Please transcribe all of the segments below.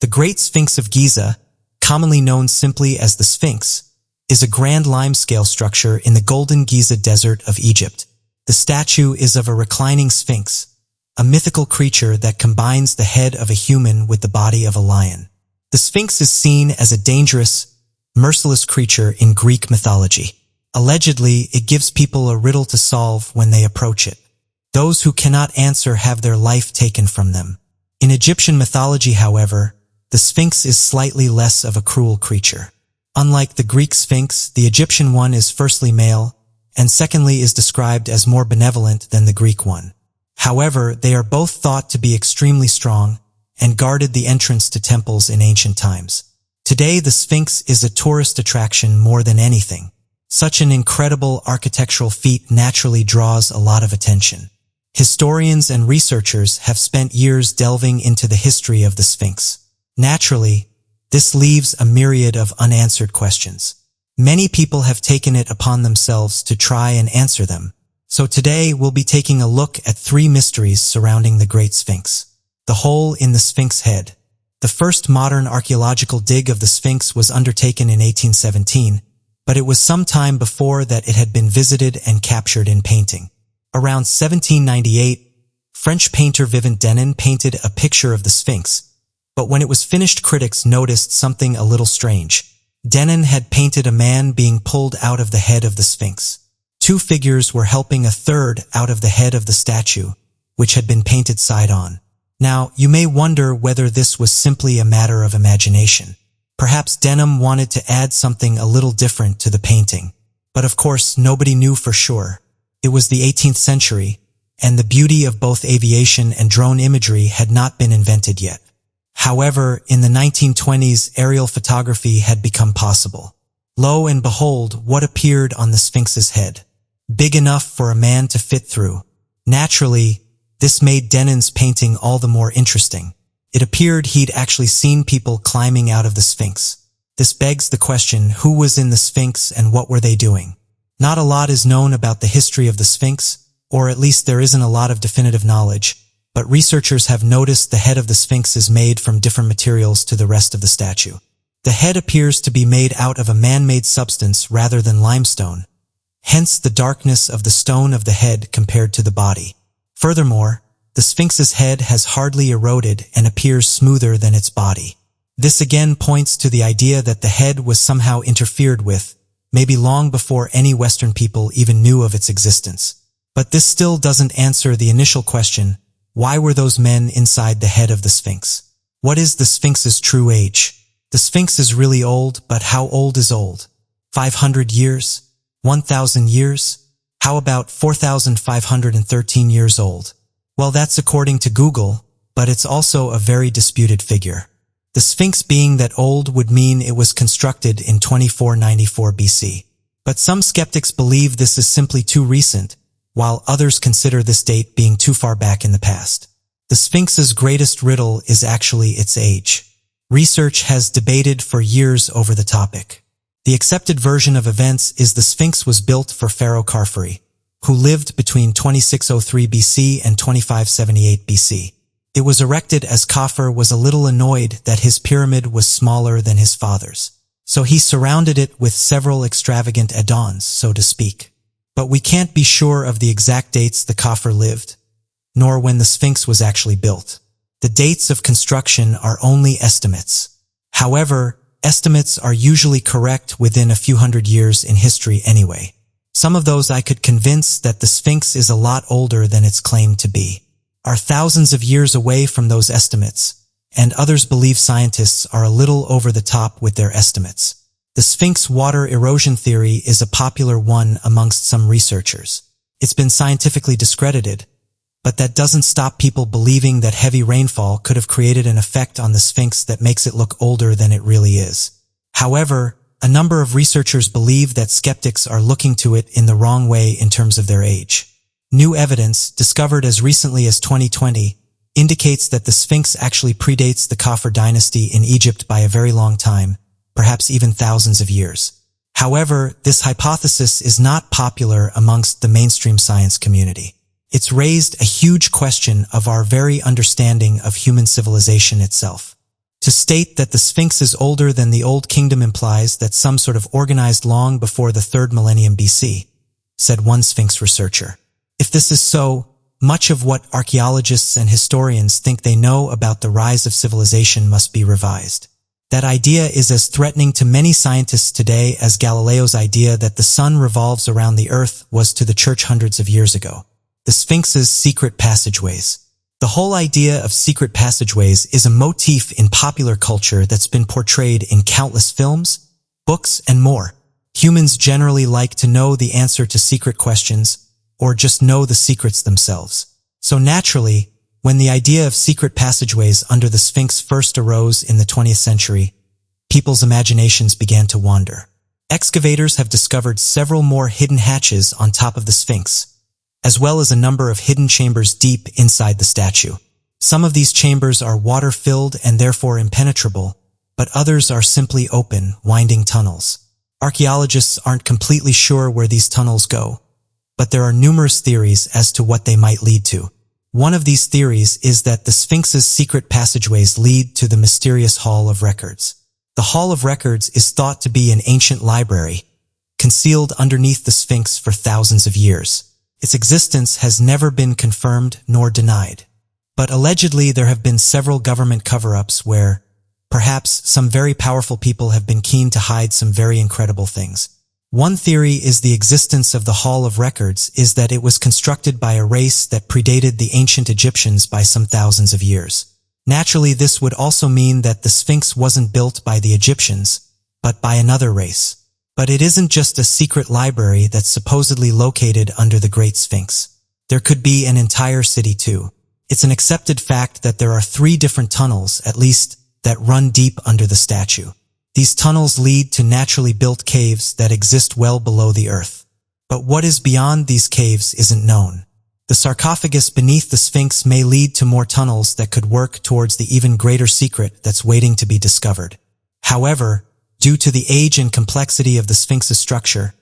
The Great Sphinx of Giza, commonly known simply as the Sphinx, is a grand limescale structure in the Golden Giza Desert of Egypt. The statue is of a reclining sphinx, a mythical creature that combines the head of a human with the body of a lion. The Sphinx is seen as a dangerous, merciless creature in Greek mythology. Allegedly, it gives people a riddle to solve when they approach it. Those who cannot answer have their life taken from them. In Egyptian mythology, however, the Sphinx is slightly less of a cruel creature. Unlike the Greek Sphinx, the Egyptian one is firstly male, and secondly is described as more benevolent than the Greek one. However, they are both thought to be extremely strong and guarded the entrance to temples in ancient times. Today, the Sphinx is a tourist attraction more than anything. Such an incredible architectural feat naturally draws a lot of attention. Historians and researchers have spent years delving into the history of the Sphinx. Naturally, this leaves a myriad of unanswered questions. Many people have taken it upon themselves to try and answer them. So today we'll be taking a look at 3 mysteries surrounding the Great Sphinx. The hole in the Sphinx head. The first modern archaeological dig of the Sphinx was undertaken in 1817, but it was some time before that it had been visited and captured in painting. Around 1798, French painter Vivant Denon painted a picture of the Sphinx, but when it was finished, critics noticed something a little strange. Denon had painted a man being pulled out of the head of the Sphinx. 2 figures were helping a third out of the head of the statue, which had been painted side on. Now, you may wonder whether this was simply a matter of imagination. Perhaps Denon wanted to add something a little different to the painting. But of course, nobody knew for sure. It was the 18th century, and the beauty of both aviation and drone imagery had not been invented yet. However, in the 1920s, aerial photography had become possible. Lo and behold, what appeared on the Sphinx's head. Big enough for a man to fit through. Naturally, this made Denon's painting all the more interesting. It appeared he'd actually seen people climbing out of the Sphinx. This begs the question, who was in the Sphinx and what were they doing? Not a lot is known about the history of the Sphinx, or at least there isn't a lot of definitive knowledge, but researchers have noticed the head of the Sphinx is made from different materials to the rest of the statue. The head appears to be made out of a man-made substance rather than limestone, hence the darkness of the stone of the head compared to the body. Furthermore, the Sphinx's head has hardly eroded and appears smoother than its body. This again points to the idea that the head was somehow interfered with, maybe long before any Western people even knew of its existence. But this still doesn't answer the initial question, why were those men inside the head of the Sphinx? What is the Sphinx's true age? The Sphinx is really old, but how old is old? 500 years? 1,000 years? How about 4,513 years old? Well, that's according to Google, but it's also a very disputed figure. The Sphinx being that old would mean it was constructed in 2494 BC. But some skeptics believe this is simply too recent, while others consider this date being too far back in the past. The Sphinx's greatest riddle is actually its age. Research has debated for years over the topic. The accepted version of events is the Sphinx was built for Pharaoh Khafre, who lived between 2603 BC and 2578 BC. It was erected as Khafre was a little annoyed that his pyramid was smaller than his father's. So he surrounded it with several extravagant add-ons, so to speak. But we can't be sure of the exact dates the Khafre lived, nor when the Sphinx was actually built. The dates of construction are only estimates. However, estimates are usually correct within a few hundred years in history anyway. Some of those I could convince that the Sphinx is a lot older than it's claimed to be, are thousands of years away from those estimates, and others believe scientists are a little over the top with their estimates. The Sphinx water erosion theory is a popular one amongst some researchers. It's been scientifically discredited, but that doesn't stop people believing that heavy rainfall could have created an effect on the Sphinx that makes it look older than it really is. However, a number of researchers believe that skeptics are looking to it in the wrong way in terms of their age. New evidence, discovered as recently as 2020, indicates that the Sphinx actually predates the Khafre dynasty in Egypt by a very long time, perhaps even thousands of years. However, this hypothesis is not popular amongst the mainstream science community. It's raised a huge question of our very understanding of human civilization itself. To state that the Sphinx is older than the Old Kingdom implies that some sort of organized long before the 3rd millennium BC, said one Sphinx researcher. If this is so, much of what archaeologists and historians think they know about the rise of civilization must be revised. That idea is as threatening to many scientists today as Galileo's idea that the sun revolves around the earth was to the church hundreds of years ago. The Sphinx's secret passageways. The whole idea of secret passageways is a motif in popular culture that's been portrayed in countless films, books, and more. Humans generally like to know the answer to secret questions, or just know the secrets themselves. So naturally, when the idea of secret passageways under the Sphinx first arose in the 20th century, people's imaginations began to wander. Excavators have discovered several more hidden hatches on top of the Sphinx, as well as a number of hidden chambers deep inside the statue. Some of these chambers are water-filled and therefore impenetrable, but others are simply open, winding tunnels. Archaeologists aren't completely sure where these tunnels go, but there are numerous theories as to what they might lead to. One of these theories is that the Sphinx's secret passageways lead to the mysterious Hall of Records. The Hall of Records is thought to be an ancient library, concealed underneath the Sphinx for thousands of years. Its existence has never been confirmed nor denied. But allegedly there have been several government cover-ups where, perhaps, some very powerful people have been keen to hide some very incredible things. One theory is the existence of the Hall of Records is that it was constructed by a race that predated the ancient Egyptians by some thousands of years. Naturally, this would also mean that the Sphinx wasn't built by the Egyptians, but by another race. But it isn't just a secret library that's supposedly located under the Great Sphinx. There could be an entire city too. It's an accepted fact that there are 3 different tunnels, at least, that run deep under the statue. These tunnels lead to naturally built caves that exist well below the earth. But what is beyond these caves isn't known. The sarcophagus beneath the Sphinx may lead to more tunnels that could work towards the even greater secret that's waiting to be discovered. However, due to the age and complexity of the Sphinx's structure,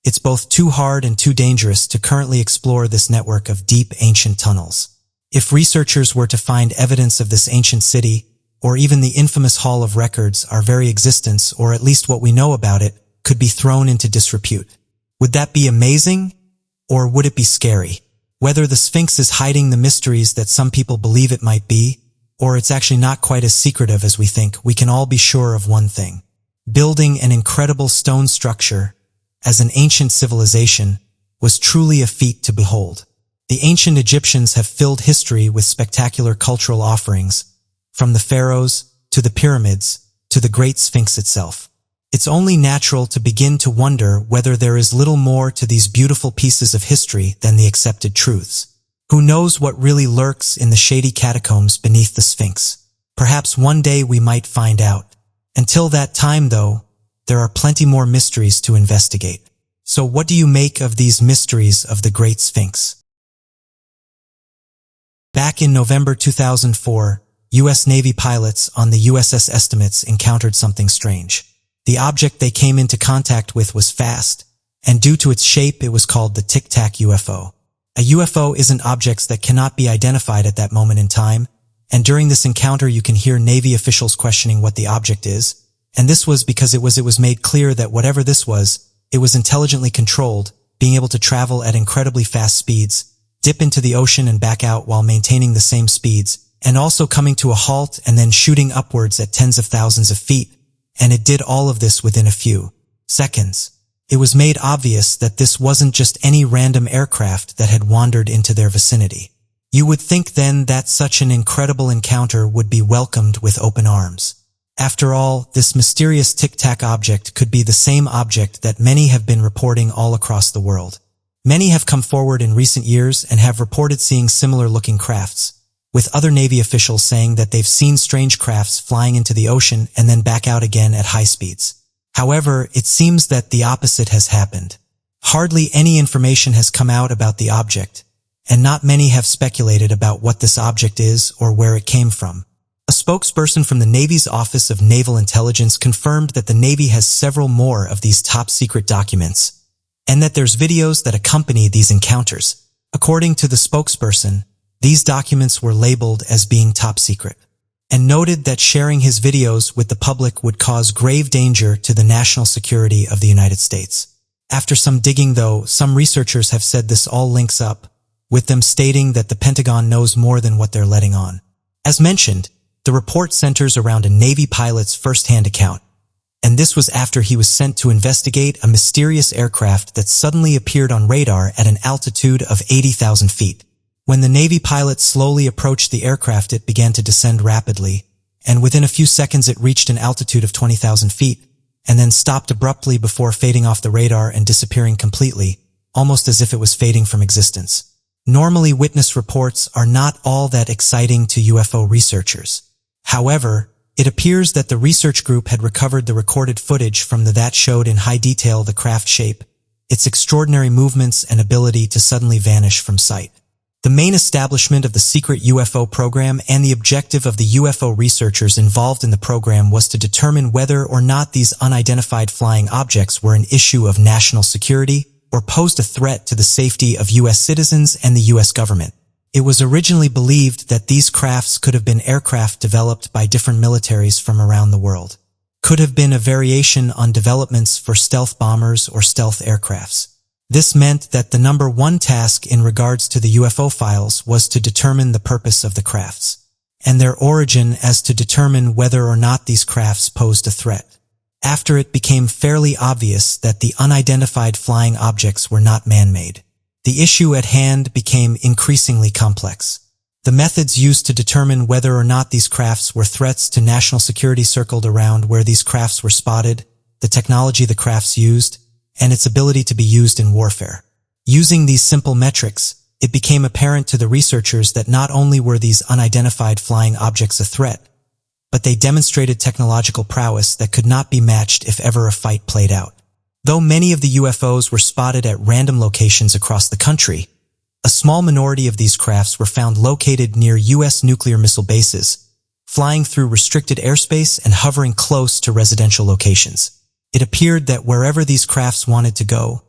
it's both too hard and too dangerous to currently explore this network of deep ancient tunnels. If researchers were to find evidence of this ancient city, or even the infamous Hall of Records, our very existence, or at least what we know about it, could be thrown into disrepute. Would that be amazing? Or would it be scary? Whether the Sphinx is hiding the mysteries that some people believe it might be, or it's actually not quite as secretive as we think, we can all be sure of one thing. Building an incredible stone structure, as an ancient civilization, was truly a feat to behold. The ancient Egyptians have filled history with spectacular cultural offerings, from the pharaohs, to the pyramids, to the Great Sphinx itself. It's only natural to begin to wonder whether there is little more to these beautiful pieces of history than the accepted truths. Who knows what really lurks in the shady catacombs beneath the Sphinx? Perhaps one day we might find out. Until that time, though, there are plenty more mysteries to investigate. So what do you make of these mysteries of the Great Sphinx? Back in November 2004, U.S. Navy pilots on the USS Estimates encountered something strange. The object they came into contact with was fast, and due to its shape it was called the Tic Tac UFO. A UFO isn't objects that cannot be identified at that moment in time, and during this encounter you can hear Navy officials questioning what the object is, and this was because it was made clear that whatever this was, it was intelligently controlled, being able to travel at incredibly fast speeds, dip into the ocean and back out while maintaining the same speeds, and also coming to a halt and then shooting upwards at tens of thousands of feet, and it did all of this within a few seconds. It was made obvious that this wasn't just any random aircraft that had wandered into their vicinity. You would think then that such an incredible encounter would be welcomed with open arms. After all, this mysterious tic-tac object could be the same object that many have been reporting all across the world. Many have come forward in recent years and have reported seeing similar-looking crafts, with other Navy officials saying that they've seen strange crafts flying into the ocean and then back out again at high speeds. However, it seems that the opposite has happened. Hardly any information has come out about the object, and not many have speculated about what this object is or where it came from. A spokesperson from the Navy's Office of Naval Intelligence confirmed that the Navy has several more of these top-secret documents, and that there's videos that accompany these encounters. According to the spokesperson, these documents were labeled as being top secret. and noted that sharing his videos with the public would cause grave danger to the national security of the United States. After some digging, though, some researchers have said this all links up, with them stating that the Pentagon knows more than what they're letting on. As mentioned, the report centers around a Navy pilot's first-hand account, and this was after he was sent to investigate a mysterious aircraft that suddenly appeared on radar at an altitude of 80,000 feet. When the Navy pilot slowly approached the aircraft, it began to descend rapidly, and within a few seconds it reached an altitude of 20,000 feet, and then stopped abruptly before fading off the radar and disappearing completely, almost as if it was fading from existence. Normally, witness reports are not all that exciting to UFO researchers. However, it appears that the research group had recovered the recorded footage from that showed in high detail the craft shape, its extraordinary movements and ability to suddenly vanish from sight. The main establishment of the secret UFO program and the objective of the UFO researchers involved in the program was to determine whether or not these unidentified flying objects were an issue of national security or posed a threat to the safety of U.S. citizens and the U.S. government. It was originally believed that these crafts could have been aircraft developed by different militaries from around the world. Could have been a variation on developments for stealth bombers or stealth aircrafts. This meant that the number one task in regards to the UFO files was to determine the purpose of the crafts, and their origin as to determine whether or not these crafts posed a threat. After it became fairly obvious that the unidentified flying objects were not man-made, the issue at hand became increasingly complex. The methods used to determine whether or not these crafts were threats to national security circled around where these crafts were spotted, the technology the crafts used, and its ability to be used in warfare. Using these simple metrics, it became apparent to the researchers that not only were these unidentified flying objects a threat, but they demonstrated technological prowess that could not be matched if ever a fight played out. Though many of the UFOs were spotted at random locations across the country, a small minority of these crafts were found located near U.S. nuclear missile bases, flying through restricted airspace and hovering close to residential locations. It appeared that wherever these crafts wanted to go,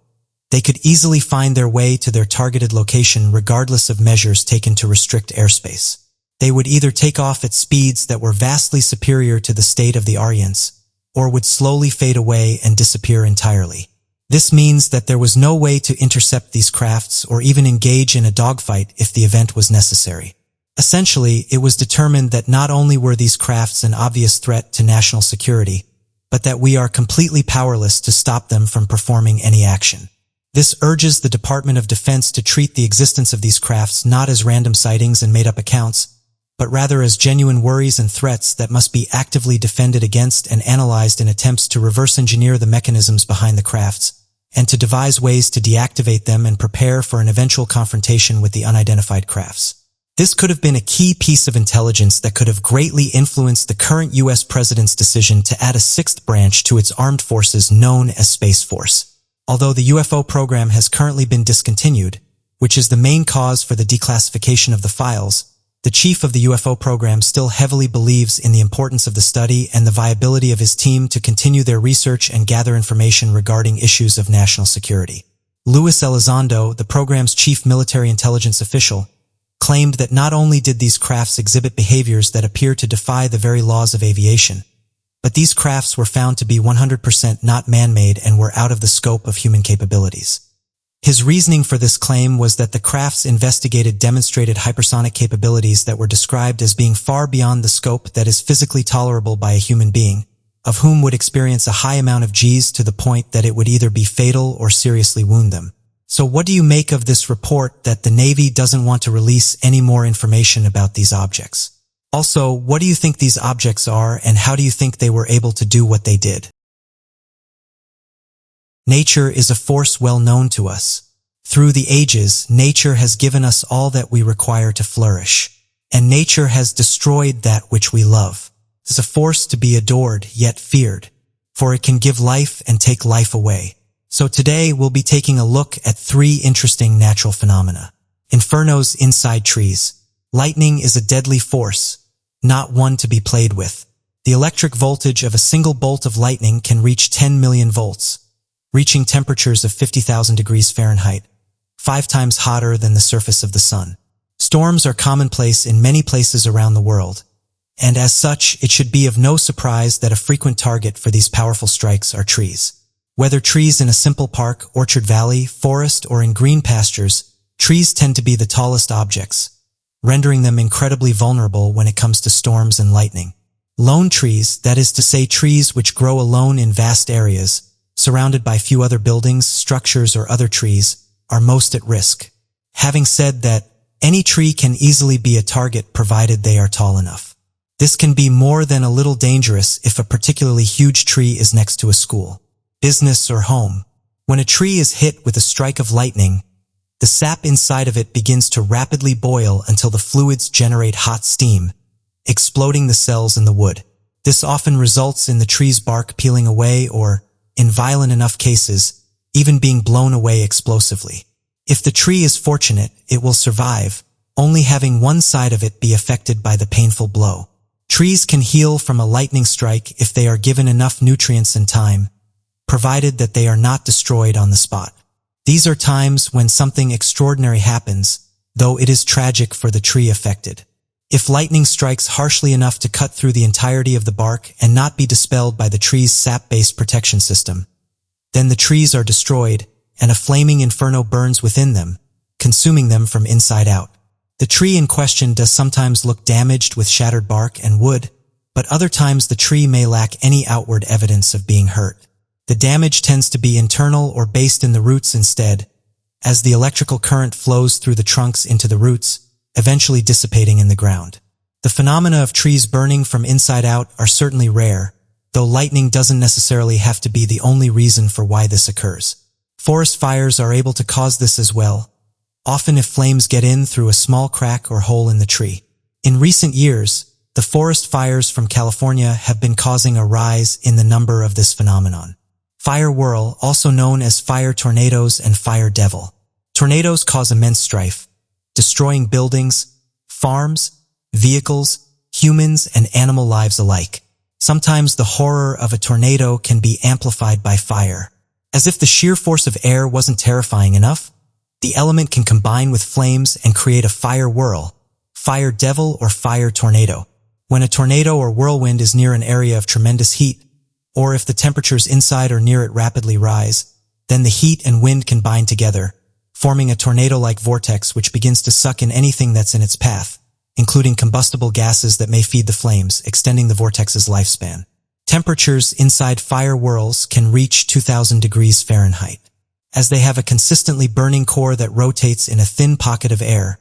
they could easily find their way to their targeted location regardless of measures taken to restrict airspace. They would either take off at speeds that were vastly superior to the state of the Aryans, or would slowly fade away and disappear entirely. This means that there was no way to intercept these crafts or even engage in a dogfight if the event was necessary. Essentially, it was determined that not only were these crafts an obvious threat to national security, but that we are completely powerless to stop them from performing any action. This urges the Department of Defense to treat the existence of these crafts not as random sightings and made-up accounts, but rather as genuine worries and threats that must be actively defended against and analyzed in attempts to reverse engineer the mechanisms behind the crafts, and to devise ways to deactivate them and prepare for an eventual confrontation with the unidentified crafts. This could have been a key piece of intelligence that could have greatly influenced the current U.S. president's decision to add a sixth branch to its armed forces known as Space Force. Although the UFO program has currently been discontinued, which is the main cause for the declassification of the files, the chief of the UFO program still heavily believes in the importance of the study and the viability of his team to continue their research and gather information regarding issues of national security. Luis Elizondo, the program's chief military intelligence official, claimed that not only did these crafts exhibit behaviors that appear to defy the very laws of aviation, but these crafts were found to be 100% not man-made and were out of the scope of human capabilities. His reasoning for this claim was that the crafts investigated demonstrated hypersonic capabilities that were described as being far beyond the scope that is physically tolerable by a human being, of whom would experience a high amount of Gs to the point that it would either be fatal or seriously wound them. So what do you make of this report that the Navy doesn't want to release any more information about these objects? Also, what do you think these objects are and how do you think they were able to do what they did? Nature is a force well known to us. Through the ages, nature has given us all that we require to flourish, and nature has destroyed that which we love. It is a force to be adored yet feared, for it can give life and take life away. So today we'll be taking a look at 3 interesting natural phenomena. Infernos inside trees. Lightning is a deadly force, not one to be played with. The electric voltage of a single bolt of lightning can reach 10 million volts, reaching temperatures of 50,000 degrees Fahrenheit, 5 times hotter than the surface of the sun. Storms are commonplace in many places around the world, and as such, it should be of no surprise that a frequent target for these powerful strikes are trees. Whether trees in a simple park, orchard valley, forest, or in green pastures, trees tend to be the tallest objects, rendering them incredibly vulnerable when it comes to storms and lightning. Lone trees, that is to say trees which grow alone in vast areas, surrounded by few other buildings, structures, or other trees, are most at risk. Having said that, any tree can easily be a target provided they are tall enough. This can be more than a little dangerous if a particularly huge tree is next to a school, business, or home. When a tree is hit with a strike of lightning, the sap inside of it begins to rapidly boil until the fluids generate hot steam, exploding the cells in the wood. This often results in the tree's bark peeling away or, in violent enough cases, even being blown away explosively. If the tree is fortunate, it will survive, only having one side of it be affected by the painful blow. Trees can heal from a lightning strike if they are given enough nutrients and time, provided that they are not destroyed on the spot. These are times when something extraordinary happens, though it is tragic for the tree affected. If lightning strikes harshly enough to cut through the entirety of the bark and not be dispelled by the tree's sap-based protection system, then the trees are destroyed and a flaming inferno burns within them, consuming them from inside out. The tree in question does sometimes look damaged with shattered bark and wood, but other times the tree may lack any outward evidence of being hurt. The damage tends to be internal or based in the roots instead, as the electrical current flows through the trunks into the roots, eventually dissipating in the ground. The phenomena of trees burning from inside out are certainly rare, though lightning doesn't necessarily have to be the only reason for why this occurs. Forest fires are able to cause this as well, often if flames get in through a small crack or hole in the tree. In recent years, the forest fires from California have been causing a rise in the number of this phenomenon. Fire whirl, also known as fire tornadoes and fire devil. Tornadoes cause immense strife, destroying buildings, farms, vehicles, humans, and animal lives alike. Sometimes the horror of a tornado can be amplified by fire. As if the sheer force of air wasn't terrifying enough, the element can combine with flames and create a fire whirl, fire devil, or fire tornado. When a tornado or whirlwind is near an area of tremendous heat, or if the temperatures inside or near it rapidly rise, then the heat and wind can bind together, forming a tornado-like vortex which begins to suck in anything that's in its path, including combustible gases that may feed the flames, extending the vortex's lifespan. Temperatures inside fire whirls can reach 2000 degrees Fahrenheit, as they have a consistently burning core that rotates in a thin pocket of air,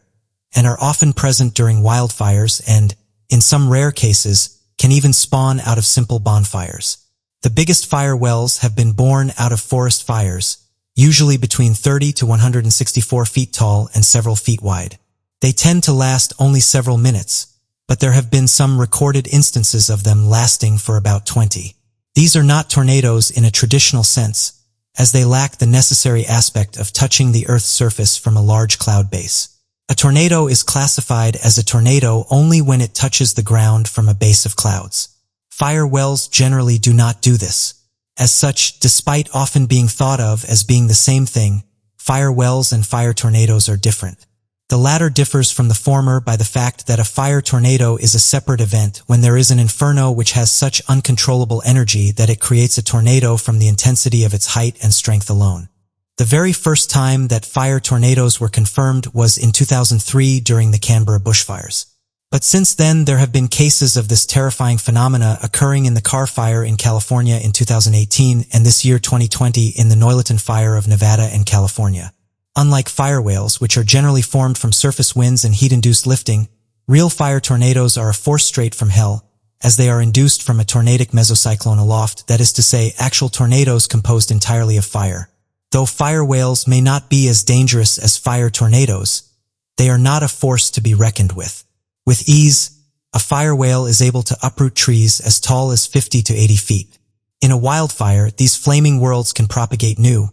and are often present during wildfires and, in some rare cases, can even spawn out of simple bonfires. The biggest fire wells have been born out of forest fires, usually between 30 to 164 feet tall and several feet wide. They tend to last only several minutes, but there have been some recorded instances of them lasting for about 20. These are not tornadoes in a traditional sense, as they lack the necessary aspect of touching the Earth's surface from a large cloud base. A tornado is classified as a tornado only when it touches the ground from a base of clouds. Fire wells generally do not do this. As such, despite often being thought of as being the same thing, fire wells and fire tornadoes are different. The latter differs from the former by the fact that a fire tornado is a separate event when there is an inferno which has such uncontrollable energy that it creates a tornado from the intensity of its height and strength alone. The very first time that fire tornadoes were confirmed was in 2003 during the Canberra bushfires. But since then, there have been cases of this terrifying phenomena occurring in the Carr Fire in California in 2018 and this year 2020 in the Noyleton Fire of Nevada and California. Unlike fire whales, which are generally formed from surface winds and heat-induced lifting, real fire tornadoes are a force straight from hell, as they are induced from a tornadic mesocyclone aloft, that is to say, actual tornadoes composed entirely of fire. Though fire whales may not be as dangerous as fire tornadoes, they are not a force to be reckoned with. With ease, a fire whale is able to uproot trees as tall as 50 to 80 feet. In a wildfire, these flaming whirls can propagate new,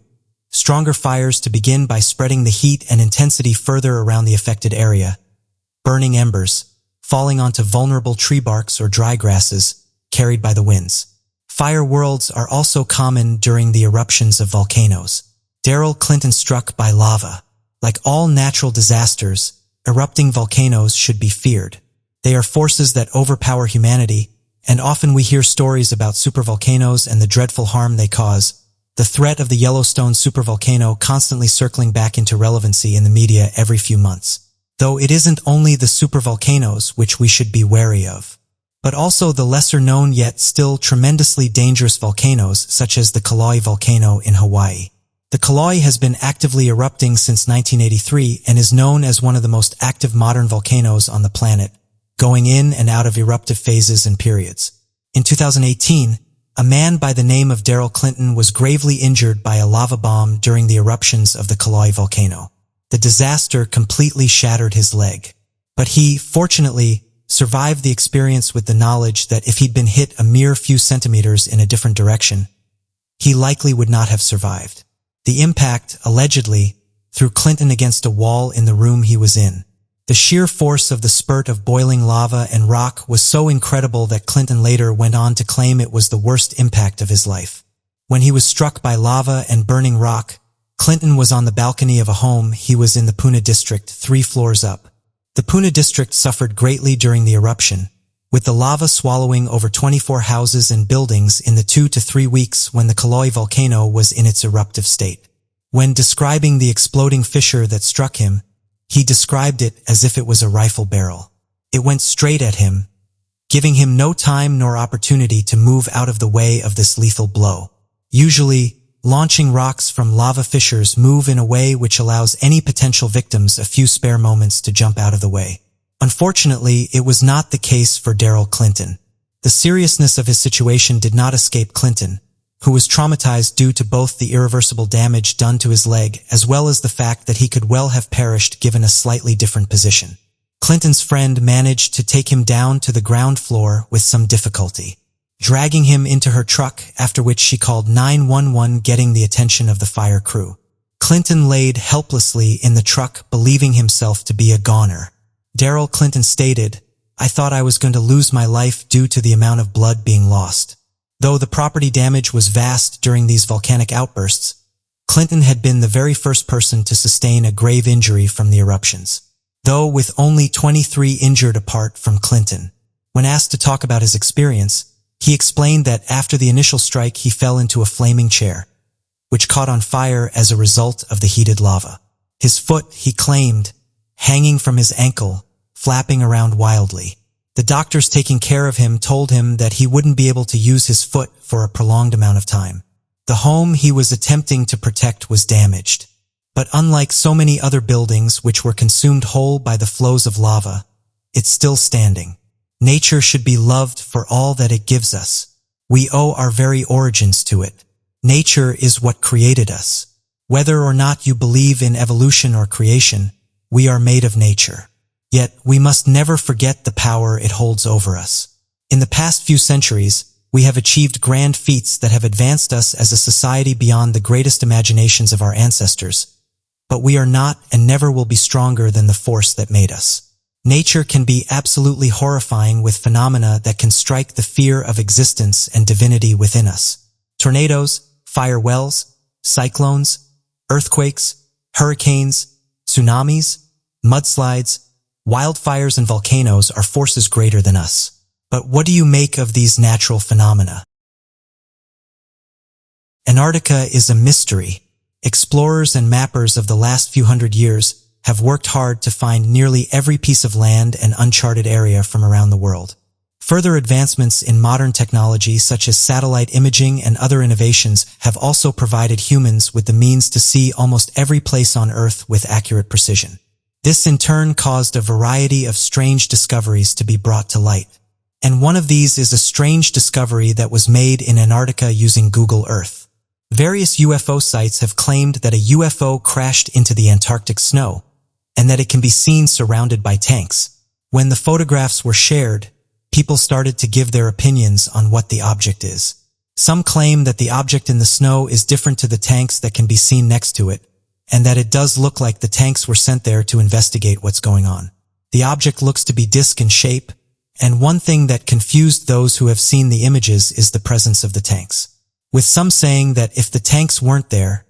stronger fires to begin by spreading the heat and intensity further around the affected area, burning embers, falling onto vulnerable tree barks or dry grasses, carried by the winds. Fire whirls are also common during the eruptions of volcanoes. Daryl Clinton struck by lava. Like all natural disasters, erupting volcanoes should be feared. They are forces that overpower humanity, and often we hear stories about supervolcanoes and the dreadful harm they cause. The threat of the Yellowstone supervolcano constantly circling back into relevancy in the media every few months. Though it isn't only the supervolcanoes which we should be wary of, but also the lesser-known yet still tremendously dangerous volcanoes such as the Kilauea volcano in Hawaii. The Kilauea has been actively erupting since 1983 and is known as one of the most active modern volcanoes on the planet, going in and out of eruptive phases and periods. In 2018, a man by the name of Daryl Clinton was gravely injured by a lava bomb during the eruptions of the Kilauea volcano. The disaster completely shattered his leg. But he, fortunately, survived the experience with the knowledge that if he'd been hit a mere few centimeters in a different direction, he likely would not have survived. The impact, allegedly, threw Clinton against a wall in the room he was in. The sheer force of the spurt of boiling lava and rock was so incredible that Clinton later went on to claim it was the worst impact of his life. When he was struck by lava and burning rock, Clinton was on the balcony of a home he was in the Puna district, 3 floors up. The Puna district suffered greatly during the eruption, with the lava swallowing over 24 houses and buildings in the 2 to 3 weeks when the Kilauea volcano was in its eruptive state. When describing the exploding fissure that struck him, he described it as if it was a rifle barrel. It went straight at him, giving him no time nor opportunity to move out of the way of this lethal blow. Usually, launching rocks from lava fissures move in a way which allows any potential victims a few spare moments to jump out of the way. Unfortunately, it was not the case for Daryl Clinton. The seriousness of his situation did not escape Clinton, who was traumatized due to both the irreversible damage done to his leg as well as the fact that he could well have perished given a slightly different position. Clinton's friend managed to take him down to the ground floor with some difficulty, dragging him into her truck, after which she called 911, getting the attention of the fire crew. Clinton laid helplessly in the truck, believing himself to be a goner. Daryl Clinton stated, "I thought I was going to lose my life due to the amount of blood being lost." Though the property damage was vast during these volcanic outbursts, Clinton had been the very first person to sustain a grave injury from the eruptions. Though with only 23 injured apart from Clinton. When asked to talk about his experience, he explained that after the initial strike he fell into a flaming chair, which caught on fire as a result of the heated lava. His foot, he claimed, hanging from his ankle, flapping around wildly. The doctors taking care of him told him that he wouldn't be able to use his foot for a prolonged amount of time. The home he was attempting to protect was damaged. But unlike so many other buildings which were consumed whole by the flows of lava, it's still standing. Nature should be loved for all that it gives us. We owe our very origins to it. Nature is what created us. Whether or not you believe in evolution or creation, we are made of nature. Yet, we must never forget the power it holds over us. In the past few centuries, we have achieved grand feats that have advanced us as a society beyond the greatest imaginations of our ancestors. But we are not and never will be stronger than the force that made us. Nature can be absolutely horrifying with phenomena that can strike the fear of existence and divinity within us. Tornadoes, fire wells, cyclones, earthquakes, hurricanes, tsunamis, mudslides, wildfires and volcanoes are forces greater than us. But what do you make of these natural phenomena? Antarctica is a mystery. Explorers and mappers of the last few hundred years have worked hard to find nearly every piece of land and uncharted area from around the world. Further advancements in modern technology such as satellite imaging and other innovations have also provided humans with the means to see almost every place on Earth with accurate precision. This in turn caused a variety of strange discoveries to be brought to light. And one of these is a strange discovery that was made in Antarctica using Google Earth. Various UFO sites have claimed that a UFO crashed into the Antarctic snow, and that it can be seen surrounded by tanks. When the photographs were shared, people started to give their opinions on what the object is. Some claim that the object in the snow is different to the tanks that can be seen next to it, and that it does look like the tanks were sent there to investigate what's going on. The object looks to be disc in shape, and one thing that confused those who have seen the images is the presence of the tanks. With some saying that if the tanks weren't there,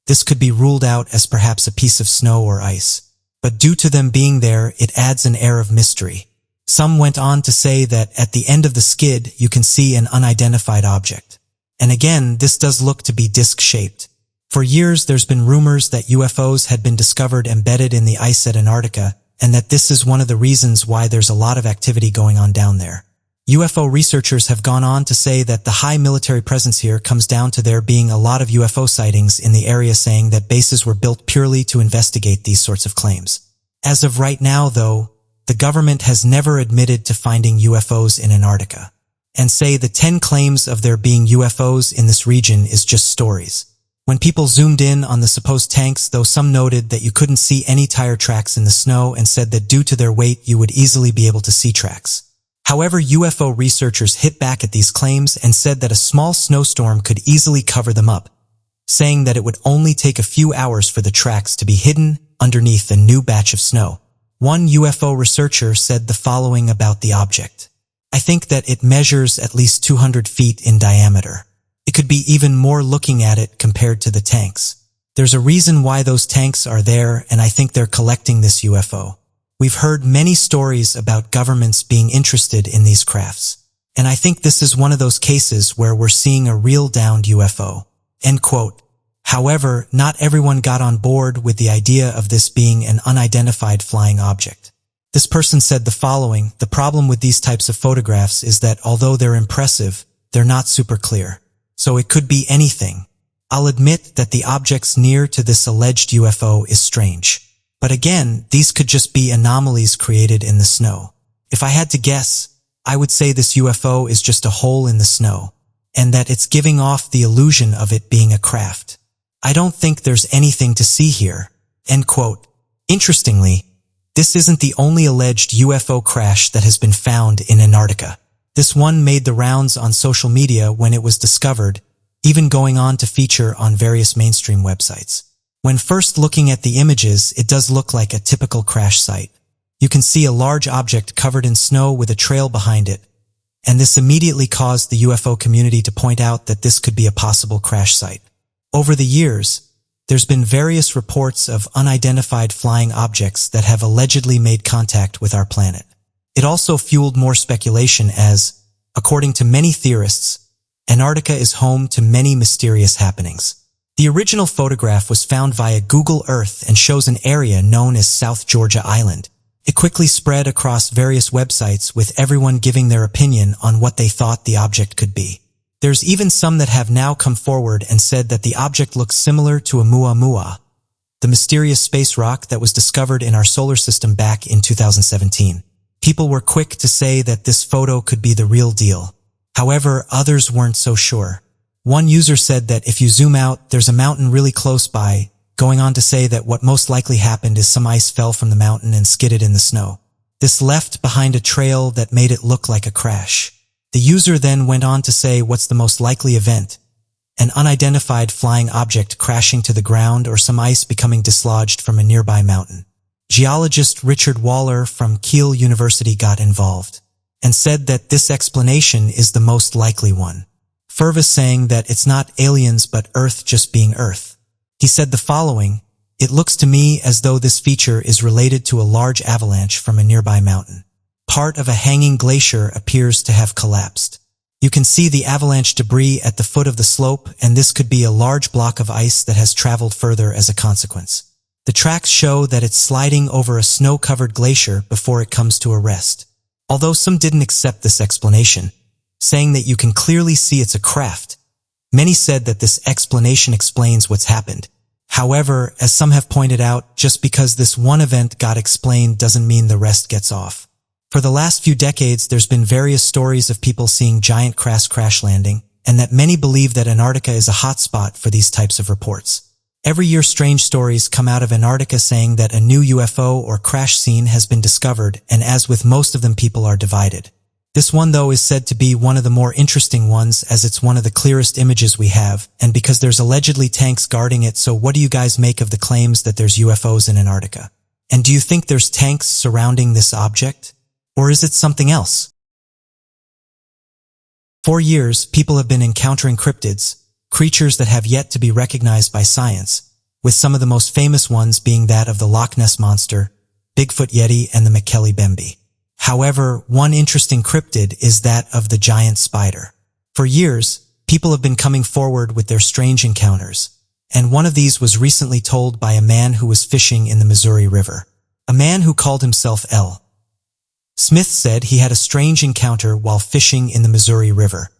this could be ruled out as perhaps a piece of snow or ice. But due to them being there, it adds an air of mystery. Some went on to say that at the end of the skid you can see an unidentified object. And again, this does look to be disc-shaped. For years there's been rumors that UFOs had been discovered embedded in the ice at Antarctica, and that this is one of the reasons why there's a lot of activity going on down there. UFO researchers have gone on to say that the high military presence here comes down to there being a lot of UFO sightings in the area, saying that bases were built purely to investigate these sorts of claims. As of right now, though, the government has never admitted to finding UFOs in Antarctica, and say the 10 claims of there being UFOs in this region is just stories. When people zoomed in on the supposed tanks, though, some noted that you couldn't see any tire tracks in the snow and said that due to their weight you would easily be able to see tracks. However, UFO researchers hit back at these claims and said that a small snowstorm could easily cover them up, saying that it would only take a few hours for the tracks to be hidden underneath a new batch of snow. One UFO researcher said the following about the object. I think that it measures at least 200 feet in diameter. It could be even more looking at it compared to the tanks. There's a reason why those tanks are there, and I think they're collecting this UFO. We've heard many stories about governments being interested in these crafts, and I think this is one of those cases where we're seeing a real downed UFO." End quote. However, not everyone got on board with the idea of this being an unidentified flying object. This person said the following: "The problem with these types of photographs is that although they're impressive, they're not super clear. So it could be anything. I'll admit that the objects near to this alleged UFO is strange. But again, these could just be anomalies created in the snow. If I had to guess, I would say this UFO is just a hole in the snow, and that it's giving off the illusion of it being a craft. I don't think there's anything to see here." End quote. Interestingly, this isn't the only alleged UFO crash that has been found in Antarctica. This one made the rounds on social media when it was discovered, even going on to feature on various mainstream websites. When first looking at the images, it does look like a typical crash site. You can see a large object covered in snow with a trail behind it, and this immediately caused the UFO community to point out that this could be a possible crash site. Over the years, there's been various reports of unidentified flying objects that have allegedly made contact with our planet. It also fueled more speculation as, according to many theorists, Antarctica is home to many mysterious happenings. The original photograph was found via Google Earth and shows an area known as South Georgia Island. It quickly spread across various websites, with everyone giving their opinion on what they thought the object could be. There's even some that have now come forward and said that the object looks similar to a Muamua, the mysterious space rock that was discovered in our solar system back in 2017. People were quick to say that this photo could be the real deal. However, others weren't so sure. One user said that if you zoom out, there's a mountain really close by, going on to say that what most likely happened is some ice fell from the mountain and skidded in the snow. This left behind a trail that made it look like a crash. The user then went on to say what's the most likely event: an unidentified flying object crashing to the ground or some ice becoming dislodged from a nearby mountain. Geologist Richard Waller from Kiel University got involved and said that this explanation is the most likely one, further saying that it's not aliens but Earth just being Earth. He said the following: "It looks to me as though this feature is related to a large avalanche from a nearby mountain. Part of a hanging glacier appears to have collapsed. You can see the avalanche debris at the foot of the slope, and this could be a large block of ice that has traveled further as a consequence. The tracks show that it's sliding over a snow-covered glacier before it comes to a rest." Although some didn't accept this explanation, saying that you can clearly see it's a craft, many said that this explanation explains what's happened. However, as some have pointed out, just because this one event got explained doesn't mean the rest gets off. For the last few decades, there's been various stories of people seeing giant crash landing, and that many believe that Antarctica is a hotspot for these types of reports. Every year, strange stories come out of Antarctica saying that a new UFO or crash scene has been discovered, and as with most of them, people are divided. This one, though, is said to be one of the more interesting ones, as it's one of the clearest images we have, and because there's allegedly tanks guarding it. So what do you guys make of the claims that there's UFOs in Antarctica? And do you think there's tanks surrounding this object? Or is it something else? For years, people have been encountering cryptids, creatures that have yet to be recognized by science, with some of the most famous ones being that of the Loch Ness Monster, Bigfoot Yeti, and the Mekele Bembe. However, one interesting cryptid is that of the giant spider. For years, people have been coming forward with their strange encounters, and one of these was recently told by a man who was fishing in the Missouri River. A man who called himself L. Smith said he had a strange encounter while fishing in the Missouri River.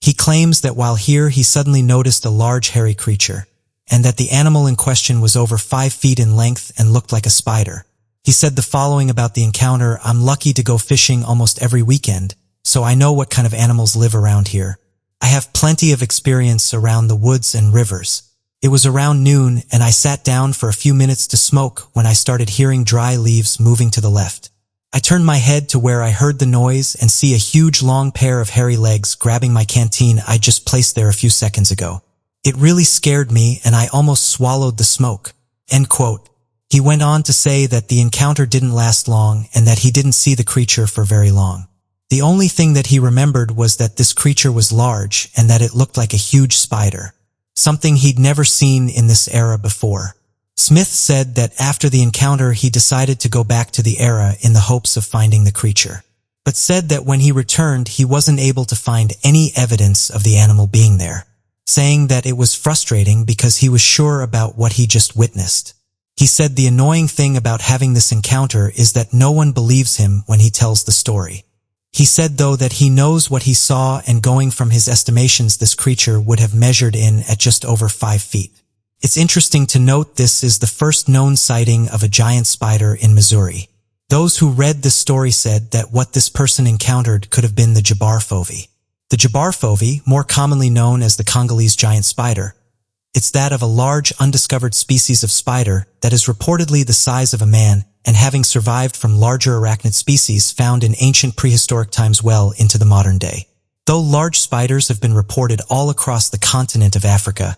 He claims that while here he suddenly noticed a large hairy creature, and that the animal in question was over 5 feet in length and looked like a spider. He said the following about the encounter: "I'm lucky to go fishing almost every weekend, so I know what kind of animals live around here. I have plenty of experience around the woods and rivers. It was around noon, and I sat down for a few minutes to smoke when I started hearing dry leaves moving to the left. I turned my head to where I heard the noise and see a huge long pair of hairy legs grabbing my canteen I just placed there a few seconds ago. It really scared me and I almost swallowed the smoke." End quote. He went on to say that the encounter didn't last long and that he didn't see the creature for very long. The only thing that he remembered was that this creature was large and that it looked like a huge spider, something he'd never seen in this era before. Smith said that after the encounter he decided to go back to the era in the hopes of finding the creature, but said that when he returned he wasn't able to find any evidence of the animal being there, saying that it was frustrating because he was sure about what he just witnessed. He said the annoying thing about having this encounter is that no one believes him when he tells the story. He said though that he knows what he saw, and going from his estimations this creature would have measured in at just over 5 feet. It's interesting to note this is the first known sighting of a giant spider in Missouri. Those who read this story said that what this person encountered could have been the jabarfovi. The jabarfovi, more commonly known as the Congolese giant spider, it's that of a large undiscovered species of spider that is reportedly the size of a man and having survived from larger arachnid species found in ancient prehistoric times well into the modern day. Though large spiders have been reported all across the continent of Africa,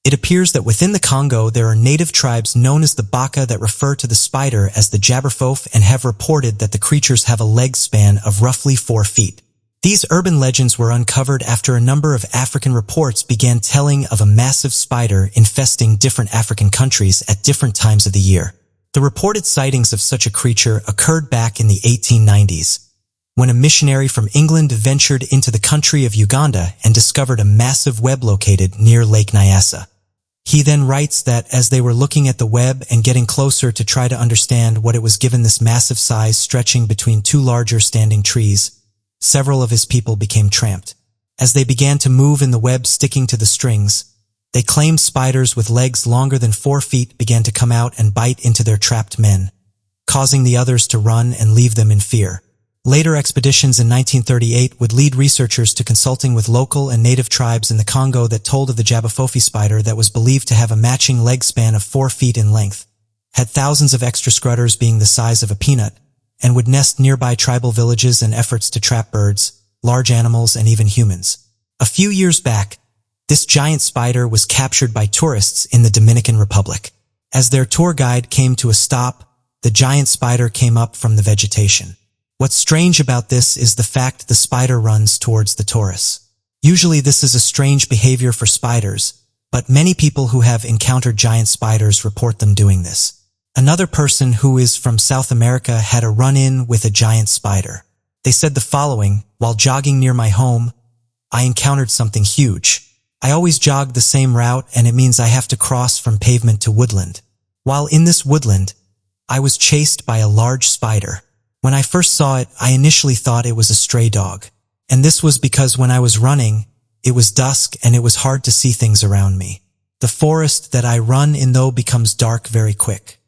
it appears that within the Congo there are native tribes known as the Baka that refer to the spider as the jabarfof and have reported that the creatures have a leg span of roughly 4 feet. These urban legends were uncovered after a number of African reports began telling of a massive spider infesting different African countries at different times of the year. The reported sightings of such a creature occurred back in the 1890s, when a missionary from England ventured into the country of Uganda and discovered a massive web located near Lake Nyasa. He then writes that as they were looking at the web and getting closer to try to understand what it was given this massive size stretching between 2 larger standing trees, several of his people became trapped. As they began to move in the web sticking to the strings, they claimed spiders with legs longer than 4 feet began to come out and bite into their trapped men, causing the others to run and leave them in fear. Later expeditions in 1938 would lead researchers to consulting with local and native tribes in the Congo that told of the jabarfofi spider that was believed to have a matching leg span of 4 feet in length, had thousands of extra scrutters being the size of a peanut, and would nest nearby tribal villages in efforts to trap birds, large animals, and even humans. A few years back, this giant spider was captured by tourists in the Dominican Republic. As their tour guide came to a stop, the giant spider came up from the vegetation. What's strange about this is the fact the spider runs towards the tourists. Usually this is a strange behavior for spiders, but many people who have encountered giant spiders report them doing this. Another person who is from South America had a run-in with a giant spider. They said the following: "While jogging near my home, I encountered something huge. I always jog the same route and it means I have to cross from pavement to woodland. While in this woodland, I was chased by a large spider. When I first saw it, I initially thought it was a stray dog. And this was because when I was running, it was dusk and it was hard to see things around me. The forest that I run in though becomes dark very quick.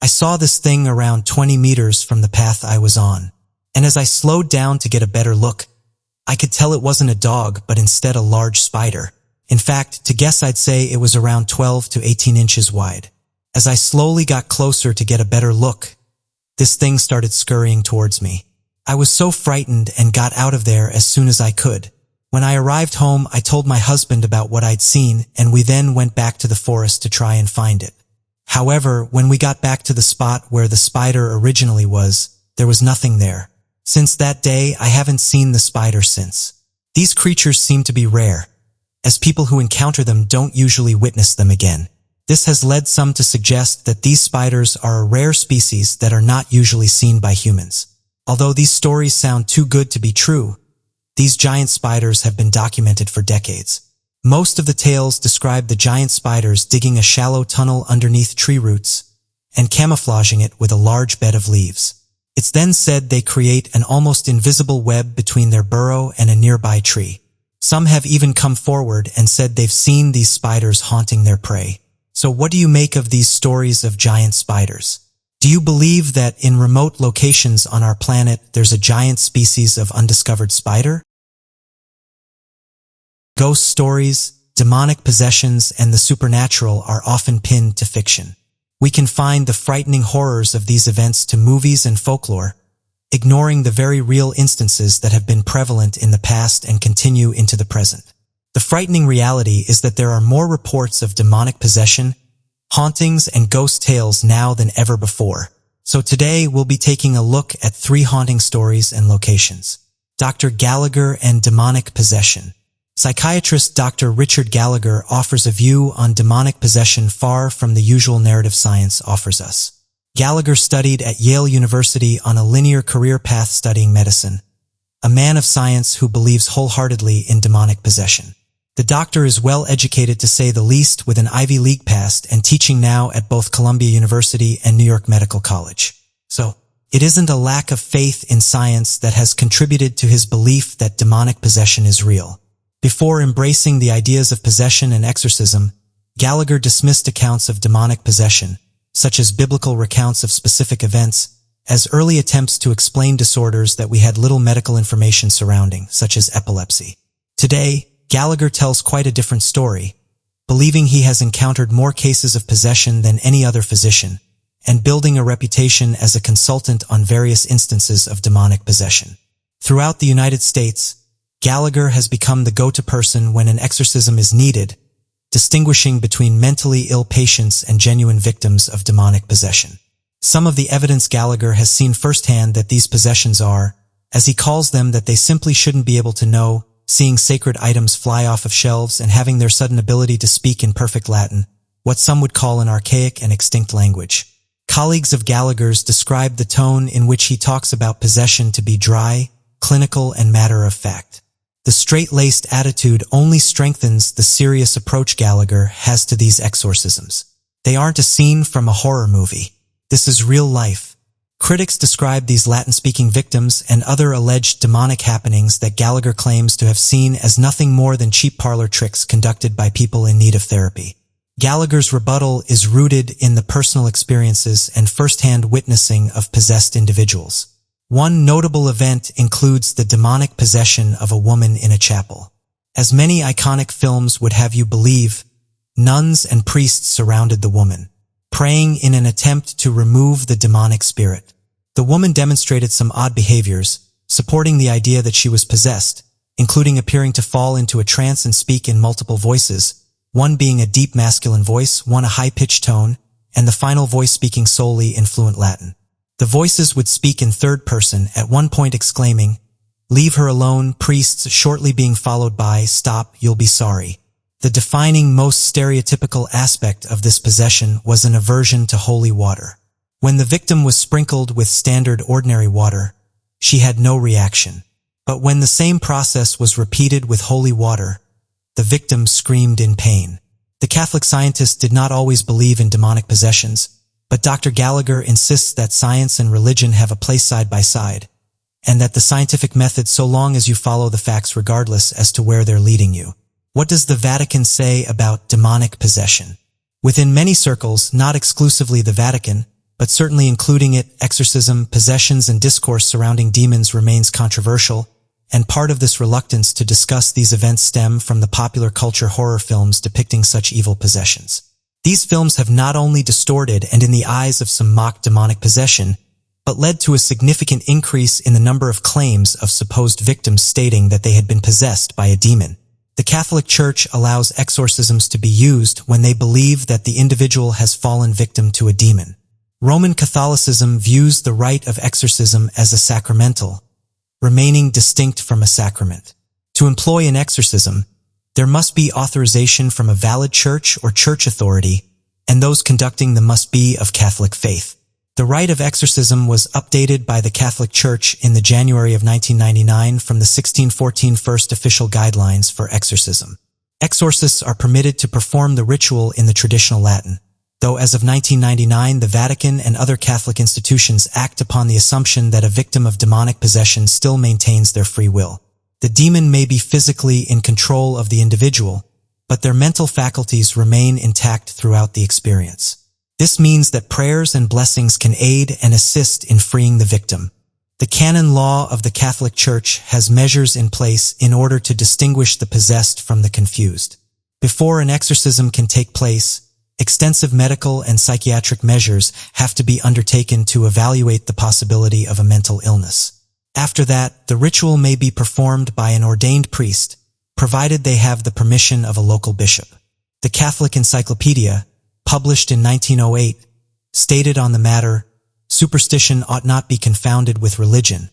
I saw this thing around 20 meters from the path I was on. And as I slowed down to get a better look, I could tell it wasn't a dog, but instead a large spider. In fact, to guess I'd say it was around 12 to 18 inches wide. As I slowly got closer to get a better look, this thing started scurrying towards me. I was so frightened and got out of there as soon as I could. When I arrived home, I told my husband about what I'd seen, and we then went back to the forest to try and find it. However, when we got back to the spot where the spider originally was, there was nothing there. Since that day, I haven't seen the spider since. These creatures seem to be rare, as people who encounter them don't usually witness them again. This has led some to suggest that these spiders are a rare species that are not usually seen by humans. Although these stories sound too good to be true, these giant spiders have been documented for decades. Most of the tales describe the giant spiders digging a shallow tunnel underneath tree roots and camouflaging it with a large bed of leaves. It's then said they create an almost invisible web between their burrow and a nearby tree. Some have even come forward and said they've seen these spiders haunting their prey. So what do you make of these stories of giant spiders? Do you believe that in remote locations on our planet there's a giant species of undiscovered spider? Ghost stories, demonic possessions, and the supernatural are often pinned to fiction. We can find the frightening horrors of these events to movies and folklore, ignoring the very real instances that have been prevalent in the past and continue into the present. The frightening reality is that there are more reports of demonic possession, hauntings, and ghost tales now than ever before. So today we'll be taking a look at 3 haunting stories and locations. Dr. Gallagher and demonic possession. Psychiatrist Dr. Richard Gallagher offers a view on demonic possession far from the usual narrative science offers us. Gallagher studied at Yale University on a linear career path studying medicine, a man of science who believes wholeheartedly in demonic possession. The doctor is well educated to say the least, with an Ivy League past and teaching now at both Columbia University and New York Medical College. So, it isn't a lack of faith in science that has contributed to his belief that demonic possession is real. Before embracing the ideas of possession and exorcism, Gallagher dismissed accounts of demonic possession, such as biblical recounts of specific events, as early attempts to explain disorders that we had little medical information surrounding, such as epilepsy. Today, Gallagher tells quite a different story, believing he has encountered more cases of possession than any other physician, and building a reputation as a consultant on various instances of demonic possession. Throughout the United States, Gallagher has become the go-to person when an exorcism is needed, distinguishing between mentally ill patients and genuine victims of demonic possession. Some of the evidence Gallagher has seen firsthand that these possessions are, as he calls them, that they simply shouldn't be able to know, seeing sacred items fly off of shelves and having their sudden ability to speak in perfect Latin, what some would call an archaic and extinct language. Colleagues of Gallagher's describe the tone in which he talks about possession to be dry, clinical, and matter-of-fact. The straight-laced attitude only strengthens the serious approach Gallagher has to these exorcisms. They aren't a scene from a horror movie. This is real life. Critics describe these Latin-speaking victims and other alleged demonic happenings that Gallagher claims to have seen as nothing more than cheap parlor tricks conducted by people in need of therapy. Gallagher's rebuttal is rooted in the personal experiences and first-hand witnessing of possessed individuals. One notable event includes the demonic possession of a woman in a chapel. As many iconic films would have you believe, nuns and priests surrounded the woman, praying in an attempt to remove the demonic spirit. The woman demonstrated some odd behaviors, supporting the idea that she was possessed, including appearing to fall into a trance and speak in multiple voices, one being a deep masculine voice, one a high-pitched tone, and the final voice speaking solely in fluent Latin. The voices would speak in third person, at one point exclaiming, "Leave her alone," priests shortly being followed by, "Stop, you'll be sorry." The defining, most stereotypical aspect of this possession was an aversion to holy water. When the victim was sprinkled with standard ordinary water, she had no reaction. But when the same process was repeated with holy water, the victim screamed in pain. The Catholic scientists did not always believe in demonic possessions, but Dr. Gallagher insists that science and religion have a place side by side, and that the scientific method, so long as you follow the facts regardless as to where they're leading you. What does the Vatican say about demonic possession? Within many circles, not exclusively the Vatican, but certainly including it, exorcism, possessions, and discourse surrounding demons remains controversial, and part of this reluctance to discuss these events stem from the popular culture horror films depicting such evil possessions. These films have not only distorted and in the eyes of some mocked demonic possession, but led to a significant increase in the number of claims of supposed victims stating that they had been possessed by a demon. The Catholic Church allows exorcisms to be used when they believe that the individual has fallen victim to a demon. Roman Catholicism views the rite of exorcism as a sacramental, remaining distinct from a sacrament. To employ an exorcism, there must be authorization from a valid church or church authority, and those conducting them must be of Catholic faith. The rite of exorcism was updated by the Catholic Church in the January of 1999 from the 1614 First Official Guidelines for Exorcism. Exorcists are permitted to perform the ritual in the traditional Latin, though as of 1999 the Vatican and other Catholic institutions act upon the assumption that a victim of demonic possession still maintains their free will. The demon may be physically in control of the individual, but their mental faculties remain intact throughout the experience. This means that prayers and blessings can aid and assist in freeing the victim. The canon law of the Catholic Church has measures in place in order to distinguish the possessed from the confused. Before an exorcism can take place, extensive medical and psychiatric measures have to be undertaken to evaluate the possibility of a mental illness. After that, the ritual may be performed by an ordained priest, provided they have the permission of a local bishop. The Catholic Encyclopedia, published in 1908, stated on the matter, "Superstition ought not be confounded with religion,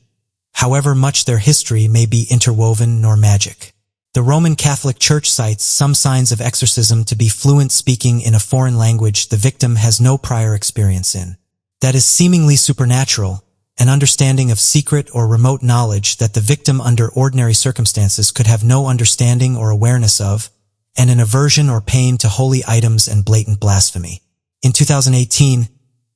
however much their history may be interwoven nor magic." The Roman Catholic Church cites some signs of exorcism to be fluent speaking in a foreign language the victim has no prior experience in. That is seemingly supernatural, an understanding of secret or remote knowledge that the victim under ordinary circumstances could have no understanding or awareness of, and an aversion or pain to holy items and blatant blasphemy. In 2018,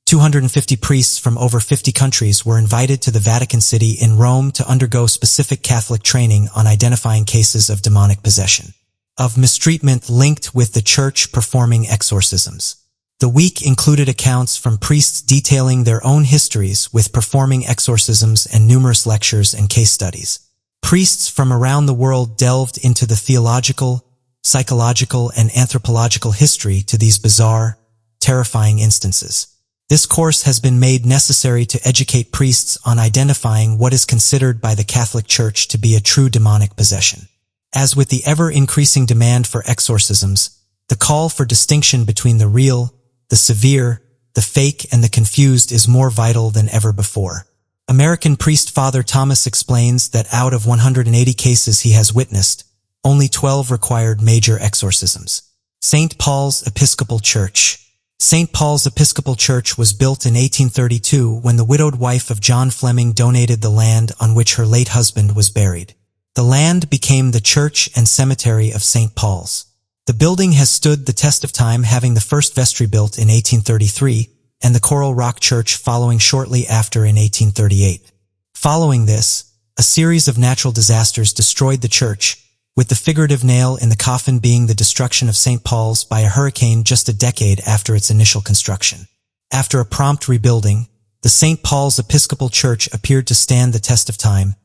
250 priests from over 50 countries were invited to the Vatican City in Rome to undergo specific Catholic training on identifying cases of demonic possession, of mistreatment linked with the Church performing exorcisms. The week included accounts from priests detailing their own histories with performing exorcisms and numerous lectures and case studies. Priests from around the world delved into the theological, psychological, and anthropological history to these bizarre, terrifying instances. This course has been made necessary to educate priests on identifying what is considered by the Catholic Church to be a true demonic possession. As with the ever-increasing demand for exorcisms, the call for distinction between the real, the severe, the fake, and the confused is more vital than ever before. American priest Father Thomas explains that out of 180 cases he has witnessed, only 12 required major exorcisms. St. Paul's Episcopal Church. St. Paul's Episcopal Church was built in 1832 when the widowed wife of John Fleming donated the land on which her late husband was buried. The land became the church and cemetery of St. Paul's. The building has stood the test of time, having the first vestry built in 1833 and the Coral Rock Church following shortly after in 1838. Following this, a series of natural disasters destroyed the church, with the figurative nail in the coffin being the destruction of St. Paul's by a hurricane just a decade after its initial construction. After a prompt rebuilding, the St. Paul's Episcopal Church appeared to stand the test of time,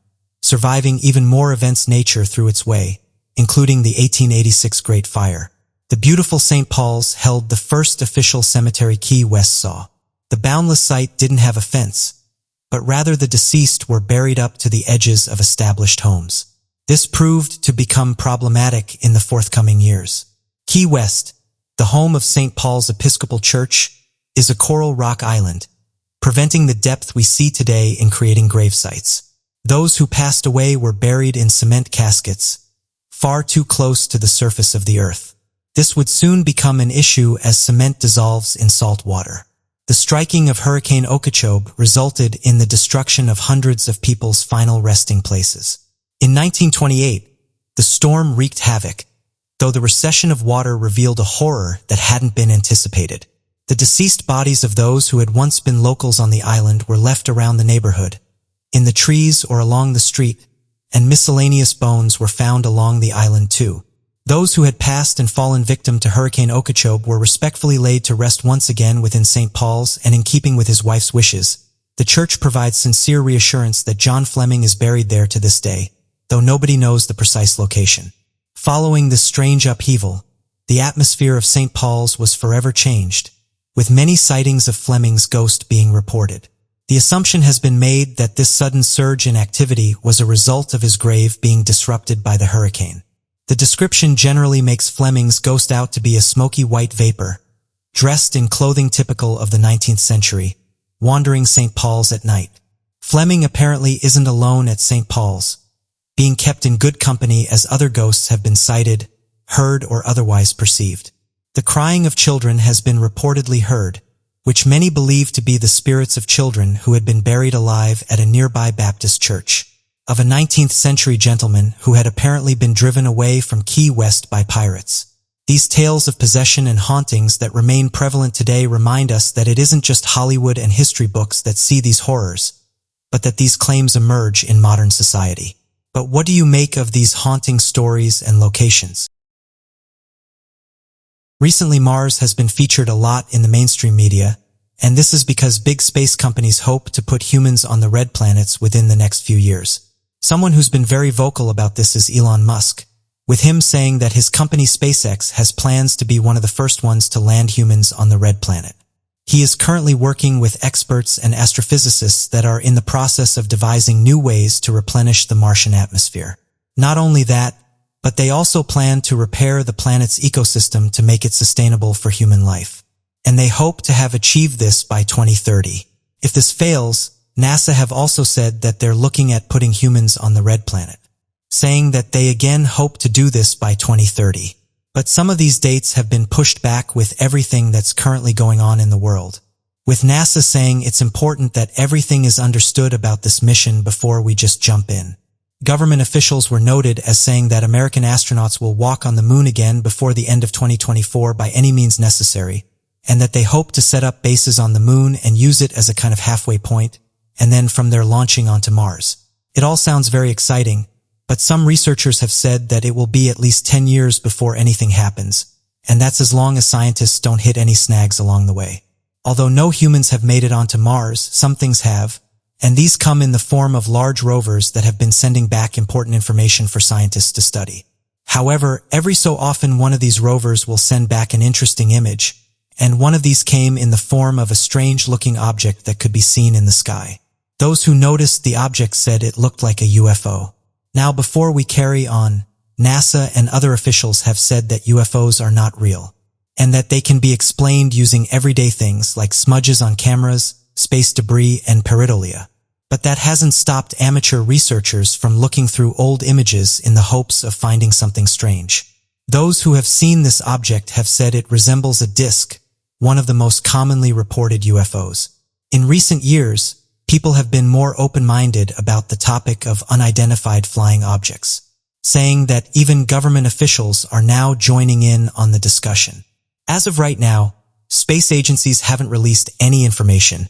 surviving even more events nature through its way, including the 1886 Great Fire. The beautiful St. Paul's held the first official cemetery Key West saw. The boundless site didn't have a fence, but rather the deceased were buried up to the edges of established homes. This proved to become problematic in the forthcoming years. Key West, the home of St. Paul's Episcopal Church, is a coral rock island, preventing the depth we see today in creating grave sites. Those who passed away were buried in cement caskets, far too close to the surface of the earth. This would soon become an issue as cement dissolves in salt water. The striking of Hurricane Okeechobee resulted in the destruction of hundreds of people's final resting places. In 1928, the storm wreaked havoc, though the recession of water revealed a horror that hadn't been anticipated. The deceased bodies of those who had once been locals on the island were left around the neighborhood, in the trees or along the street, and miscellaneous bones were found along the island too. Those who had passed and fallen victim to Hurricane Okeechobee were respectfully laid to rest once again within St. Paul's, and in keeping with his wife's wishes, the church provides sincere reassurance that John Fleming is buried there to this day, though nobody knows the precise location. Following this strange upheaval, the atmosphere of St. Paul's was forever changed, with many sightings of Fleming's ghost being reported. The assumption has been made that this sudden surge in activity was a result of his grave being disrupted by the hurricane. The description generally makes Fleming's ghost out to be a smoky white vapor, dressed in clothing typical of the 19th century, wandering St. Paul's at night. Fleming apparently isn't alone at St. Paul's, being kept in good company as other ghosts have been sighted, heard, or otherwise perceived. The crying of children has been reportedly heard, which many believe to be the spirits of children who had been buried alive at a nearby Baptist church, of a 19th century gentleman who had apparently been driven away from Key West by pirates. These tales of possession and hauntings that remain prevalent today remind us that it isn't just Hollywood and history books that see these horrors, but that these claims emerge in modern society. But what do you make of these haunting stories and locations? Recently, Mars has been featured a lot in the mainstream media, and this is because big space companies hope to put humans on the red planets within the next few years. Someone who's been very vocal about this is Elon Musk, with him saying that his company SpaceX has plans to be one of the first ones to land humans on the red planet. He is currently working with experts and astrophysicists that are in the process of devising new ways to replenish the Martian atmosphere. Not only that, but they also plan to repair the planet's ecosystem to make it sustainable for human life. And they hope to have achieved this by 2030. If this fails, NASA have also said that they're looking at putting humans on the red planet, saying that they again hope to do this by 2030. But some of these dates have been pushed back with everything that's currently going on in the world, with NASA saying it's important that everything is understood about this mission before we just jump in. Government officials were noted as saying that American astronauts will walk on the moon again before the end of 2024 by any means necessary, and that they hope to set up bases on the moon and use it as a kind of halfway point, and then from there launching onto Mars. It all sounds very exciting, but some researchers have said that it will be at least 10 years before anything happens, and that's as long as scientists don't hit any snags along the way. Although no humans have made it onto Mars, some things have, and these come in the form of large rovers that have been sending back important information for scientists to study. However, every so often one of these rovers will send back an interesting image, and one of these came in the form of a strange-looking object that could be seen in the sky. Those who noticed the object said it looked like a UFO. Now, before we carry on, NASA and other officials have said that UFOs are not real, and that they can be explained using everyday things like smudges on cameras, space debris, and pareidolia. But that hasn't stopped amateur researchers from looking through old images in the hopes of finding something strange. Those who have seen this object have said it resembles a disk, one of the most commonly reported UFOs. In recent years, people have been more open-minded about the topic of unidentified flying objects, saying that even government officials are now joining in on the discussion. As of right now, space agencies haven't released any information,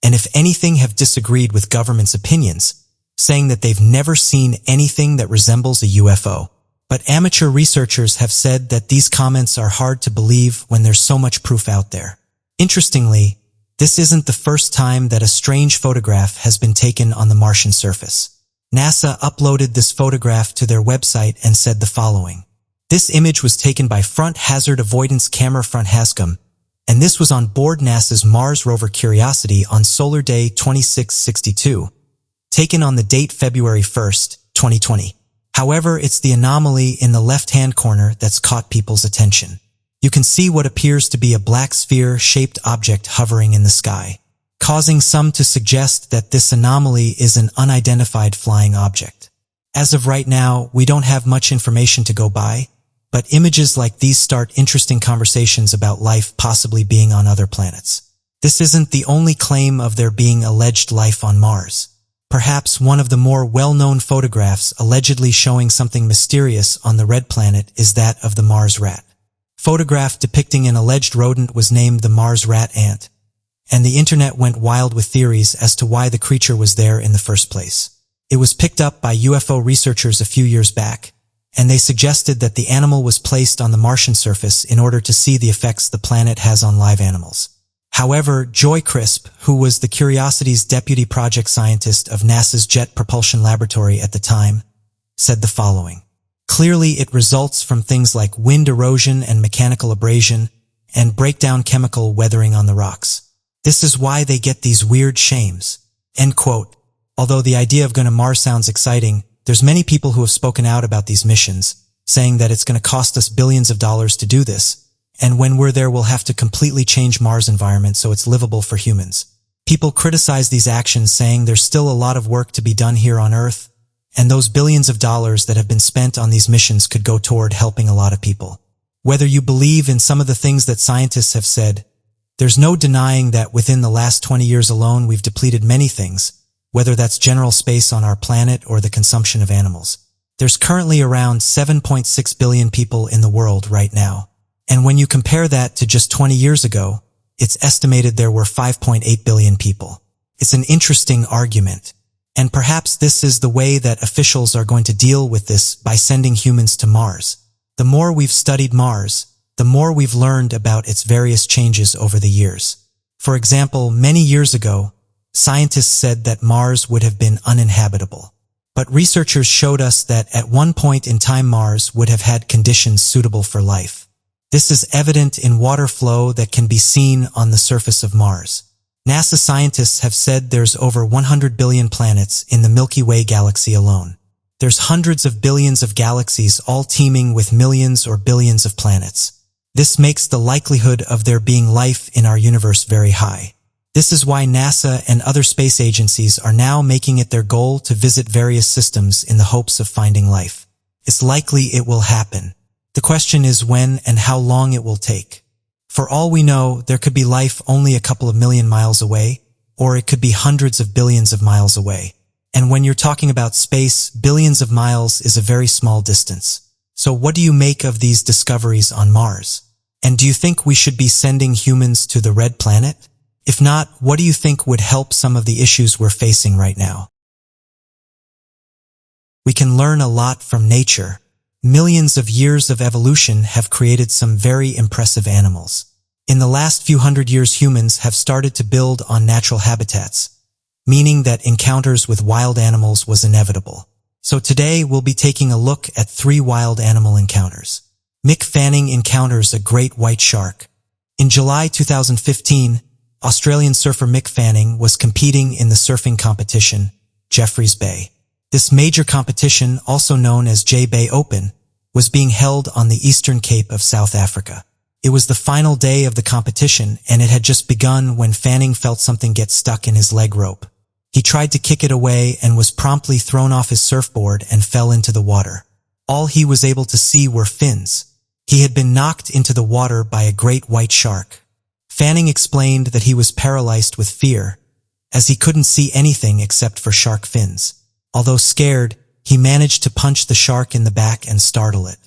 and if anything have disagreed with government's opinions, saying that they've never seen anything that resembles a UFO. But amateur researchers have said that these comments are hard to believe when there's so much proof out there. Interestingly, this isn't the first time that a strange photograph has been taken on the Martian surface. NASA uploaded this photograph to their website and said the following. This image was taken by Front Hazard Avoidance Camera Front HAZCAM, and this was on board NASA's Mars rover Curiosity on Solar Day 2662, taken on the date February 1st, 2020. However, it's the anomaly in the left-hand corner that's caught people's attention. You can see what appears to be a black sphere-shaped object hovering in the sky, causing some to suggest that this anomaly is an unidentified flying object. As of right now, we don't have much information to go by, but images like these start interesting conversations about life possibly being on other planets. This isn't the only claim of there being alleged life on Mars. Perhaps one of the more well-known photographs allegedly showing something mysterious on the red planet is that of the Mars rat. Photograph depicting an alleged rodent was named the Mars rat ant, and the internet went wild with theories as to why the creature was there in the first place. It was picked up by UFO researchers a few years back, and they suggested that the animal was placed on the Martian surface in order to see the effects the planet has on live animals. However, Joy Crisp, who was the Curiosity's deputy project scientist of NASA's Jet Propulsion Laboratory at the time, said the following. Clearly, it results from things like wind erosion and mechanical abrasion and breakdown chemical weathering on the rocks. This is why they get these weird shames. End quote. Although the idea of going to Mars sounds exciting, there's many people who have spoken out about these missions, saying that it's going to cost us billions of dollars to do this, and when we're there we'll have to completely change Mars' environment so it's livable for humans. People criticize these actions, saying there's still a lot of work to be done here on Earth, and those billions of dollars that have been spent on these missions could go toward helping a lot of people. Whether you believe in some of the things that scientists have said, There's no denying that within the last 20 years alone we've depleted many things, whether that's general space on our planet or the consumption of animals. There's currently around 7.6 billion people in the world right now. And when you compare that to just 20 years ago, it's estimated there were 5.8 billion people. It's an interesting argument. And perhaps this is the way that officials are going to deal with this by sending humans to Mars. The more we've studied Mars, the more we've learned about its various changes over the years. For example, many years ago, scientists said that Mars would have been uninhabitable. But researchers showed us that at one point in time Mars would have had conditions suitable for life. This is evident in water flow that can be seen on the surface of Mars. NASA scientists have said there's over 100 billion planets in the Milky Way galaxy alone. There's hundreds of billions of galaxies all teeming with millions or billions of planets. This makes the likelihood of there being life in our universe very high. This is why NASA and other space agencies are now making it their goal to visit various systems in the hopes of finding life. It's likely it will happen. The question is when and how long it will take. For all we know, there could be life only a couple of million miles away, or it could be hundreds of billions of miles away. And when you're talking about space, billions of miles is a very small distance. So what do you make of these discoveries on Mars? And do you think we should be sending humans to the red planet? If not, what do you think would help some of the issues we're facing right now? We can learn a lot from nature. Millions of years of evolution have created some very impressive animals. In the last few hundred years, humans have started to build on natural habitats, meaning that encounters with wild animals was inevitable. So today we'll be taking a look at 3 wild animal encounters. Mick Fanning encounters a great white shark. In July 2015, Australian surfer Mick Fanning was competing in the surfing competition, Jeffreys Bay. This major competition, also known as J-Bay Open, was being held on the eastern cape of South Africa. It was the final day of the competition, and it had just begun when Fanning felt something get stuck in his leg rope. He tried to kick it away and was promptly thrown off his surfboard and fell into the water. All he was able to see were fins. He had been knocked into the water by a great white shark. Fanning explained that he was paralyzed with fear, as he couldn't see anything except for shark fins. Although scared, he managed to punch the shark in the back and startle it.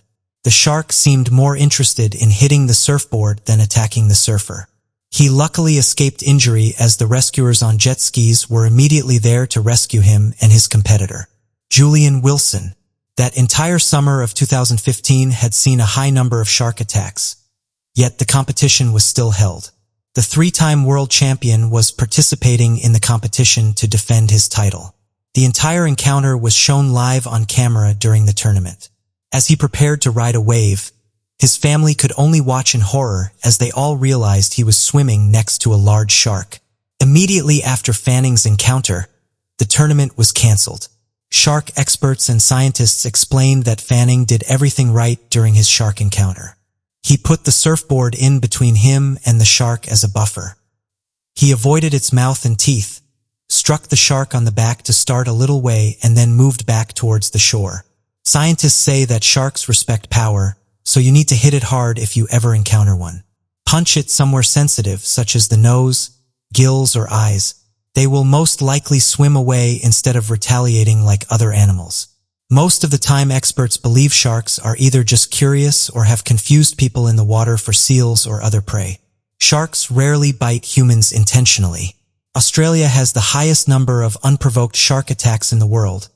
The shark seemed more interested in hitting the surfboard than attacking the surfer. He luckily escaped injury as the rescuers on jet skis were immediately there to rescue him and his competitor. Julian Wilson. That entire summer of 2015 had seen a high number of shark attacks, yet the competition was still held. The 3-time world champion was participating in the competition to defend his title. The entire encounter was shown live on camera during the tournament. As he prepared to ride a wave, his family could only watch in horror as they all realized he was swimming next to a large shark. Immediately after Fanning's encounter, the tournament was cancelled. Shark experts and scientists explained that Fanning did everything right during his shark encounter. He put the surfboard in between him and the shark as a buffer. He avoided its mouth and teeth, struck the shark on the back to start a little way, and then moved back towards the shore. Scientists say that sharks respect power, so you need to hit it hard if you ever encounter one. Punch it somewhere sensitive, such as the nose, gills, or eyes. They will most likely swim away instead of retaliating like other animals. Most of the time, experts believe sharks are either just curious or have confused people in the water for seals or other prey. Sharks rarely bite humans intentionally. Australia has the highest number of unprovoked shark attacks in the world,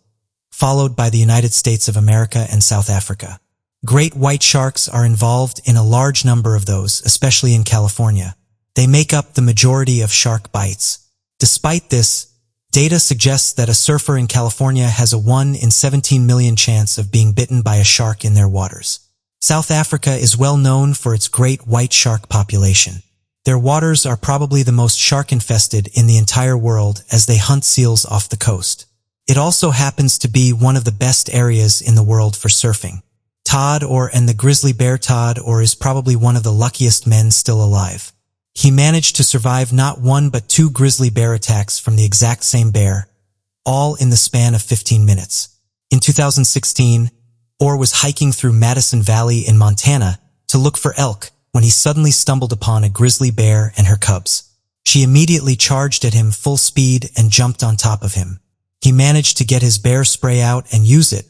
followed by the United States of America and South Africa. Great white sharks are involved in a large number of those, especially in California. They make up the majority of shark bites. Despite this, data suggests that a surfer in California has a 1 in 17 million chance of being bitten by a shark in their waters. South Africa is well known for its great white shark population. Their waters are probably the most shark-infested in the entire world as they hunt seals off the coast. It also happens to be one of the best areas in the world for surfing. And the grizzly bear Todd is probably one of the luckiest men still alive. He managed to survive not 1 but 2 grizzly bear attacks from the exact same bear, all in the span of 15 minutes. In 2016, Orr was hiking through Madison Valley in Montana to look for elk when he suddenly stumbled upon a grizzly bear and her cubs. She immediately charged at him full speed and jumped on top of him. He managed to get his bear spray out and use it,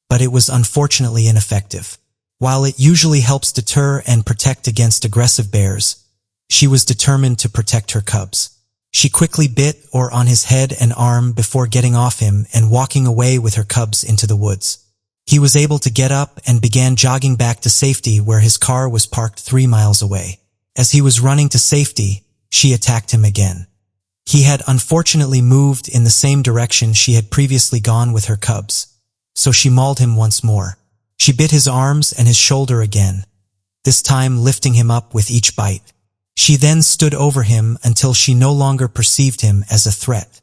but it was unfortunately ineffective. While it usually helps deter and protect against aggressive bears, she was determined to protect her cubs. She quickly bit on his head and arm before getting off him and walking away with her cubs into the woods. He was able to get up and began jogging back to safety where his car was parked 3 miles away. As he was running to safety, she attacked him again. He had unfortunately moved in the same direction she had previously gone with her cubs, so she mauled him once more. She bit his arms and his shoulder again, this time lifting him up with each bite. She then stood over him until she no longer perceived him as a threat.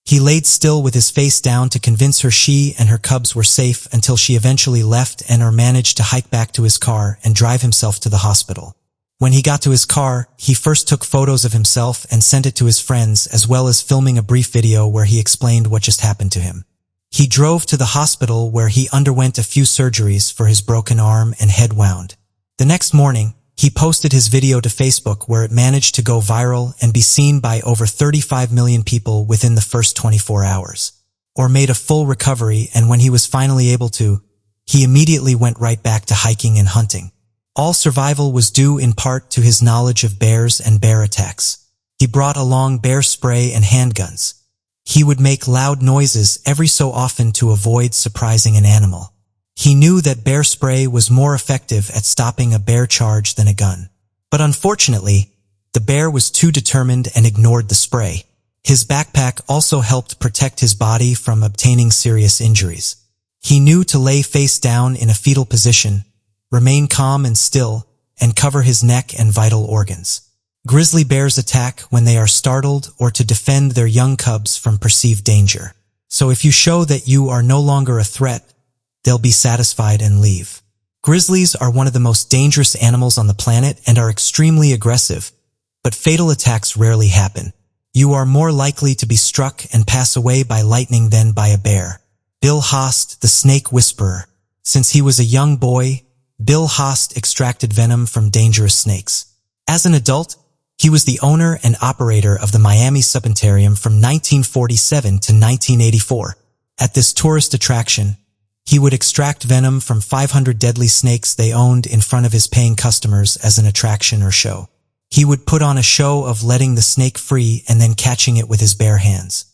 He laid still with his face down to convince her she and her cubs were safe until she eventually left and managed to hike back to his car and drive himself to the hospital. When he got to his car, he first took photos of himself and sent it to his friends, as well as filming a brief video where he explained what just happened to him. He drove to the hospital where he underwent a few surgeries for his broken arm and head wound. The next morning, he posted his video to Facebook where it managed to go viral and be seen by over 35 million people within the first 24 hours. Or made a full recovery, and when he was finally able to, he immediately went right back to hiking and hunting. All survival was due in part to his knowledge of bears and bear attacks. He brought along bear spray and handguns. He would make loud noises every so often to avoid surprising an animal. He knew that bear spray was more effective at stopping a bear charge than a gun. But unfortunately, the bear was too determined and ignored the spray. His backpack also helped protect his body from obtaining serious injuries. He knew to lay face down in a fetal position, remain calm and still, and cover his neck and vital organs. Grizzly bears attack when they are startled or to defend their young cubs from perceived danger. So if you show that you are no longer a threat, they'll be satisfied and leave. Grizzlies are one of the most dangerous animals on the planet and are extremely aggressive, but fatal attacks rarely happen. You are more likely to be struck and pass away by lightning than by a bear. Bill Haast, the snake whisperer. Since he was a young boy, Bill Haast extracted venom from dangerous snakes. As an adult, he was the owner and operator of the Miami Subantarium from 1947 to 1984. At this tourist attraction, he would extract venom from 500 deadly snakes they owned in front of his paying customers as an attraction or show. He would put on a show of letting the snake free and then catching it with his bare hands.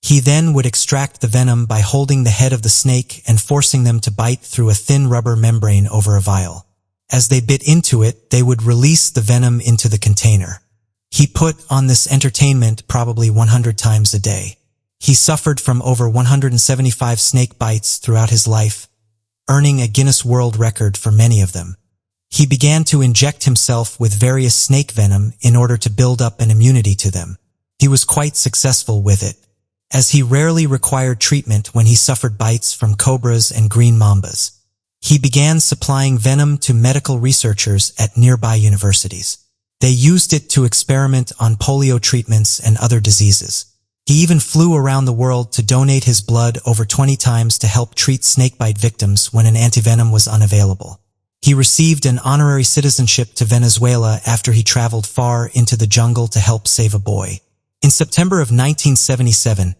He then would extract the venom by holding the head of the snake and forcing them to bite through a thin rubber membrane over a vial. As they bit into it, they would release the venom into the container. He put on this entertainment probably 100 times a day. He suffered from over 175 snake bites throughout his life, earning a Guinness World Record for many of them. He began to inject himself with various snake venom in order to build up an immunity to them. He was quite successful with it, as he rarely required treatment when he suffered bites from cobras and green mambas. He began supplying venom to medical researchers at nearby universities. They used it to experiment on polio treatments and other diseases. He even flew around the world to donate his blood over 20 times to help treat snakebite victims when an antivenom was unavailable. He received an honorary citizenship to Venezuela after he traveled far into the jungle to help save a boy. In September of 1977,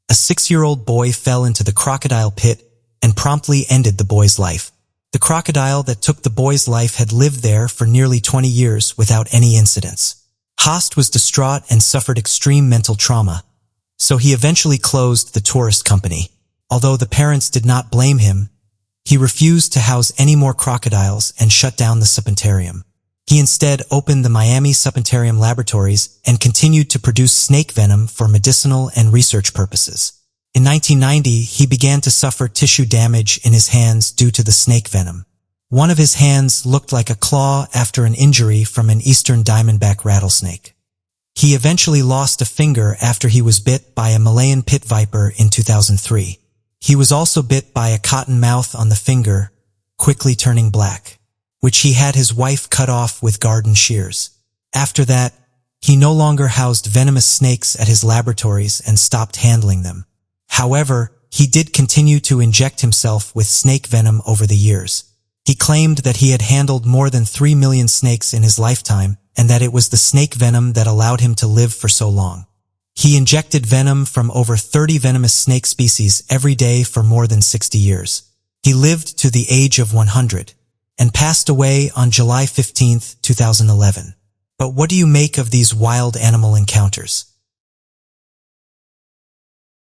a 6-year-old boy fell into the crocodile pit and promptly ended the boy's life. The crocodile that took the boy's life had lived there for nearly 20 years without any incidents. Haast was distraught and suffered extreme mental trauma, so he eventually closed the tourist company. Although the parents did not blame him, he refused to house any more crocodiles and shut down the Subantarium. He instead opened the Miami Subantarium laboratories and continued to produce snake venom for medicinal and research purposes. In 1990, he began to suffer tissue damage in his hands due to the snake venom. One of his hands looked like a claw after an injury from an eastern diamondback rattlesnake. He eventually lost a finger after he was bit by a Malayan pit viper in 2003. He was also bit by a cottonmouth on the finger, quickly turning black, which he had his wife cut off with garden shears. After that, he no longer housed venomous snakes at his laboratories and stopped handling them. However, he did continue to inject himself with snake venom over the years. He claimed that he had handled more than 3 million snakes in his lifetime and that it was the snake venom that allowed him to live for so long. He injected venom from over 30 venomous snake species every day for more than 60 years. He lived to the age of 100 and passed away on July 15, 2011. But what do you make of these wild animal encounters?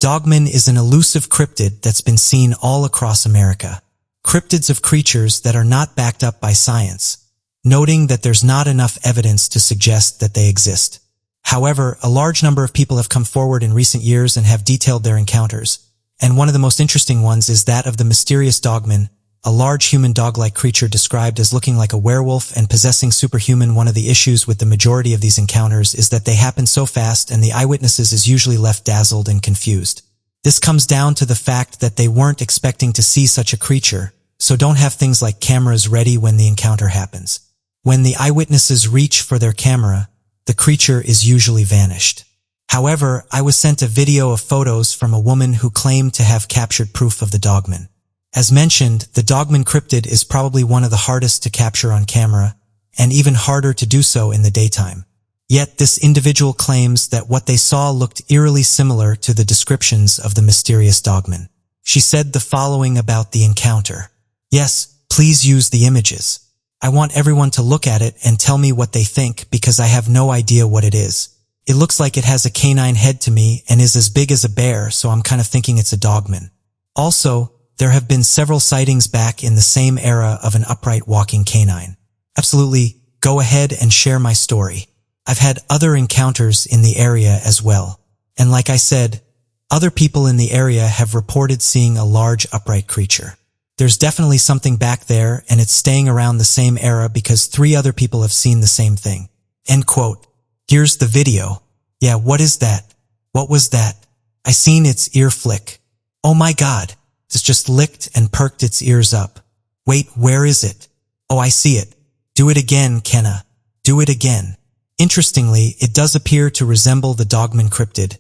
Dogman is an elusive cryptid that's been seen all across America. Cryptids of creatures that are not backed up by science, noting that there's not enough evidence to suggest that they exist. However, a large number of people have come forward in recent years and have detailed their encounters, and one of the most interesting ones is that of the mysterious Dogman, a large human dog-like creature described as looking like a werewolf and possessing superhuman. One of the issues with the majority of these encounters is that they happen so fast and the eyewitnesses is usually left dazzled and confused. This comes down to the fact that they weren't expecting to see such a creature, so don't have things like cameras ready when the encounter happens. When the eyewitnesses reach for their camera, the creature is usually vanished. However, I was sent a video of photos from a woman who claimed to have captured proof of the Dogman. As mentioned, the Dogman cryptid is probably one of the hardest to capture on camera, and even harder to do so in the daytime. Yet this individual claims that what they saw looked eerily similar to the descriptions of the mysterious Dogman. She said the following about the encounter. "Yes, please use the images. I want everyone to look at it and tell me what they think because I have no idea what it is. It looks like it has a canine head to me and is as big as a bear, so I'm kind of thinking it's a Dogman. Also, there have been several sightings back in the same era of an upright walking canine. Absolutely, go ahead and share my story. I've had other encounters in the area as well. And like I said, other people in the area have reported seeing a large upright creature. There's definitely something back there, and it's staying around the same era because 3 other people have seen the same thing." End quote. Here's the video. Yeah, what is that? What was that? I seen its ear flick. Oh my God. It's just licked and perked its ears up. Wait, where is it? Oh, I see it. Do it again, Kenna. Do it again. Interestingly, it does appear to resemble the Dogman cryptid,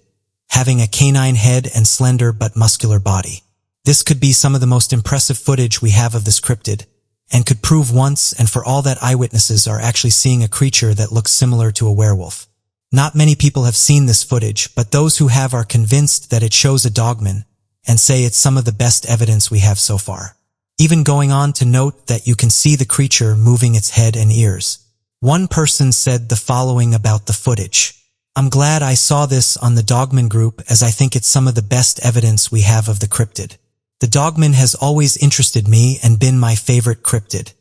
having a canine head and slender but muscular body. This could be some of the most impressive footage we have of this cryptid, and could prove once and for all that eyewitnesses are actually seeing a creature that looks similar to a werewolf. Not many people have seen this footage, but those who have are convinced that it shows a Dogman, and say it's some of the best evidence we have so far. Even going on to note that you can see the creature moving its head and ears. One person said the following about the footage. "I'm glad I saw this on the Dogman group as I think it's some of the best evidence we have of the cryptid. The Dogman has always interested me and been my favorite cryptid.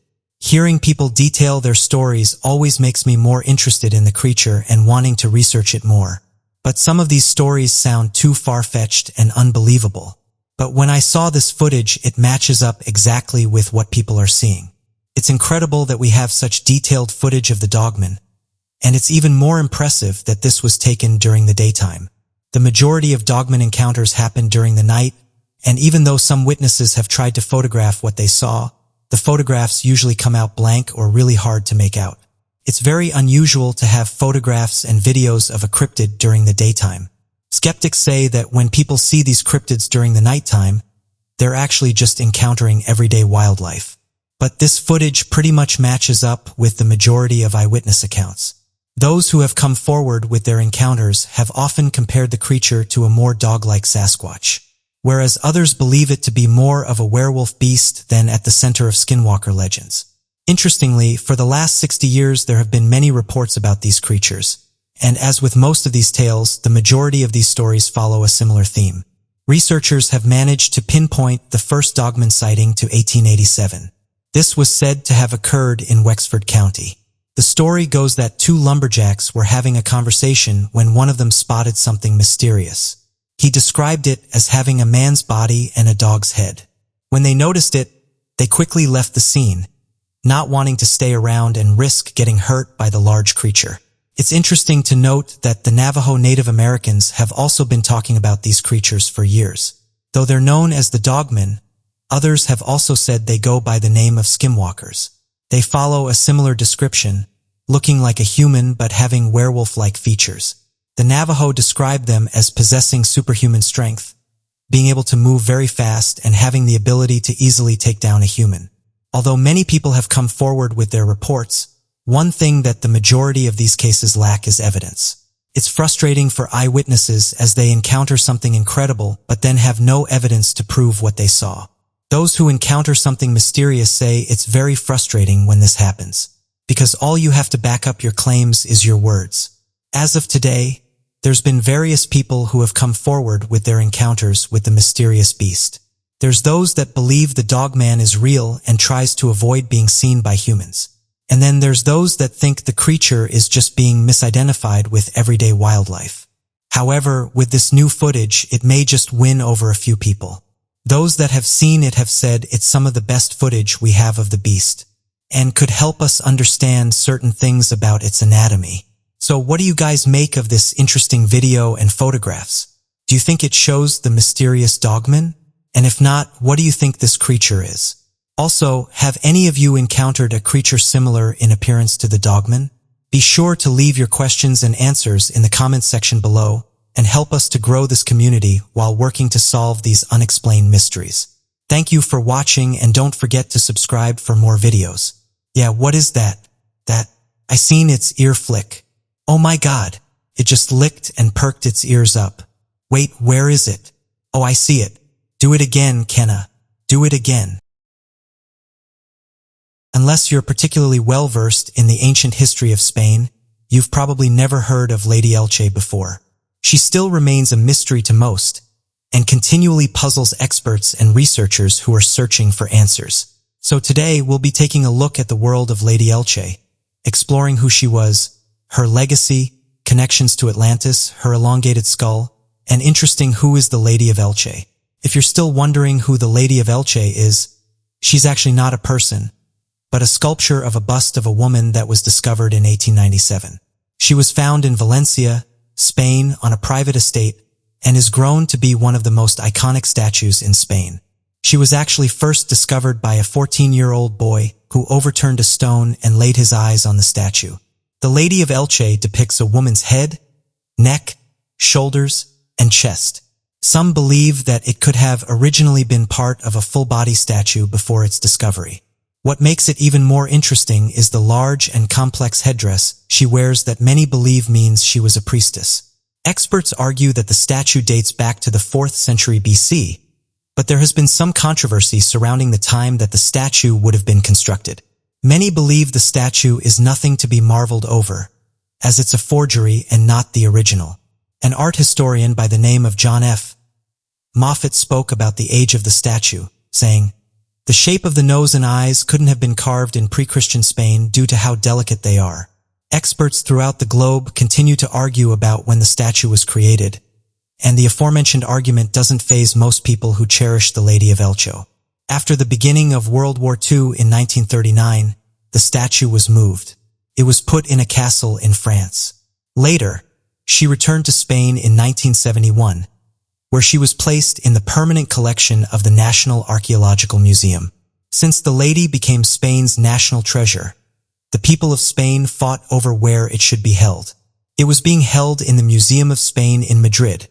Hearing people detail their stories always makes me more interested in the creature and wanting to research it more. But some of these stories sound too far-fetched and unbelievable. But when I saw this footage, it matches up exactly with what people are seeing. It's incredible that we have such detailed footage of the Dogman, and it's even more impressive that this was taken during the daytime. The majority of Dogman encounters happen during the night, and even though some witnesses have tried to photograph what they saw, the photographs usually come out blank or really hard to make out. It's very unusual to have photographs and videos of a cryptid during the daytime. Skeptics say that when people see these cryptids during the nighttime, they're actually just encountering everyday wildlife. But this footage pretty much matches up with the majority of eyewitness accounts. Those who have come forward with their encounters have often compared the creature to a more dog-like Sasquatch, whereas others believe it to be more of a werewolf beast than at the center of skinwalker legends. Interestingly, for the last 60 years there have been many reports about these creatures, and as with most of these tales, the majority of these stories follow a similar theme. Researchers have managed to pinpoint the first Dogman sighting to 1887. This was said to have occurred in Wexford County. The story goes that 2 lumberjacks were having a conversation when one of them spotted something mysterious. He described it as having a man's body and a dog's head. When they noticed it, they quickly left the scene, not wanting to stay around and risk getting hurt by the large creature. It's interesting to note that the Navajo Native Americans have also been talking about these creatures for years. Though they're known as the Dogmen, others have also said they go by the name of skinwalkers. They follow a similar description, looking like a human but having werewolf-like features. The Navajo describe them as possessing superhuman strength, being able to move very fast and having the ability to easily take down a human. Although many people have come forward with their reports, one thing that the majority of these cases lack is evidence. It's frustrating for eyewitnesses as they encounter something incredible but then have no evidence to prove what they saw. Those who encounter something mysterious say it's very frustrating when this happens, because all you have to back up your claims is your words. As of today, there's been various people who have come forward with their encounters with the mysterious beast. There's those that believe the dogman is real and tries to avoid being seen by humans. And then there's those that think the creature is just being misidentified with everyday wildlife. However, with this new footage, it may just win over a few people. Those that have seen it have said it's some of the best footage we have of the beast, and could help us understand certain things about its anatomy. So what do you guys make of this interesting video and photographs? Do you think it shows the mysterious dogman? And if not, what do you think this creature is? Also, have any of you encountered a creature similar in appearance to the dogman? Be sure to leave your questions and answers in the comments section below and help us to grow this community while working to solve these unexplained mysteries. Thank you for watching, and don't forget to subscribe for more videos. Yeah, what is that? I seen its ear flick. Oh my God, it just licked and perked its ears up. Wait, where is it? Oh, I see it. Do it again, Kenna. Do it again. Unless you're particularly well-versed in the ancient history of Spain, you've probably never heard of Lady Elche before. She still remains a mystery to most, and continually puzzles experts and researchers who are searching for answers. So today, we'll be taking a look at the world of Lady Elche, exploring who she was, her legacy, connections to Atlantis, her elongated skull, and interesting who is the Lady of Elche. If you're still wondering who the Lady of Elche is, she's actually not a person, but a sculpture of a bust of a woman that was discovered in 1897. She was found in Valencia, Spain, on a private estate, and is grown to be one of the most iconic statues in Spain. She was actually first discovered by a 14-year-old boy who overturned a stone and laid his eyes on the statue. The Lady of Elche depicts a woman's head, neck, shoulders, and chest. Some believe that it could have originally been part of a full-body statue before its discovery. What makes it even more interesting is the large and complex headdress she wears that many believe means she was a priestess. Experts argue that the statue dates back to the 4th century BC, but there has been some controversy surrounding the time that the statue would have been constructed. Many believe the statue is nothing to be marveled over, as it's a forgery and not the original. An art historian by the name of John F. Moffat spoke about the age of the statue, saying, "The shape of the nose and eyes couldn't have been carved in pre-Christian Spain due to how delicate they are." Experts throughout the globe continue to argue about when the statue was created, and the aforementioned argument doesn't faze most people who cherish the Lady of Elche. After the beginning of World War II in 1939, the statue was moved. It was put in a castle in France. Later, she returned to Spain in 1971, where she was placed in the permanent collection of the National Archaeological Museum. Since the lady became Spain's national treasure, the people of Spain fought over where it should be held. It was being held in the Museum of Spain in Madrid,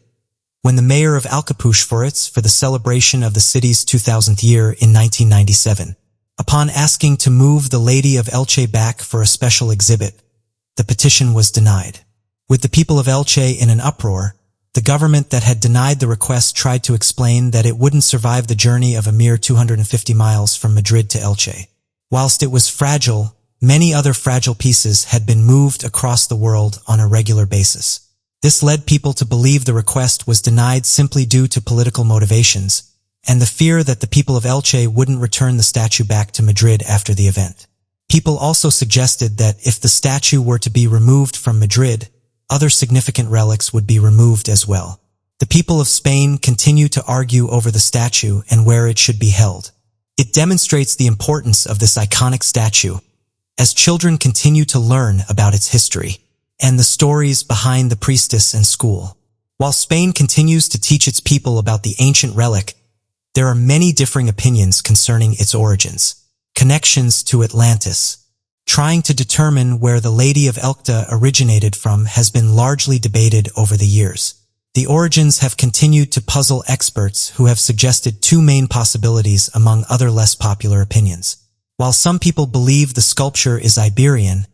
when the mayor of Alcapuch for the celebration of the city's 2000th year in 1997. Upon asking to move the Lady of Elche back for a special exhibit, the petition was denied. With the people of Elche in an uproar, the government that had denied the request tried to explain that it wouldn't survive the journey of a mere 250 miles from Madrid to Elche. Whilst it was fragile, many other fragile pieces had been moved across the world on a regular basis. This led people to believe the request was denied simply due to political motivations, and the fear that the people of Elche wouldn't return the statue back to Madrid after the event. People also suggested that if the statue were to be removed from Madrid, other significant relics would be removed as well. The people of Spain continue to argue over the statue and where it should be held. It demonstrates the importance of this iconic statue, as children continue to learn about its history and the stories behind the priestess and school. While Spain continues to teach its people about the ancient relic, there are many differing opinions concerning its origins. Connections to Atlantis. Trying to determine where the Lady of Elche originated from has been largely debated over the years. The origins have continued to puzzle experts who have suggested two main possibilities among other less popular opinions. While some people believe the sculpture is Iberian,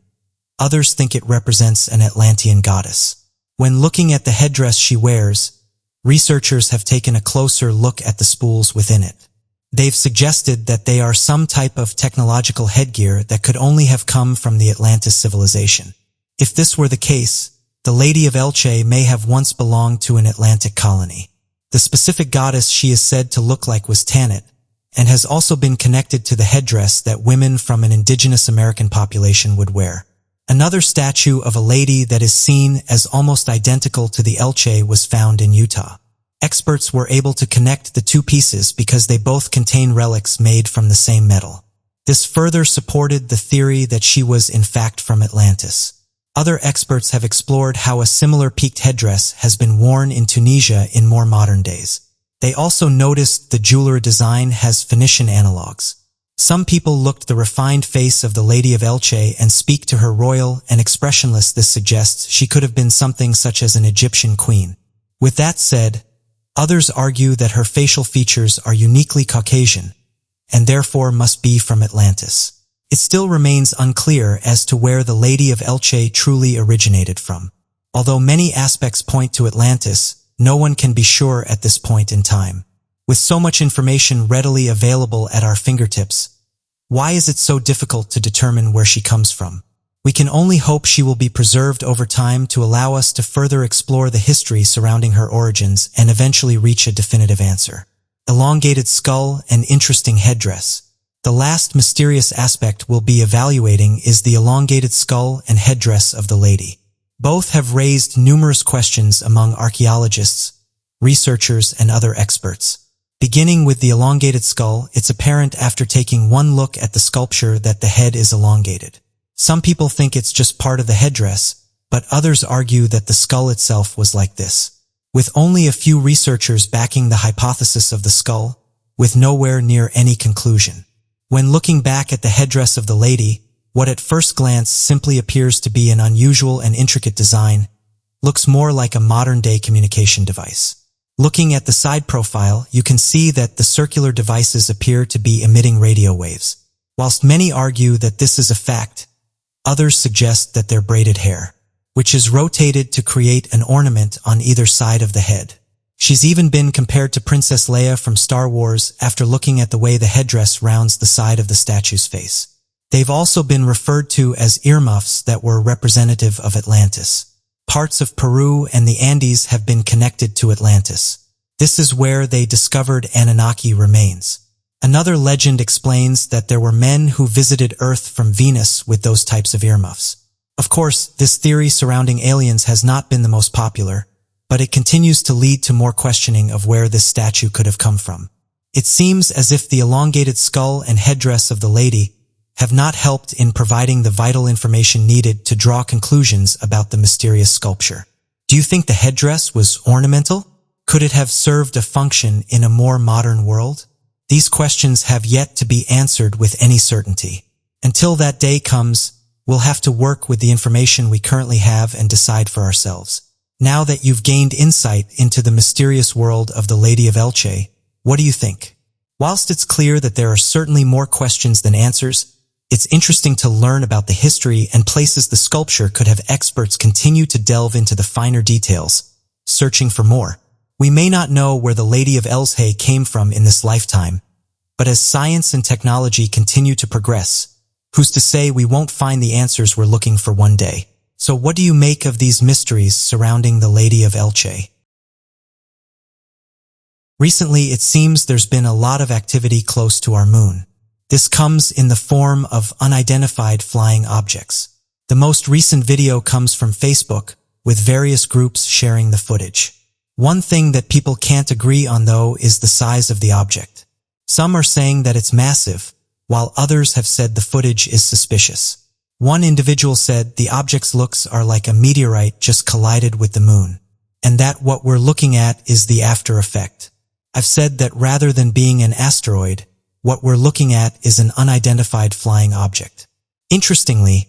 others think it represents an Atlantean goddess. When looking at the headdress she wears, researchers have taken a closer look at the spools within it. They've suggested that they are some type of technological headgear that could only have come from the Atlantis civilization. If this were the case, the Lady of Elche may have once belonged to an Atlantic colony. The specific goddess she is said to look like was Tanit, and has also been connected to the headdress that women from an indigenous American population would wear. Another statue of a lady that is seen as almost identical to the Elche was found in Utah. Experts were able to connect the two pieces because they both contain relics made from the same metal. This further supported the theory that she was in fact from Atlantis. Other experts have explored how a similar peaked headdress has been worn in Tunisia in more modern days. They also noticed the jewelry design has Phoenician analogues. Some people looked the refined face of the Lady of Elche and speak to her royal and expressionless. This suggests she could have been something such as an Egyptian queen. With that said, others argue that her facial features are uniquely Caucasian, and therefore must be from Atlantis. It still remains unclear as to where the Lady of Elche truly originated from. Although many aspects point to Atlantis, no one can be sure at this point in time. With so much information readily available at our fingertips, why is it so difficult to determine where she comes from? We can only hope she will be preserved over time to allow us to further explore the history surrounding her origins and eventually reach a definitive answer. Elongated skull and interesting headdress. The last mysterious aspect we'll be evaluating is the elongated skull and headdress of the lady. Both have raised numerous questions among archaeologists, researchers, and other experts. Beginning with the elongated skull, it's apparent after taking one look at the sculpture that the head is elongated. Some people think it's just part of the headdress, but others argue that the skull itself was like this. With only a few researchers backing the hypothesis of the skull, with nowhere near any conclusion. When looking back at the headdress of the lady, what at first glance simply appears to be an unusual and intricate design, looks more like a modern-day communication device. Looking at the side profile, you can see that the circular devices appear to be emitting radio waves. Whilst many argue that this is a fact, others suggest that they're braided hair, which is rotated to create an ornament on either side of the head. She's even been compared to Princess Leia from Star Wars after looking at the way the headdress rounds the side of the statue's face. They've also been referred to as earmuffs that were representative of Atlantis. Parts of Peru and the Andes have been connected to Atlantis. This is where they discovered Anunnaki remains. Another legend explains that there were men who visited Earth from Venus with those types of earmuffs. Of course, this theory surrounding aliens has not been the most popular, but it continues to lead to more questioning of where this statue could have come from. It seems as if the elongated skull and headdress of the lady have not helped in providing the vital information needed to draw conclusions about the mysterious sculpture. Do you think the headdress was ornamental? Could it have served a function in a more modern world? These questions have yet to be answered with any certainty. Until that day comes, we'll have to work with the information we currently have and decide for ourselves. Now that you've gained insight into the mysterious world of the Lady of Elche, what do you think? Whilst it's clear that there are certainly more questions than answers, it's interesting to learn about the history and places the sculpture could have. Experts continue to delve into the finer details, searching for more. We may not know where the Lady of Elche came from in this lifetime, but as science and technology continue to progress, who's to say we won't find the answers we're looking for one day? So what do you make of these mysteries surrounding the Lady of Elche? Recently, it seems there's been a lot of activity close to our moon. This comes in the form of unidentified flying objects. The most recent video comes from Facebook, with various groups sharing the footage. One thing that people can't agree on, though, is the size of the object. Some are saying that it's massive, while others have said the footage is suspicious. One individual said the object's looks are like a meteorite just collided with the moon, and that what we're looking at is the after effect. I've said that rather than being an asteroid, what we're looking at is an unidentified flying object. Interestingly,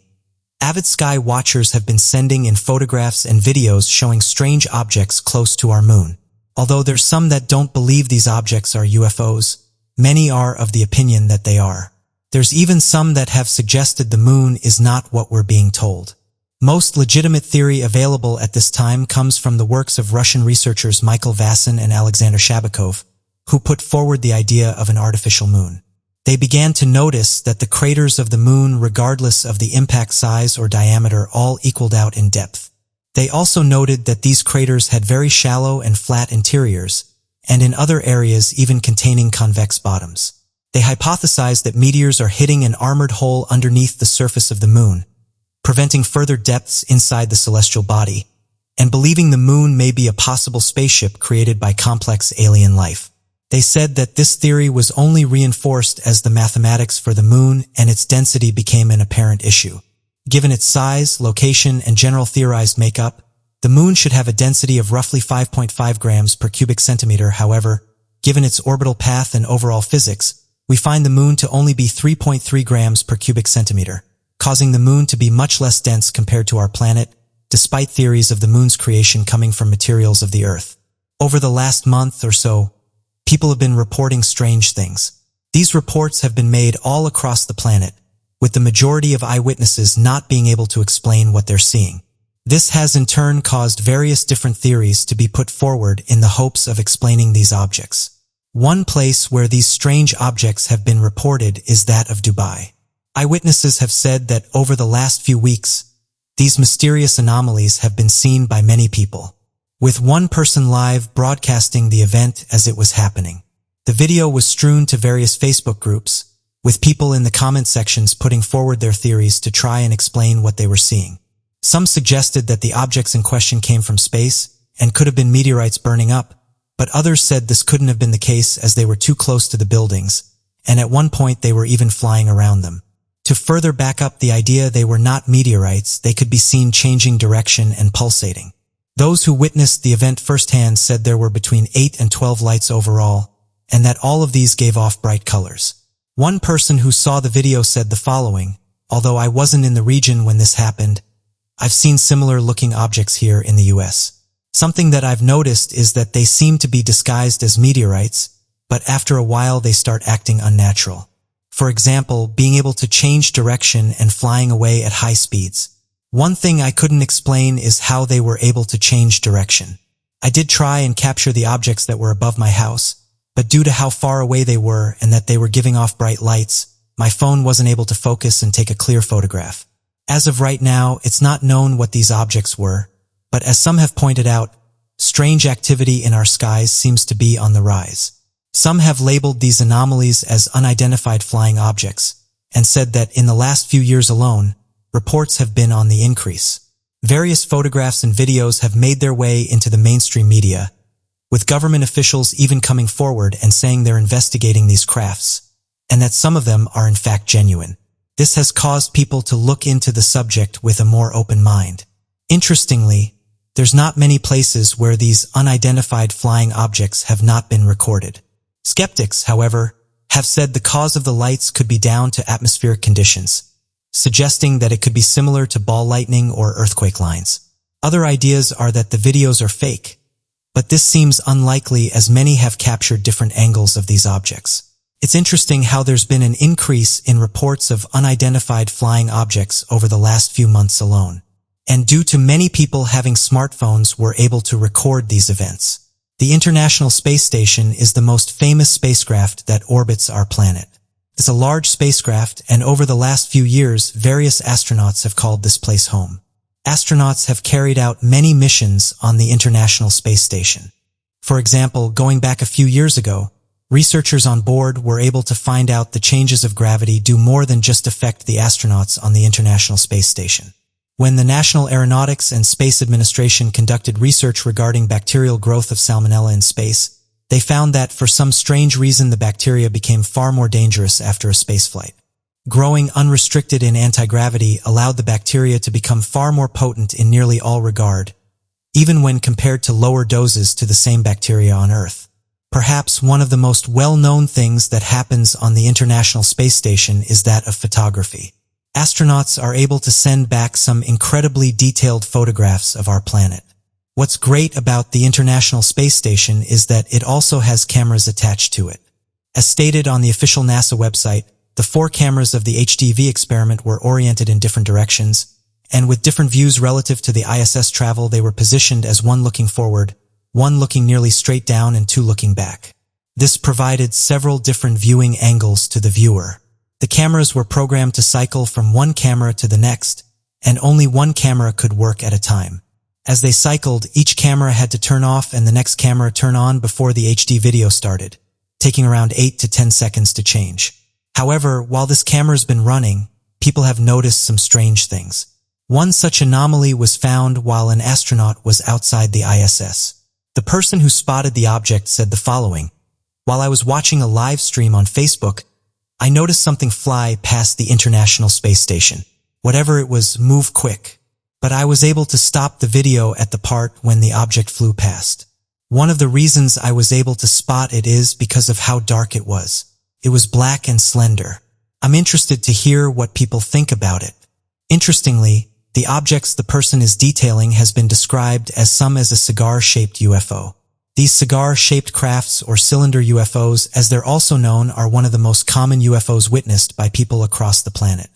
avid sky watchers have been sending in photographs and videos showing strange objects close to our moon. Although there's some that don't believe these objects are UFOs, many are of the opinion that they are. There's even some that have suggested the moon is not what we're being told. Most legitimate theory available at this time comes from the works of Russian researchers Michael Vassin and Alexander Shabakov, who put forward the idea of an artificial moon. They began to notice that the craters of the moon, regardless of the impact size or diameter, all equaled out in depth. They also noted that these craters had very shallow and flat interiors, and in other areas even containing convex bottoms. They hypothesized that meteors are hitting an armored hole underneath the surface of the moon, preventing further depths inside the celestial body, and believing the moon may be a possible spaceship created by complex alien life. They said that this theory was only reinforced as the mathematics for the moon and its density became an apparent issue. Given its size, location, and general theorized makeup, the moon should have a density of roughly 5.5 grams per cubic centimeter. However, given its orbital path and overall physics, we find the moon to only be 3.3 grams per cubic centimeter, causing the moon to be much less dense compared to our planet, despite theories of the moon's creation coming from materials of the Earth. Over the last month or so, people have been reporting strange things. These reports have been made all across the planet, with the majority of eyewitnesses not being able to explain what they're seeing. This has in turn caused various different theories to be put forward in the hopes of explaining these objects. One place where these strange objects have been reported is that of Dubai. Eyewitnesses have said that over the last few weeks, these mysterious anomalies have been seen by many people, with one person live broadcasting the event as it was happening. The video was strewn to various Facebook groups, with people in the comment sections putting forward their theories to try and explain what they were seeing. Some suggested that the objects in question came from space and could have been meteorites burning up, but others said this couldn't have been the case as they were too close to the buildings, and at one point they were even flying around them. To further back up the idea they were not meteorites, they could be seen changing direction and pulsating. Those who witnessed the event firsthand said there were between 8 and 12 lights overall, and that all of these gave off bright colors. One person who saw the video said the following: "Although I wasn't in the region when this happened, I've seen similar looking objects here in the US. Something that I've noticed is that they seem to be disguised as meteorites, but after a while they start acting unnatural. For example, being able to change direction and flying away at high speeds. One thing I couldn't explain is how they were able to change direction. I did try and capture the objects that were above my house, but due to how far away they were and that they were giving off bright lights, my phone wasn't able to focus and take a clear photograph. As of right now, it's not known what these objects were, but as some have pointed out, strange activity in our skies seems to be on the rise. Some have labeled these anomalies as unidentified flying objects, and said that in the last few years alone, reports have been on the increase. Various photographs and videos have made their way into the mainstream media, with government officials even coming forward and saying they're investigating these crafts, and that some of them are in fact genuine. This has caused people to look into the subject with a more open mind. Interestingly, there's not many places where these unidentified flying objects have not been recorded. Skeptics, however, have said the cause of the lights could be down to atmospheric conditions, suggesting that it could be similar to ball lightning or earthquake lines. Other ideas are that the videos are fake, but this seems unlikely as many have captured different angles of these objects. It's interesting how there's been an increase in reports of unidentified flying objects over the last few months alone. And due to many people having smartphones, we're able to record these events. The International Space Station is the most famous spacecraft that orbits our planet. It's a large spacecraft, and over the last few years, various astronauts have called this place home. Astronauts have carried out many missions on the International Space Station. For example, going back a few years ago, researchers on board were able to find out the changes of gravity do more than just affect the astronauts on the International Space Station. When the National Aeronautics and Space Administration conducted research regarding bacterial growth of salmonella in space, they found that for some strange reason the bacteria became far more dangerous after a spaceflight. Growing unrestricted in anti-gravity allowed the bacteria to become far more potent in nearly all regard, even when compared to lower doses to the same bacteria on Earth. Perhaps one of the most well-known things that happens on the International Space Station is that of photography. Astronauts are able to send back some incredibly detailed photographs of our planet. What's great about the International Space Station is that it also has cameras attached to it. As stated on the official NASA website, the 4 cameras of the HDV experiment were oriented in different directions, and with different views relative to the ISS travel, they were positioned as one looking forward, one looking nearly straight down, and 2 looking back. This provided several different viewing angles to the viewer. The cameras were programmed to cycle from one camera to the next, and only one camera could work at a time. As they cycled, each camera had to turn off and the next camera turn on before the HD video started, taking around 8 to 10 seconds to change. However, while this camera's been running, people have noticed some strange things. One such anomaly was found while an astronaut was outside the ISS. The person who spotted the object said the following: "While I was watching a live stream on Facebook, I noticed something fly past the International Space Station. Whatever it was, move quick. But I was able to stop the video at the part when the object flew past. One of the reasons I was able to spot it is because of how dark it was. It was black and slender. I'm interested to hear what people think about it." Interestingly, the objects the person is detailing has been described as a cigar-shaped UFO. These cigar-shaped crafts, or cylinder UFOs as they're also known, are one of the most common UFOs witnessed by people across the planet.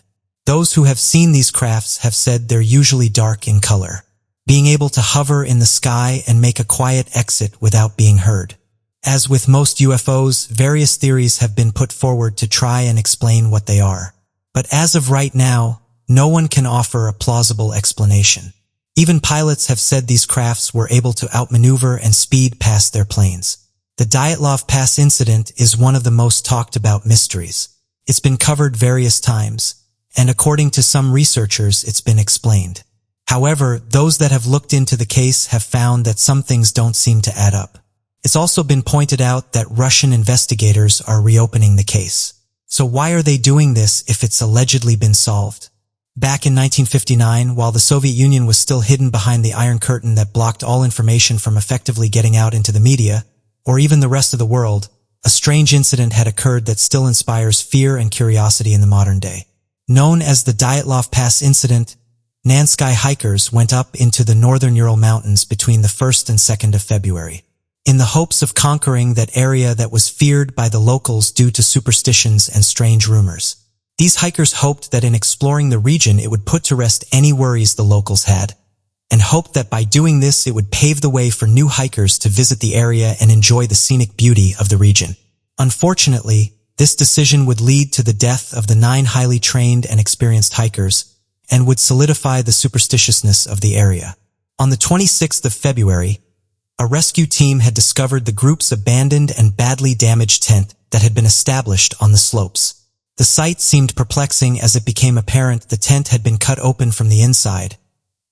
Those who have seen these crafts have said they're usually dark in color, being able to hover in the sky and make a quiet exit without being heard. As with most UFOs, various theories have been put forward to try and explain what they are. But as of right now, no one can offer a plausible explanation. Even pilots have said these crafts were able to outmaneuver and speed past their planes. The Dyatlov Pass incident is one of the most talked about mysteries. It's been covered various times, and according to some researchers, it's been explained. However, those that have looked into the case have found that some things don't seem to add up. It's also been pointed out that Russian investigators are reopening the case. So why are they doing this if it's allegedly been solved? Back in 1959, while the Soviet Union was still hidden behind the Iron Curtain that blocked all information from effectively getting out into the media, or even the rest of the world, a strange incident had occurred that still inspires fear and curiosity in the modern day. Known as the Dyatlov Pass incident, Nansky hikers went up into the northern Ural Mountains between the 1st and 2nd of February, in the hopes of conquering that area that was feared by the locals due to superstitions and strange rumors. These hikers hoped that in exploring the region it would put to rest any worries the locals had, and hoped that by doing this it would pave the way for new hikers to visit the area and enjoy the scenic beauty of the region. Unfortunately, this decision would lead to the death of the 9 highly trained and experienced hikers, and would solidify the superstitiousness of the area. On the 26th of February, a rescue team had discovered the group's abandoned and badly damaged tent that had been established on the slopes. The sight seemed perplexing as it became apparent the tent had been cut open from the inside,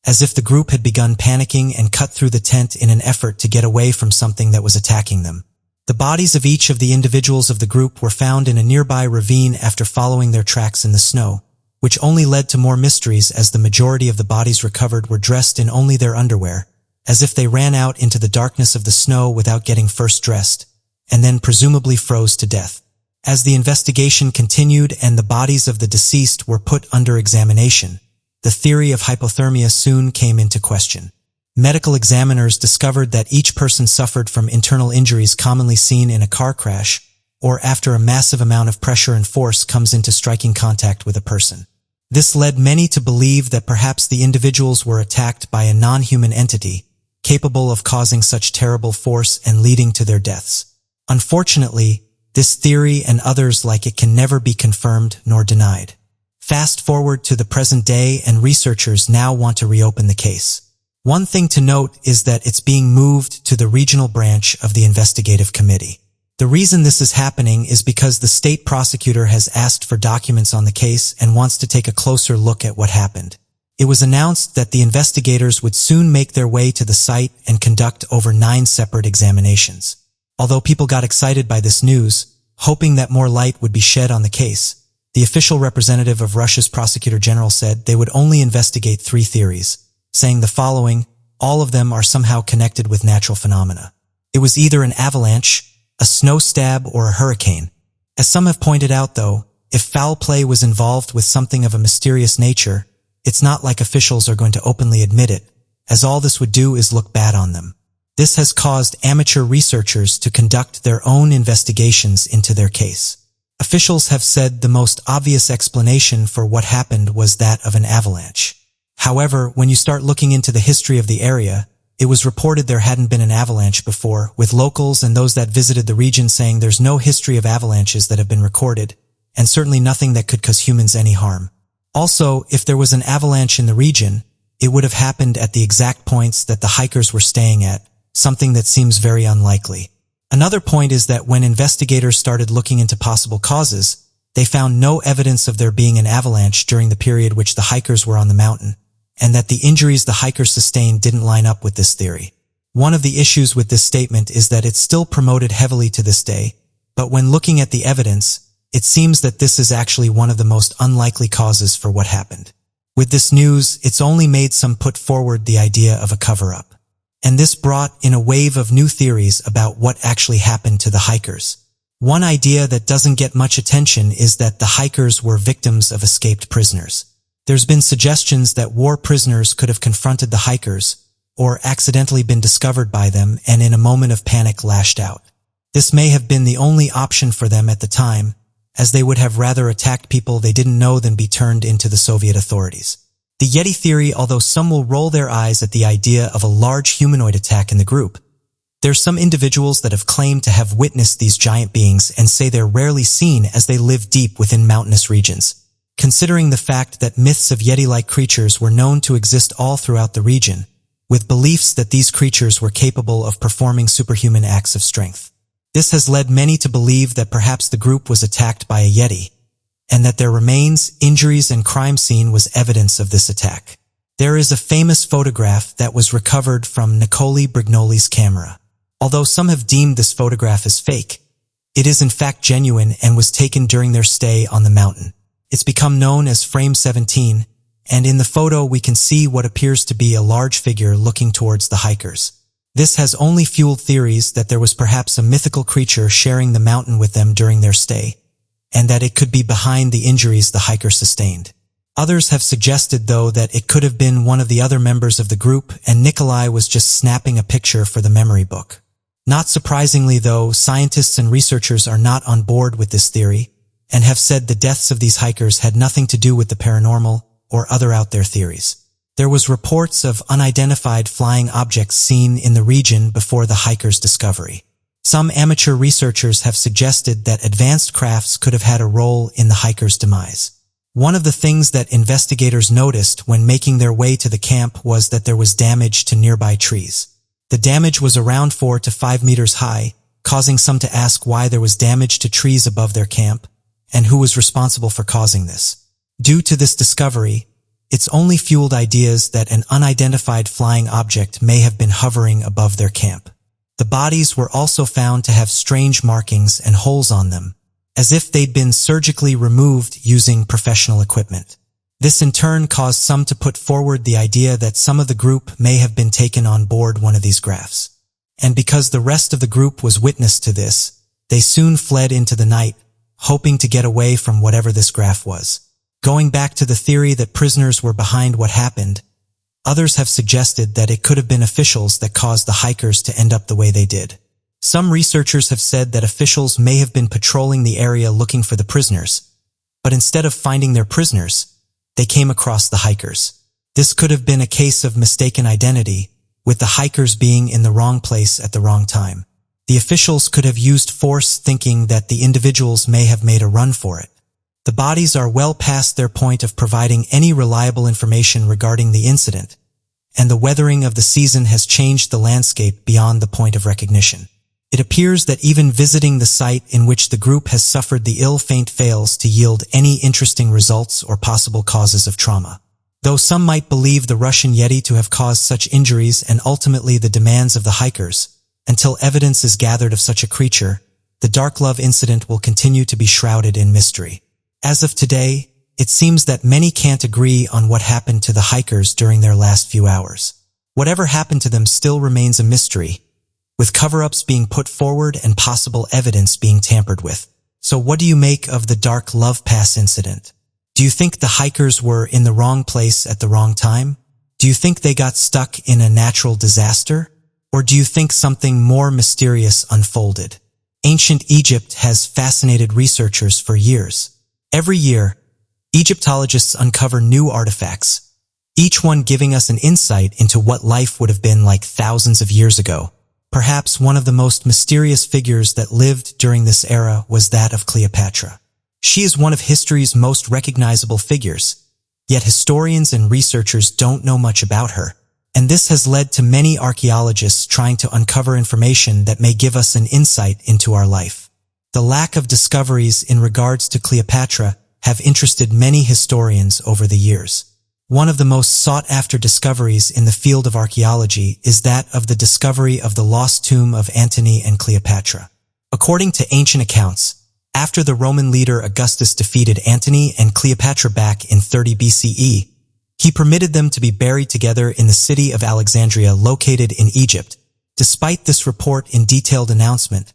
as if the group had begun panicking and cut through the tent in an effort to get away from something that was attacking them. The bodies of each of the individuals of the group were found in a nearby ravine after following their tracks in the snow, which only led to more mysteries as the majority of the bodies recovered were dressed in only their underwear, as if they ran out into the darkness of the snow without getting first dressed, and then presumably froze to death. As the investigation continued and the bodies of the deceased were put under examination, the theory of hypothermia soon came into question. Medical examiners discovered that each person suffered from internal injuries commonly seen in a car crash, or after a massive amount of pressure and force comes into striking contact with a person. This led many to believe that perhaps the individuals were attacked by a non-human entity, capable of causing such terrible force and leading to their deaths. Unfortunately, this theory and others like it can never be confirmed nor denied. Fast forward to the present day and researchers now want to reopen the case. One thing to note is that it's being moved to the regional branch of the investigative committee. The reason this is happening is because the state prosecutor has asked for documents on the case and wants to take a closer look at what happened. It was announced that the investigators would soon make their way to the site and conduct over 9 separate examinations. Although people got excited by this news, hoping that more light would be shed on the case, the official representative of Russia's prosecutor general said they would only investigate 3 theories, saying the following: all of them are somehow connected with natural phenomena. It was either an avalanche, a snow stab, or a hurricane. As some have pointed out though, if foul play was involved with something of a mysterious nature, it's not like officials are going to openly admit it, as all this would do is look bad on them. This has caused amateur researchers to conduct their own investigations into their case. Officials have said the most obvious explanation for what happened was that of an avalanche. However, when you start looking into the history of the area, it was reported there hadn't been an avalanche before, with locals and those that visited the region saying there's no history of avalanches that have been recorded, and certainly nothing that could cause humans any harm. Also, if there was an avalanche in the region, it would have happened at the exact points that the hikers were staying at, something that seems very unlikely. Another point is that when investigators started looking into possible causes, they found no evidence of there being an avalanche during the period which the hikers were on the mountain, and that the injuries the hikers sustained didn't line up with this theory. One of the issues with this statement is that it's still promoted heavily to this day, but when looking at the evidence, it seems that this is actually one of the most unlikely causes for what happened. With this news, it's only made some put forward the idea of a cover-up. And this brought in a wave of new theories about what actually happened to the hikers. One idea that doesn't get much attention is that the hikers were victims of escaped prisoners. There's been suggestions that war prisoners could have confronted the hikers, or accidentally been discovered by them and in a moment of panic lashed out. This may have been the only option for them at the time, as they would have rather attacked people they didn't know than be turned into the Soviet authorities. The Yeti theory, although some will roll their eyes at the idea of a large humanoid attack in the group, there's some individuals that have claimed to have witnessed these giant beings and say they're rarely seen as they live deep within mountainous regions. Considering the fact that myths of Yeti-like creatures were known to exist all throughout the region, with beliefs that these creatures were capable of performing superhuman acts of strength. This has led many to believe that perhaps the group was attacked by a Yeti, and that their remains, injuries, and crime scene was evidence of this attack. There is a famous photograph that was recovered from Nicole Brignoli's camera. Although some have deemed this photograph as fake, it is in fact genuine and was taken during their stay on the mountain. It's become known as Frame 17, and in the photo we can see what appears to be a large figure looking towards the hikers. This has only fueled theories that there was perhaps a mythical creature sharing the mountain with them during their stay, and that it could be behind the injuries the hikers sustained. Others have suggested, though, that it could have been one of the other members of the group and Nikolai was just snapping a picture for the memory book. Not surprisingly, though, scientists and researchers are not on board with this theory and have said the deaths of these hikers had nothing to do with the paranormal or other out there theories. There was reports of unidentified flying objects seen in the region before the hikers' discovery. Some amateur researchers have suggested that advanced crafts could have had a role in the hikers' demise. One of the things that investigators noticed when making their way to the camp was that there was damage to nearby trees. The damage was around 4 to 5 meters high, causing some to ask why there was damage to trees above their camp and who was responsible for causing this. Due to this discovery, it's only fueled ideas that an unidentified flying object may have been hovering above their camp. The bodies were also found to have strange markings and holes on them, as if they'd been surgically removed using professional equipment. This in turn caused some to put forward the idea that some of the group may have been taken on board one of these grafts. And because the rest of the group was witness to this, they soon fled into the night, hoping to get away from whatever this graft was. Going back to the theory that prisoners were behind what happened, others have suggested that it could have been officials that caused the hikers to end up the way they did. Some researchers have said that officials may have been patrolling the area looking for the prisoners, but instead of finding their prisoners, they came across the hikers. This could have been a case of mistaken identity, with the hikers being in the wrong place at the wrong time. The officials could have used force, thinking that the individuals may have made a run for it. The bodies are well past their point of providing any reliable information regarding the incident, and the weathering of the season has changed the landscape beyond the point of recognition. It appears that even visiting the site in which the group has suffered the ill fate fails to yield any interesting results or possible causes of trauma. Though some might believe the Russian Yeti to have caused such injuries and ultimately the demands of the hikers, until evidence is gathered of such a creature, the Dark Love incident will continue to be shrouded in mystery. As of today, it seems that many can't agree on what happened to the hikers during their last few hours. Whatever happened to them still remains a mystery, with cover-ups being put forward and possible evidence being tampered with. So what do you make of the Dark Love Pass incident? Do you think the hikers were in the wrong place at the wrong time? Do you think they got stuck in a natural disaster? Or do you think something more mysterious unfolded? Ancient Egypt has fascinated researchers for years. Every year, Egyptologists uncover new artifacts, each one giving us an insight into what life would have been like thousands of years ago. Perhaps one of the most mysterious figures that lived during this era was that of Cleopatra. She is one of history's most recognizable figures, yet historians and researchers don't know much about her, and this has led to many archaeologists trying to uncover information that may give us an insight into our life. The lack of discoveries in regards to Cleopatra have interested many historians over the years. One of the most sought-after discoveries in the field of archaeology is that of the discovery of the lost tomb of Antony and Cleopatra. According to ancient accounts, after the Roman leader Augustus defeated Antony and Cleopatra back in 30 BCE, he permitted them to be buried together in the city of Alexandria located in Egypt. Despite this report in detailed announcement,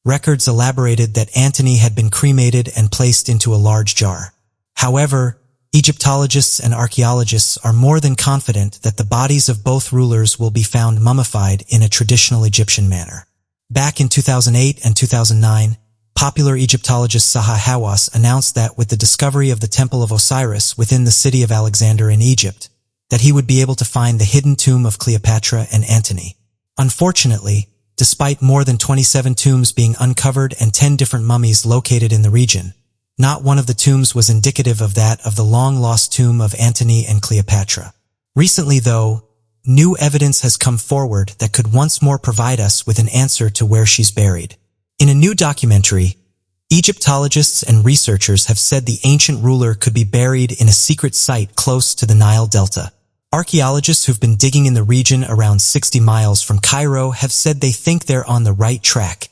records elaborated that Antony had been cremated and placed into a large jar. However, Egyptologists and archaeologists are more than confident that the bodies of both rulers will be found mummified in a traditional Egyptian manner. Back in 2008 and 2009, popular Egyptologist Zaha Hawass announced that with the discovery of the Temple of Osiris within the city of Alexander in Egypt, that he would be able to find the hidden tomb of Cleopatra and Antony. Unfortunately, despite more than 27 tombs being uncovered and 10 different mummies located in the region, not one of the tombs was indicative of that of the long-lost tomb of Antony and Cleopatra. Recently, though, new evidence has come forward that could once more provide us with an answer to where she's buried. In a new documentary, Egyptologists and researchers have said the ancient ruler could be buried in a secret site close to the Nile Delta. Archaeologists who've been digging in the region around 60 miles from Cairo have said they think they're on the right track,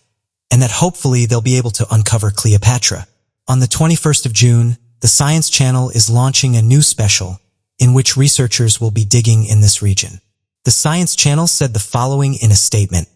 and that hopefully they'll be able to uncover Cleopatra. On the 21st of June, the Science Channel is launching a new special in which researchers will be digging in this region. The Science Channel said the following in a statement: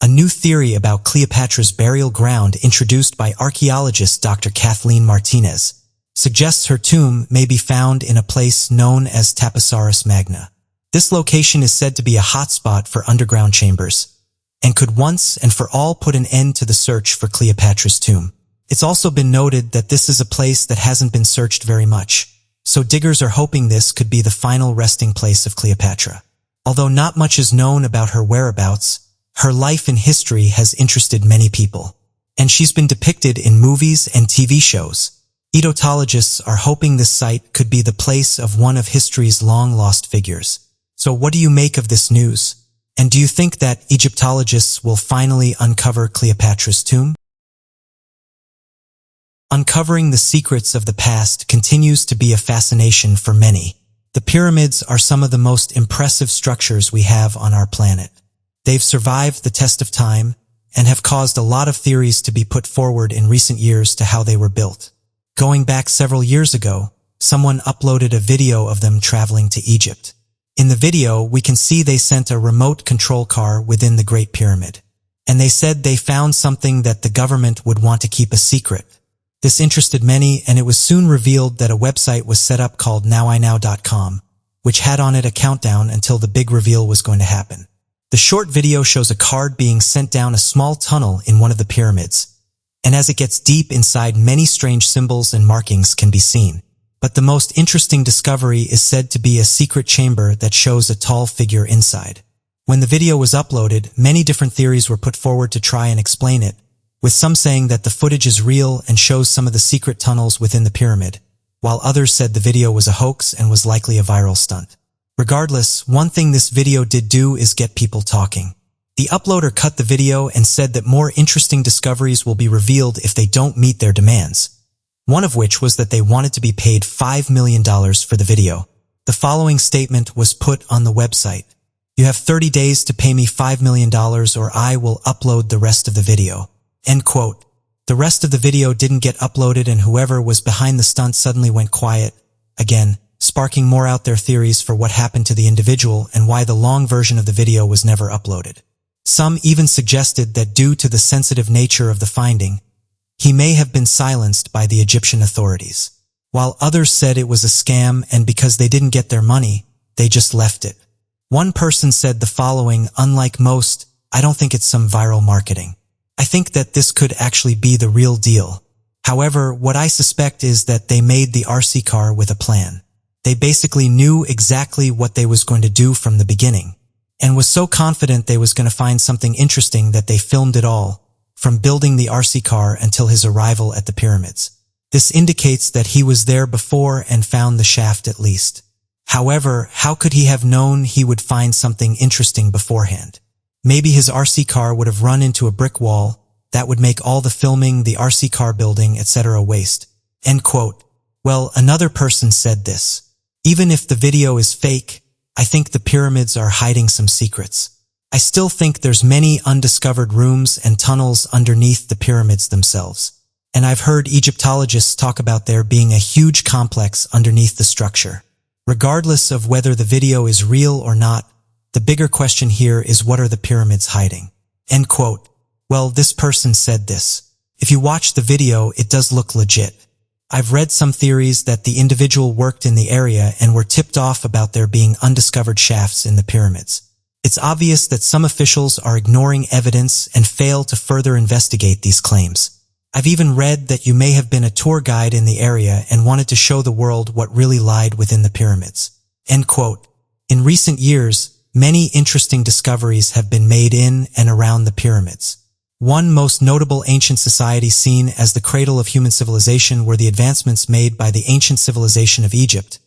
"A new theory about Cleopatra's burial ground introduced by archaeologist Dr. Kathleen Martinez suggests her tomb may be found in a place known as Tapisaurus Magna. This location is said to be a hotspot for underground chambers, and could once and for all put an end to the search for Cleopatra's tomb. It's also been noted that this is a place that hasn't been searched very much, so diggers are hoping this could be the final resting place of Cleopatra. Although not much is known about her whereabouts, her life in history has interested many people, and she's been depicted in movies and TV shows. Egyptologists are hoping this site could be the place of one of history's long-lost figures. So what do you make of this news? And do you think that Egyptologists will finally uncover Cleopatra's tomb? Uncovering the secrets of the past continues to be a fascination for many. The pyramids are some of the most impressive structures we have on our planet. They've survived the test of time and have caused a lot of theories to be put forward in recent years to how they were built. Going back several years ago, someone uploaded a video of them traveling to Egypt. In the video, we can see they sent a remote control car within the Great Pyramid, and they said they found something that the government would want to keep a secret. This interested many, and it was soon revealed that a website was set up called nowinow.com, which had on it a countdown until the big reveal was going to happen. The short video shows a card being sent down a small tunnel in one of the pyramids, and as it gets deep inside, many strange symbols and markings can be seen. But the most interesting discovery is said to be a secret chamber that shows a tall figure inside. When the video was uploaded, many different theories were put forward to try and explain it, with some saying that the footage is real and shows some of the secret tunnels within the pyramid, while others said the video was a hoax and was likely a viral stunt. Regardless, one thing this video did do is get people talking. The uploader cut the video and said that more interesting discoveries will be revealed if they don't meet their demands, one of which was that they wanted to be paid $5 million for the video. The following statement was put on the website: "You have 30 days to pay me $5 million or I will upload the rest of the video." End quote. The rest of the video didn't get uploaded, and whoever was behind the stunt suddenly went quiet, again, sparking more out there theories for what happened to the individual and why the long version of the video was never uploaded. Some even suggested that due to the sensitive nature of the finding, he may have been silenced by the Egyptian authorities, while others said it was a scam and because they didn't get their money, they just left it. One person said the following: "Unlike most, I don't think it's some viral marketing. I think that this could actually be the real deal. However, what I suspect is that they made the RC car with a plan. They basically knew exactly what they was going to do from the beginning, and was so confident they was going to find something interesting that they filmed it all, from building the RC car until his arrival at the pyramids. This indicates that he was there before and found the shaft at least. However, how could he have known he would find something interesting beforehand? Maybe his RC car would have run into a brick wall. That would make all the filming, the RC car building, etc. waste. End quote. Well, another person said this. Even if the video is fake, I think the pyramids are hiding some secrets. I still think there's many undiscovered rooms and tunnels underneath the pyramids themselves. And I've heard Egyptologists talk about there being a huge complex underneath the structure. Regardless of whether the video is real or not, the bigger question here is, what are the pyramids hiding? End quote. Well, this person said this. If you watch the video, it does look legit. I've read some theories that the individual worked in the area and were tipped off about there being undiscovered shafts in the pyramids. It's obvious that some officials are ignoring evidence and fail to further investigate these claims. I've even read that you may have been a tour guide in the area and wanted to show the world what really lied within the pyramids. End quote. In recent years, many interesting discoveries have been made in and around the pyramids. One most notable ancient society seen as the cradle of human civilization were the advancements made by the ancient civilization of Egypt,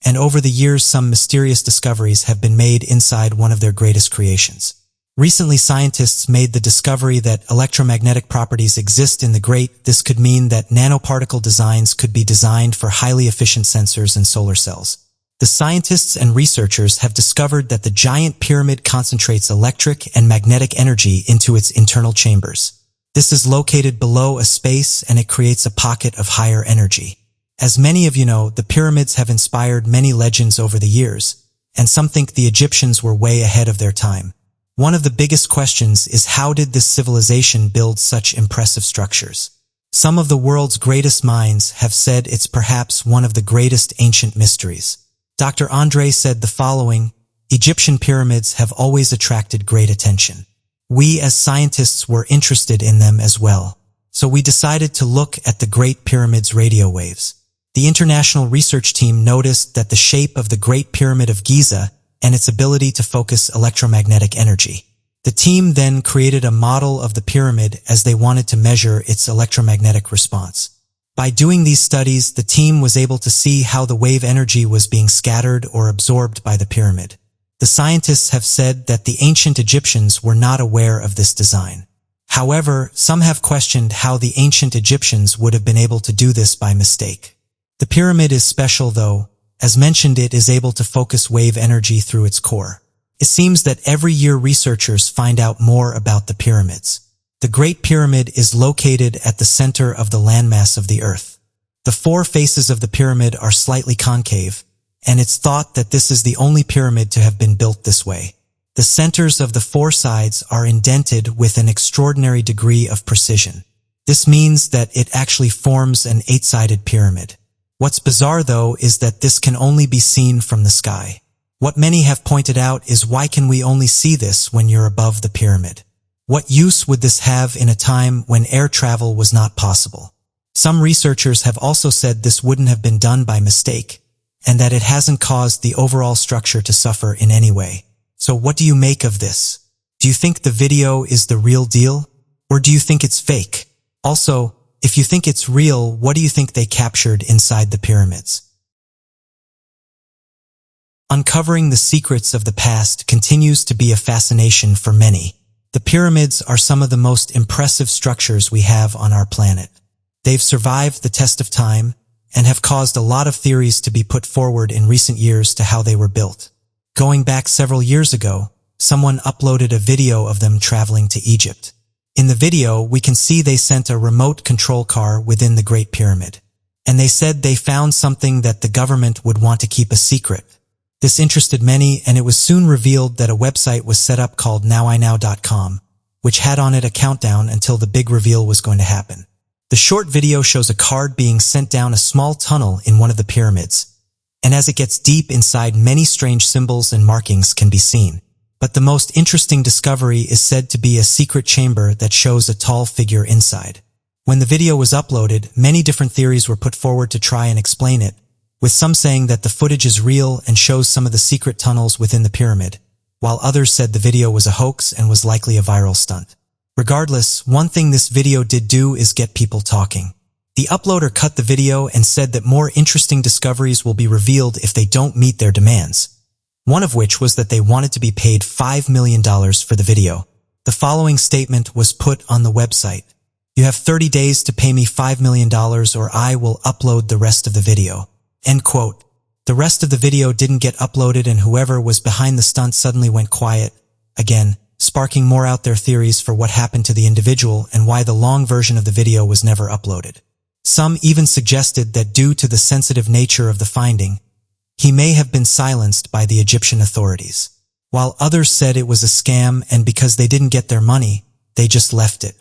and over the years some mysterious discoveries have been made inside one of their greatest creations. Recently, scientists made the discovery that electromagnetic properties exist in the Great. This could mean that nanoparticle designs could be designed for highly efficient sensors and solar cells. The scientists and researchers have discovered that the giant pyramid concentrates electric and magnetic energy into its internal chambers. This is located below a space and it creates a pocket of higher energy. As many of you know, the pyramids have inspired many legends over the years, and some think the Egyptians were way ahead of their time. One of the biggest questions is, how did this civilization build such impressive structures? Some of the world's greatest minds have said it's perhaps one of the greatest ancient mysteries. Dr. Andre said the following: Egyptian pyramids have always attracted great attention. We as scientists were interested in them as well, so we decided to look at the Great Pyramid's radio waves. The international research team noticed that the shape of the Great Pyramid of Giza and its ability to focus electromagnetic energy. The team then created a model of the pyramid as they wanted to measure its electromagnetic response. By doing these studies, the team was able to see how the wave energy was being scattered or absorbed by the pyramid. The scientists have said that the ancient Egyptians were not aware of this design. However, some have questioned how the ancient Egyptians would have been able to do this by mistake. The pyramid is special though. As mentioned, it is able to focus wave energy through its core. It seems that every year researchers find out more about the pyramids. The Great Pyramid is located at the center of the landmass of the Earth. The four faces of the pyramid are slightly concave, and it's thought that this is the only pyramid to have been built this way. The centers of the four sides are indented with an extraordinary degree of precision. This means that it actually forms an 8-sided pyramid. What's bizarre though is that this can only be seen from the sky. What many have pointed out is, why can we only see this when you're above the pyramid? What use would this have in a time when air travel was not possible? Some researchers have also said this wouldn't have been done by mistake, and that it hasn't caused the overall structure to suffer in any way. So what do you make of this? Do you think the video is the real deal? Or do you think it's fake? Also, if you think it's real, what do you think they captured inside the pyramids? Uncovering the secrets of the past continues to be a fascination for many. The pyramids are some of the most impressive structures we have on our planet. They've survived the test of time and have caused a lot of theories to be put forward in recent years to how they were built. Going back several years ago, someone uploaded a video of them traveling to Egypt. In the video, we can see they sent a remote control car within the Great Pyramid. And they said they found something that the government would want to keep a secret. This interested many, and it was soon revealed that a website was set up called nowinow.com, which had on it a countdown until the big reveal was going to happen. The short video shows a card being sent down a small tunnel in one of the pyramids, and as it gets deep inside, many strange symbols and markings can be seen. But the most interesting discovery is said to be a secret chamber that shows a tall figure inside. When the video was uploaded, many different theories were put forward to try and explain it, with some saying that the footage is real and shows some of the secret tunnels within the pyramid, while others said the video was a hoax and was likely a viral stunt. Regardless, one thing this video did do is get people talking. The uploader cut the video and said that more interesting discoveries will be revealed if they don't meet their demands. One of which was that they wanted to be paid $5 million for the video. The following statement was put on the website. "You have 30 days to pay me $5 million or I will upload the rest of the video." End quote. The rest of the video didn't get uploaded and whoever was behind the stunt suddenly went quiet, again, sparking more out there theories for what happened to the individual and why the long version of the video was never uploaded. Some even suggested that due to the sensitive nature of the finding, he may have been silenced by the Egyptian authorities, while others said it was a scam and because they didn't get their money, they just left it.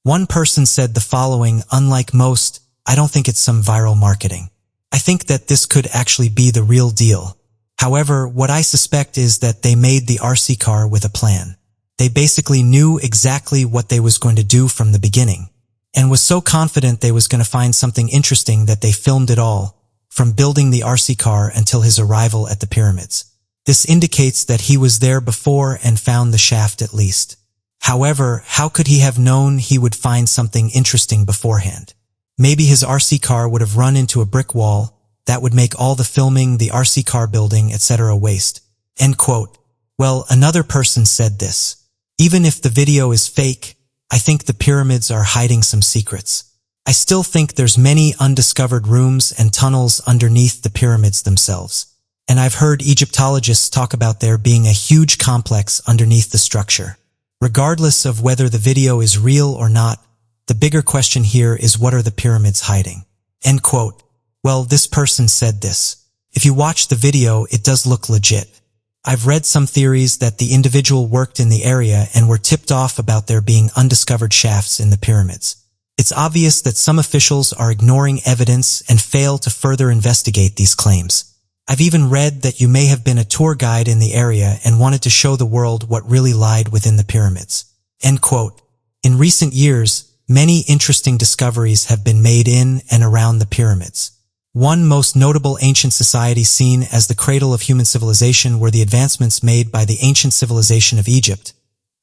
One person said the following: "Unlike most, I don't think it's some viral marketing. I think that this could actually be the real deal. However, what I suspect is that they made the RC car with a plan. They basically knew exactly what they was going to do from the beginning, and was so confident they was going to find something interesting that they filmed it all, from building the RC car until his arrival at the pyramids. This indicates that he was there before and found the shaft at least. However, how could he have known he would find something interesting beforehand? Maybe his RC car would have run into a brick wall. That would make all the filming, the RC car building, etc. waste." End quote. Well, another person said this: "Even if the video is fake, I think the pyramids are hiding some secrets. I still think there's many undiscovered rooms and tunnels underneath the pyramids themselves. And I've heard Egyptologists talk about there being a huge complex underneath the structure. Regardless of whether the video is real or not, the bigger question here is what are the pyramids hiding?" End quote. Well, this person said this: "If you watch the video, it does look legit. I've read some theories that the individual worked in the area and were tipped off about there being undiscovered shafts in the pyramids. It's obvious that some officials are ignoring evidence and fail to further investigate these claims. I've even read that you may have been a tour guide in the area and wanted to show the world what really lied within the pyramids." End quote. In recent years, many interesting discoveries have been made in and around the pyramids. One most notable ancient society seen as the cradle of human civilization were the advancements made by the ancient civilization of Egypt,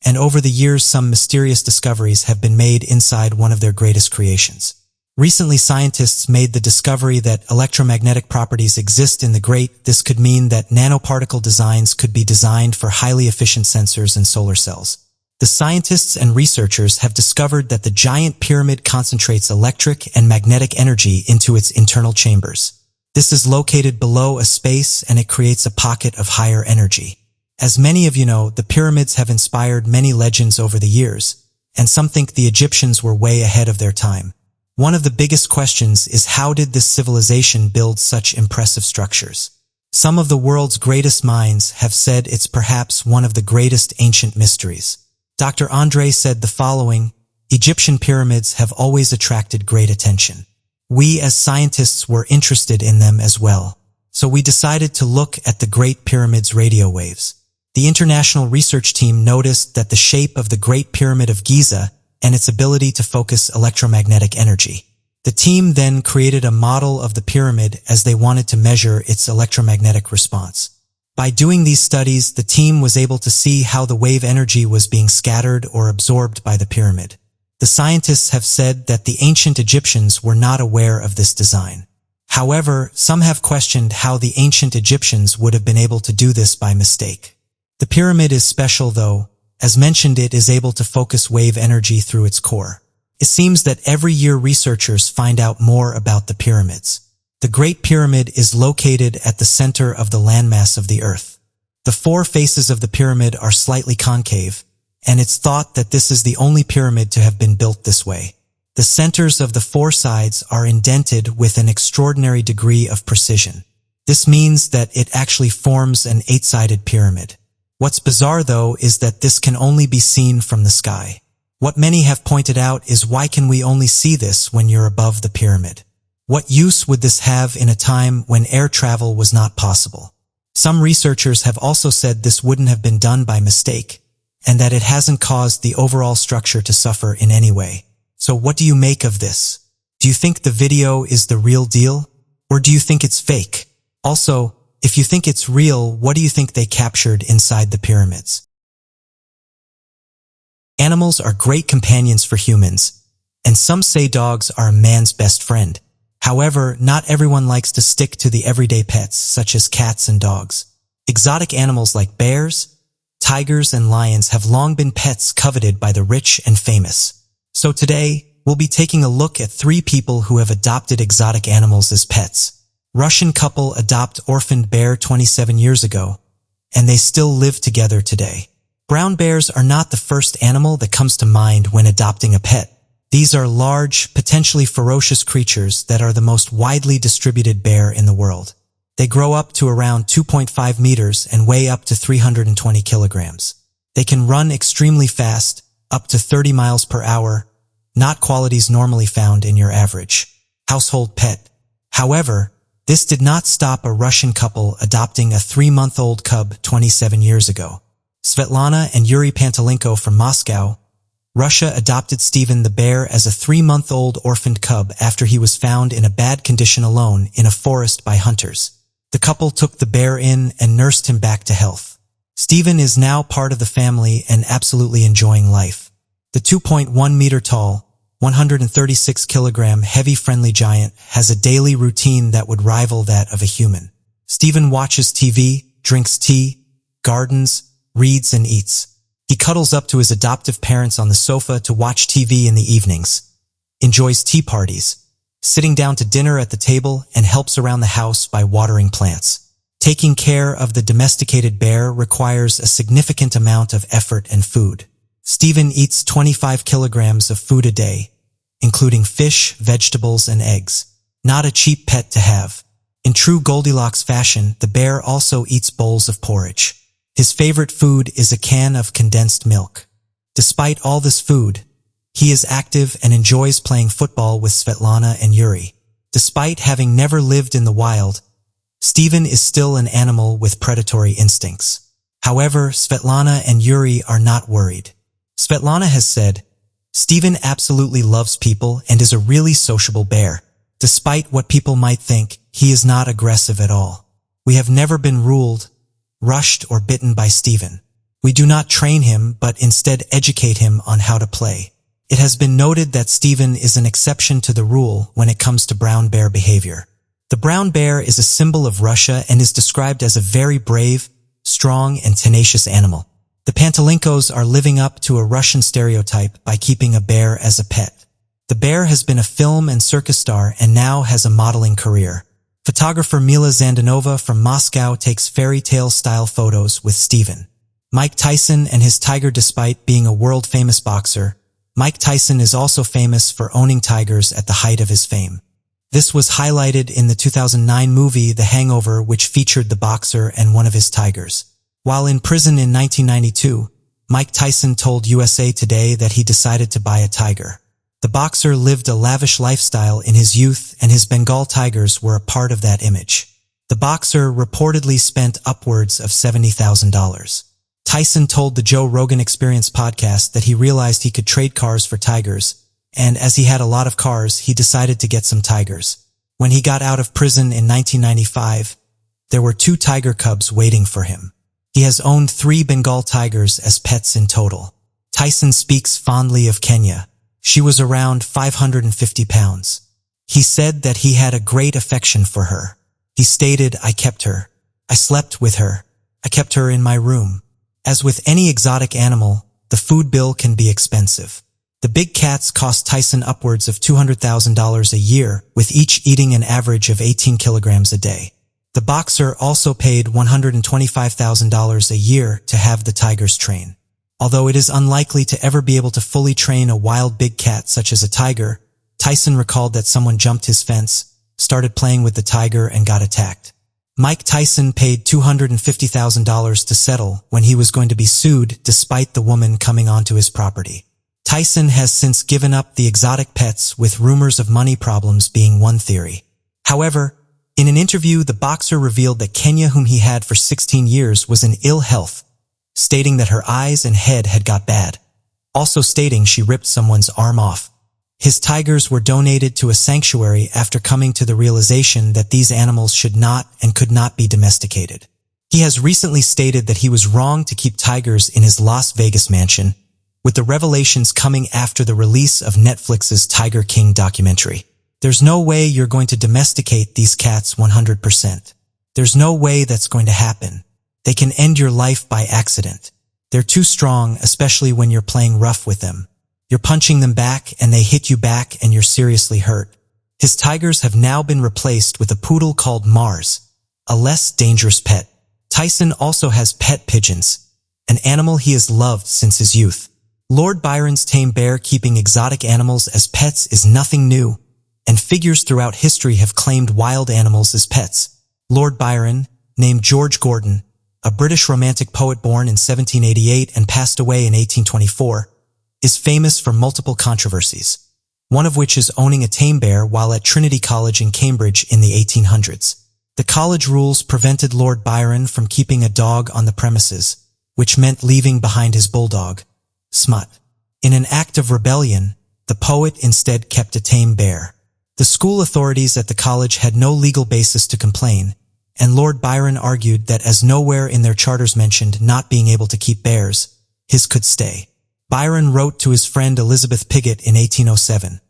and over the years some mysterious discoveries have been made inside one of their greatest creations. Recently, scientists made the discovery that electromagnetic properties exist in the Great. This could mean that nanoparticle designs could be designed for highly efficient sensors and solar cells. The scientists and researchers have discovered that the giant pyramid concentrates electric and magnetic energy into its internal chambers. This is located below a space and it creates a pocket of higher energy. As many of you know, the pyramids have inspired many legends over the years, and some think the Egyptians were way ahead of their time. One of the biggest questions is how did this civilization build such impressive structures? Some of the world's greatest minds have said it's perhaps one of the greatest ancient mysteries. Dr. Andre said the following: "Egyptian pyramids have always attracted great attention. We as scientists were interested in them as well, so we decided to look at the Great Pyramid's radio waves. The international research team noticed that the shape of the Great Pyramid of Giza and its ability to focus electromagnetic energy. The team then created a model of the pyramid as they wanted to measure its electromagnetic response. By doing these studies, the team was able to see how the wave energy was being scattered or absorbed by the pyramid. The scientists have said that the ancient Egyptians were not aware of this design. However, some have questioned how the ancient Egyptians would have been able to do this by mistake. The pyramid is special though. As mentioned, it is able to focus wave energy through its core. It seems that every year researchers find out more about the pyramids. The Great Pyramid is located at the center of the landmass of the Earth. The four faces of the pyramid are slightly concave, and it's thought that this is the only pyramid to have been built this way. The centers of the four sides are indented with an extraordinary degree of precision. This means that it actually forms an 8-sided pyramid. What's bizarre though is that this can only be seen from the sky. What many have pointed out is why can we only see this when you're above the pyramid? What use would this have in a time when air travel was not possible? Some researchers have also said this wouldn't have been done by mistake, and that it hasn't caused the overall structure to suffer in any way. So what do you make of this? Do you think the video is the real deal? Or do you think it's fake? Also, if you think it's real, what do you think they captured inside the pyramids? Animals are great companions for humans, and some say dogs are a man's best friend. However, not everyone likes to stick to the everyday pets, such as cats and dogs. Exotic animals like bears, tigers, and lions have long been pets coveted by the rich and famous. So today, we'll be taking a look at 3 people who have adopted exotic animals as pets. Russian couple adopt orphaned bear 27 years ago, and they still live together today. Brown bears are not the first animal that comes to mind when adopting a pet. These are large, potentially ferocious creatures that are the most widely distributed bear in the world. They grow up to around 2.5 meters and weigh up to 320 kilograms. They can run extremely fast, up to 30 miles per hour, not qualities normally found in your average household pet. However, this did not stop a Russian couple adopting a 3-month-old cub 27 years ago. Svetlana and Yuri Pantelenko from Moscow, Russia adopted Steven the bear as a 3-month-old orphaned cub after he was found in a bad condition alone in a forest by hunters. The couple took the bear in and nursed him back to health. Steven is now part of the family and absolutely enjoying life. The 2.1-meter-tall, 136-kilogram heavy-friendly giant has a daily routine that would rival that of a human. Steven watches TV, drinks tea, gardens, reads, and eats. He cuddles up to his adoptive parents on the sofa to watch TV in the evenings, enjoys tea parties, sitting down to dinner at the table, and helps around the house by watering plants. Taking care of the domesticated bear requires a significant amount of effort and food. Steven eats 25 kilograms of food a day, including fish, vegetables, and eggs. Not a cheap pet to have. In true Goldilocks fashion, the bear also eats bowls of porridge. His favorite food is a can of condensed milk. Despite all this food, he is active and enjoys playing football with Svetlana and Yuri. Despite having never lived in the wild, Steven is still an animal with predatory instincts. However, Svetlana and Yuri are not worried. Svetlana has said, "Steven absolutely loves people and is a really sociable bear. Despite what people might think, he is not aggressive at all. We have never been ruled, rushed, or bitten by Steven. We do not train him, but instead educate him on how to play." It has been noted that Steven is an exception to the rule when it comes to brown bear behavior. The brown bear is a symbol of Russia and is described as a very brave, strong, and tenacious animal. The Pantelenkos are living up to a Russian stereotype by keeping a bear as a pet. The bear has been a film and circus star and now has a modeling career. Photographer Mila Zandanova from Moscow takes fairy tale-style photos with Steven. Mike Tyson and his tiger. Despite being a world-famous boxer, Mike Tyson is also famous for owning tigers at the height of his fame. This was highlighted in the 2009 movie The Hangover, which featured the boxer and one of his tigers. While in prison in 1992, Mike Tyson told USA Today that he decided to buy a tiger. The boxer lived a lavish lifestyle in his youth, and his Bengal tigers were a part of that image. The boxer reportedly spent upwards of $70,000. Tyson told the Joe Rogan Experience podcast that he realized he could trade cars for tigers, and as he had a lot of cars, he decided to get some tigers. When he got out of prison in 1995, there were 2 tiger cubs waiting for him. He has owned 3 Bengal tigers as pets in total. Tyson speaks fondly of Kenya. She was around 550 pounds. He said that he had a great affection for her. He stated, "I kept her. I slept with her. I kept her in my room." As with any exotic animal, the food bill can be expensive. The big cats cost Tyson upwards of $200,000 a year, with each eating an average of 18 kilograms a day. The boxer also paid $125,000 a year to have the tigers train. Although it is unlikely to ever be able to fully train a wild big cat such as a tiger, Tyson recalled that someone jumped his fence, started playing with the tiger, and got attacked. Mike Tyson paid $250,000 to settle when he was going to be sued despite the woman coming onto his property. Tyson has since given up the exotic pets, with rumors of money problems being one theory. However, In an interview, the boxer revealed that Kenya, whom he had for 16 years, was in ill health, stating that her eyes and head had got bad, also stating she ripped someone's arm off. His tigers were donated to a sanctuary after coming to the realization that these animals should not and could not be domesticated. He has recently stated that he was wrong to keep tigers in his Las Vegas mansion, with the revelations coming after the release of Netflix's Tiger King documentary. There's no way you're going to domesticate these cats 100%. There's no way that's going to happen. They can end your life by accident. They're too strong, especially when you're playing rough with them. You're punching them back and they hit you back and you're seriously hurt. His tigers have now been replaced with a poodle called Mars, a less dangerous pet. Tyson also has pet pigeons, an animal he has loved since his youth. Lord Byron's tame bear keeping exotic animals as pets is nothing new, and figures throughout history have claimed wild animals as pets. Lord Byron, named George Gordon, a British romantic poet born in 1788 and passed away in 1824, is famous for multiple controversies, one of which is owning a tame bear while at Trinity College in Cambridge in the 1800s. The college rules prevented Lord Byron from keeping a dog on the premises, which meant leaving behind his bulldog, Smut. In an act of rebellion, the poet instead kept a tame bear. The school authorities at the college had no legal basis to complain, and Lord Byron argued that as nowhere in their charters mentioned not being able to keep bears, his could stay. Byron wrote to his friend Elizabeth Pigott in 1807,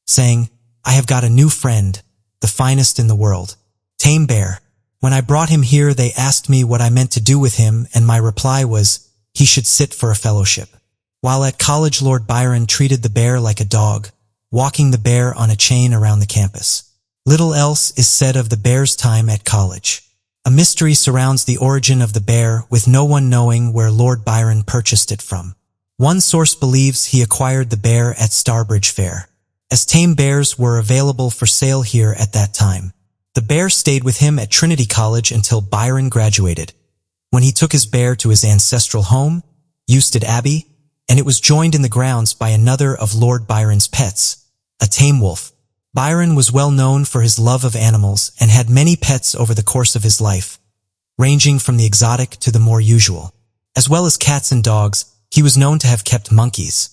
saying, "I have got a new friend, the finest in the world. Tame bear. When I brought him here, they asked me what I meant to do with him, and my reply was, he should sit for a fellowship." While at college, Lord Byron treated the bear like a dog, walking the bear on a chain around the campus. Little else is said of the bear's time at college. A mystery surrounds the origin of the bear, with no one knowing where Lord Byron purchased it from. One source believes he acquired the bear at Starbridge Fair, as tame bears were available for sale here at that time. The bear stayed with him at Trinity College until Byron graduated, when he took his bear to his ancestral home, Eusted Abbey, and it was joined in the grounds by another of Lord Byron's pets, a tame wolf. Byron was well known for his love of animals and had many pets over the course of his life, ranging from the exotic to the more usual. As well as cats and dogs, he was known to have kept monkeys,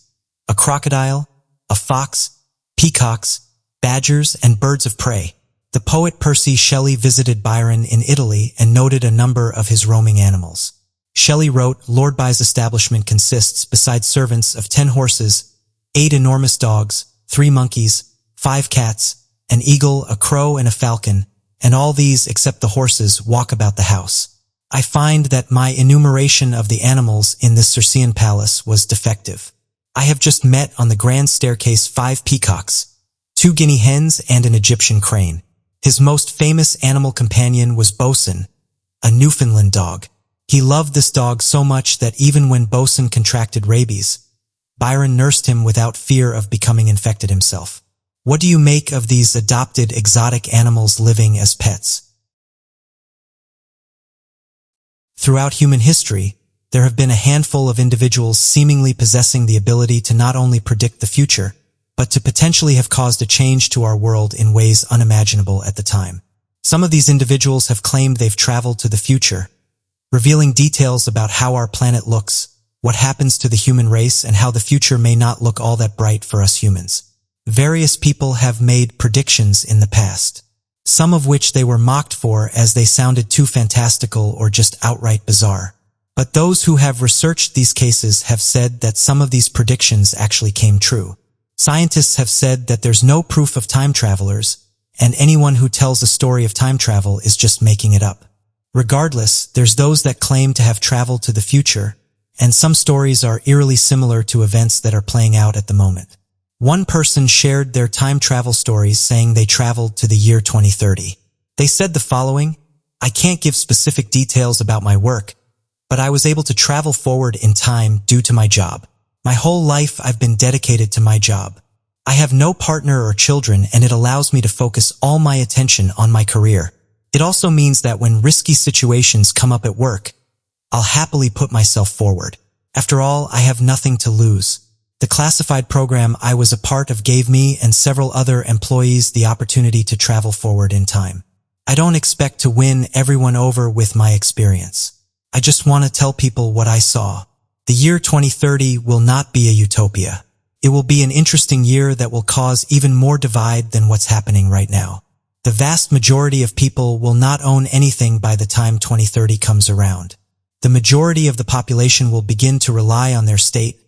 a crocodile, a fox, peacocks, badgers, and birds of prey. The poet Percy Shelley visited Byron in Italy and noted a number of his roaming animals. Shelley wrote, "Lord Byron's establishment consists, besides servants, of 10 horses, 8 enormous dogs, 3 monkeys, 5 cats, an eagle, a crow, and a falcon, and all these, except the horses, walk about the house. I find that my enumeration of the animals in this Circean palace was defective. I have just met on the grand staircase 5 peacocks, 2 guinea hens, and an Egyptian crane. His most famous animal companion was Bosun, a Newfoundland dog. He loved this dog so much that even when Bosun contracted rabies, Byron nursed him without fear of becoming infected himself." What do you make of these adopted exotic animals living as pets? Throughout human history, there have been a handful of individuals seemingly possessing the ability to not only predict the future, but to potentially have caused a change to our world in ways unimaginable at the time. Some of these individuals have claimed they've traveled to the future, revealing details about how our planet looks, what happens to the human race, and how the future may not look all that bright for us humans. Various people have made predictions in the past, some of which they were mocked for as they sounded too fantastical or just outright bizarre. But those who have researched these cases have said that some of these predictions actually came true. Scientists have said that there's no proof of time travelers, and anyone who tells a story of time travel is just making it up. Regardless, there's those that claim to have traveled to the future, and some stories are eerily similar to events that are playing out at the moment. One person shared their time travel stories saying they traveled to the year 2030. They said the following, "I can't give specific details about my work, but I was able to travel forward in time due to my job. My whole life I've been dedicated to my job. I have no partner or children, and it allows me to focus all my attention on my career. It also means that when risky situations come up at work, I'll happily put myself forward. After all, I have nothing to lose. The classified program I was a part of gave me and several other employees the opportunity to travel forward in time. I don't expect to win everyone over with my experience. I just want to tell people what I saw. The year 2030 will not be a utopia. It will be an interesting year that will cause even more divide than what's happening right now. The vast majority of people will not own anything by the time 2030 comes around. The majority of the population will begin to rely on their state,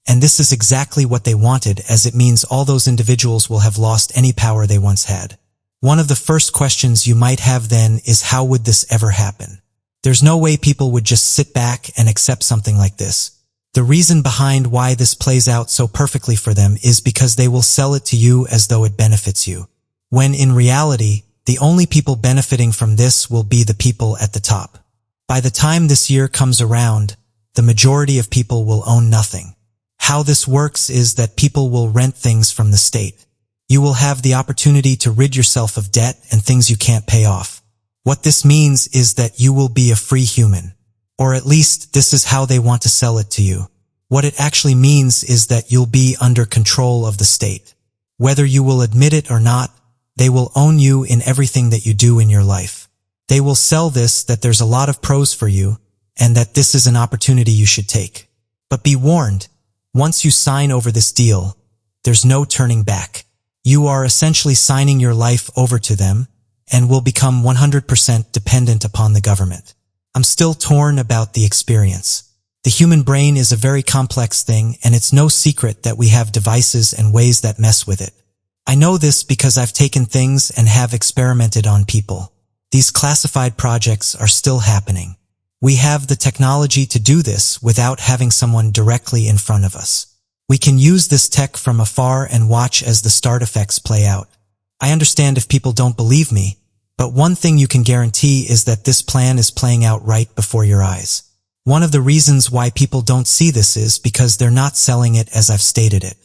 and this is exactly what they wanted, as it means all those individuals will have lost any power they once had. One of the first questions you might have then is, how would this ever happen? There's no way people would just sit back and accept something like this. The reason behind why this plays out so perfectly for them is because they will sell it to you as though it benefits you, when in reality, the only people benefiting from this will be the people at the top. By the time this year comes around, the majority of people will own nothing. How this works is that people will rent things from the state. You will have the opportunity to rid yourself of debt and things you can't pay off. What this means is that you will be a free human. Or at least this is how they want to sell it to you. What it actually means is that you'll be under control of the state. Whether you will admit it or not, they will own you in everything that you do in your life. They will sell this, that there's a lot of pros for you, and that this is an opportunity you should take. But be warned, once you sign over this deal, there's no turning back. You are essentially signing your life over to them and will become 100% dependent upon the government. I'm still torn about the experience. The human brain is a very complex thing, and it's no secret that we have devices and ways that mess with it. I know this because I've taken things and have experimented on people. These classified projects are still happening. We have the technology to do this without having someone directly in front of us. We can use this tech from afar and watch as the start effects play out. I understand if people don't believe me, but one thing you can guarantee is that this plan is playing out right before your eyes. One of the reasons why people don't see this is because they're not selling it as I've stated it.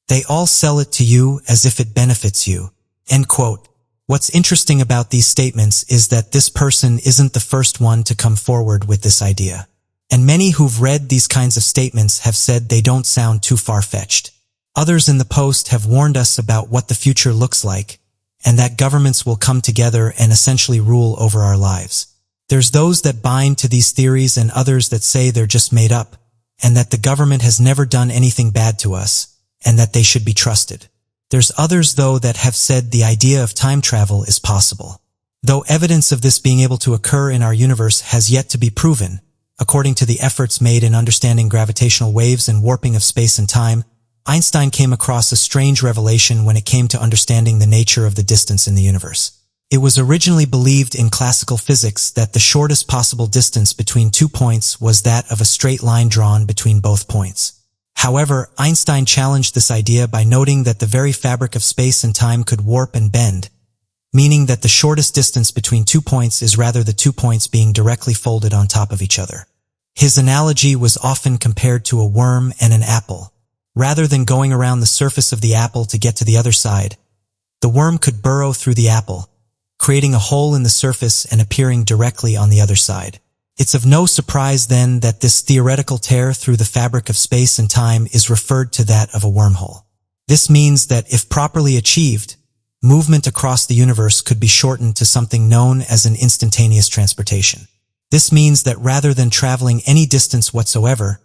They all sell it to you as if it benefits you. End quote. What's interesting about these statements is that this person isn't the first one to come forward with this idea. And many who've read these kinds of statements have said they don't sound too far-fetched. Others in the post have warned us about what the future looks like, and that governments will come together and essentially rule over our lives. There's those that bind to these theories and others that say they're just made up, and that the government has never done anything bad to us, and that they should be trusted. There's others, though, that have said the idea of time travel is possible. Though evidence of this being able to occur in our universe has yet to be proven, according to the efforts made in understanding gravitational waves and warping of space and time, Einstein came across a strange revelation when it came to understanding the nature of the distance in the universe. It was originally believed in classical physics that the shortest possible distance between 2 points was that of a straight line drawn between both points. However, Einstein challenged this idea by noting that the very fabric of space and time could warp and bend, meaning that the shortest distance between 2 points is rather the 2 points being directly folded on top of each other. His analogy was often compared to a worm and an apple. Rather than going around the surface of the apple to get to the other side, the worm could burrow through the apple, creating a hole in the surface and appearing directly on the other side. It's of no surprise then that this theoretical tear through the fabric of space and time is referred to that of a wormhole. This means that if properly achieved, movement across the universe could be shortened to something known as an instantaneous transportation. This means that rather than traveling any distance whatsoever,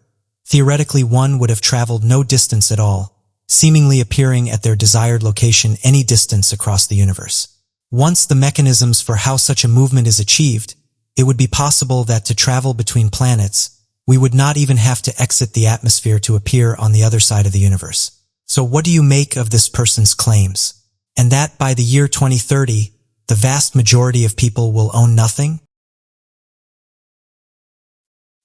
theoretically one would have traveled no distance at all, seemingly appearing at their desired location any distance across the universe. Once the mechanisms for how such a movement is achieved, it would be possible that to travel between planets, we would not even have to exit the atmosphere to appear on the other side of the universe. So what do you make of this person's claims? And that by the year 2030, the vast majority of people will own nothing?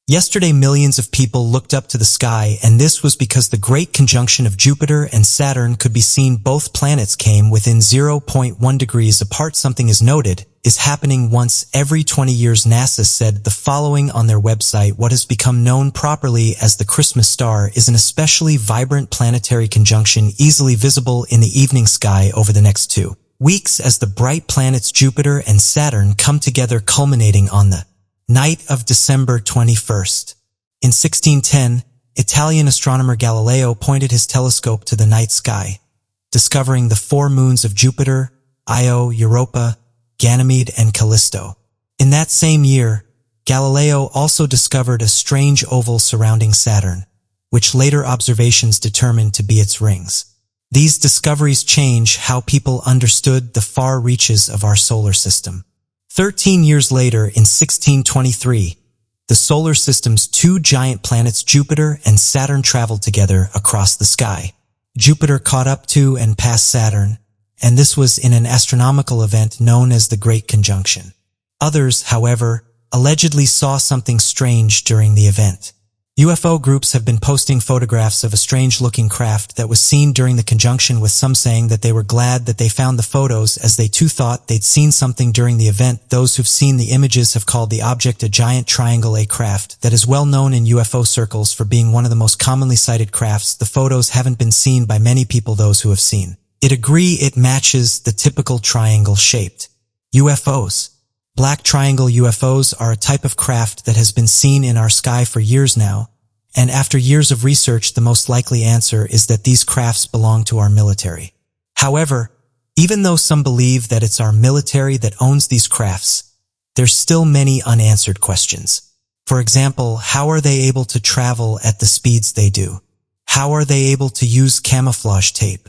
Yesterday, millions of people looked up to the sky, and this was because the great conjunction of Jupiter and Saturn could be seen. Both planets came within 0.1 degrees apart. Something is noted is happening once every 20 years. NASA said the following on their website: what has become known properly as the Christmas star is an especially vibrant planetary conjunction easily visible in the evening sky over the next 2 weeks as the bright planets Jupiter and Saturn come together, culminating on the night of December 21st. In 1610, Italian astronomer Galileo pointed his telescope to the night sky, discovering the 4 moons of Jupiter, Io, Europa, Ganymede, and Callisto. In that same year, Galileo also discovered a strange oval surrounding Saturn, which later observations determined to be its rings. These discoveries change how people understood the far reaches of our solar system. 13 years later, in 1623, the solar system's two giant planets Jupiter and Saturn traveled together across the sky. Jupiter caught up to and passed Saturn, and this was in an astronomical event known as the Great Conjunction. Others, however, allegedly saw something strange during the event. UFO groups have been posting photographs of a strange-looking craft that was seen during the conjunction, with some saying that they were glad that they found the photos as they too thought they'd seen something during the event. Those who've seen the images have called the object a giant triangle, a craft that is well known in UFO circles for being one of the most commonly sighted crafts. The photos haven't been seen by many people. Those who have seen it agree it matches the typical triangle-shaped UFOs. Black triangle UFOs are a type of craft that has been seen in our sky for years now, and after years of research, the most likely answer is that these crafts belong to our military. However, even though some believe that it's our military that owns these crafts, there's still many unanswered questions. For example, how are they able to travel at the speeds they do? How are they able to use camouflage tape?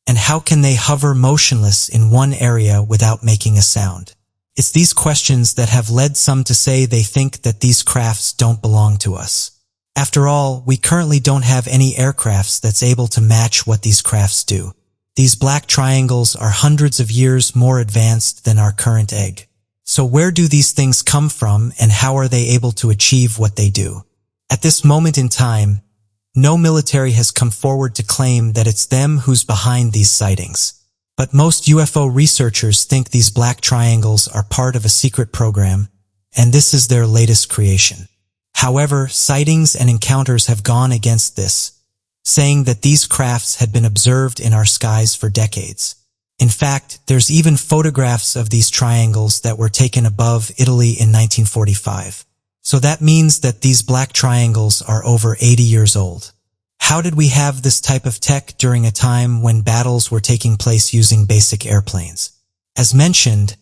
And how can they hover motionless in one area without making a sound? It's these questions that have led some to say they think that these crafts don't belong to us. After all, we currently don't have any aircrafts that's able to match what these crafts do. These black triangles are hundreds of years more advanced than our current egg. So where do these things come from, and how are they able to achieve what they do? At this moment in time, no military has come forward to claim that it's them who's behind these sightings. But most UFO researchers think these black triangles are part of a secret program, and this is their latest creation. However, sightings and encounters have gone against this, saying that these crafts had been observed in our skies for decades. In fact, there's even photographs of these triangles that were taken above Italy in 1945. So that means that these black triangles are over 80 years old. How did we have this type of tech during a time when battles were taking place using basic airplanes? As mentioned,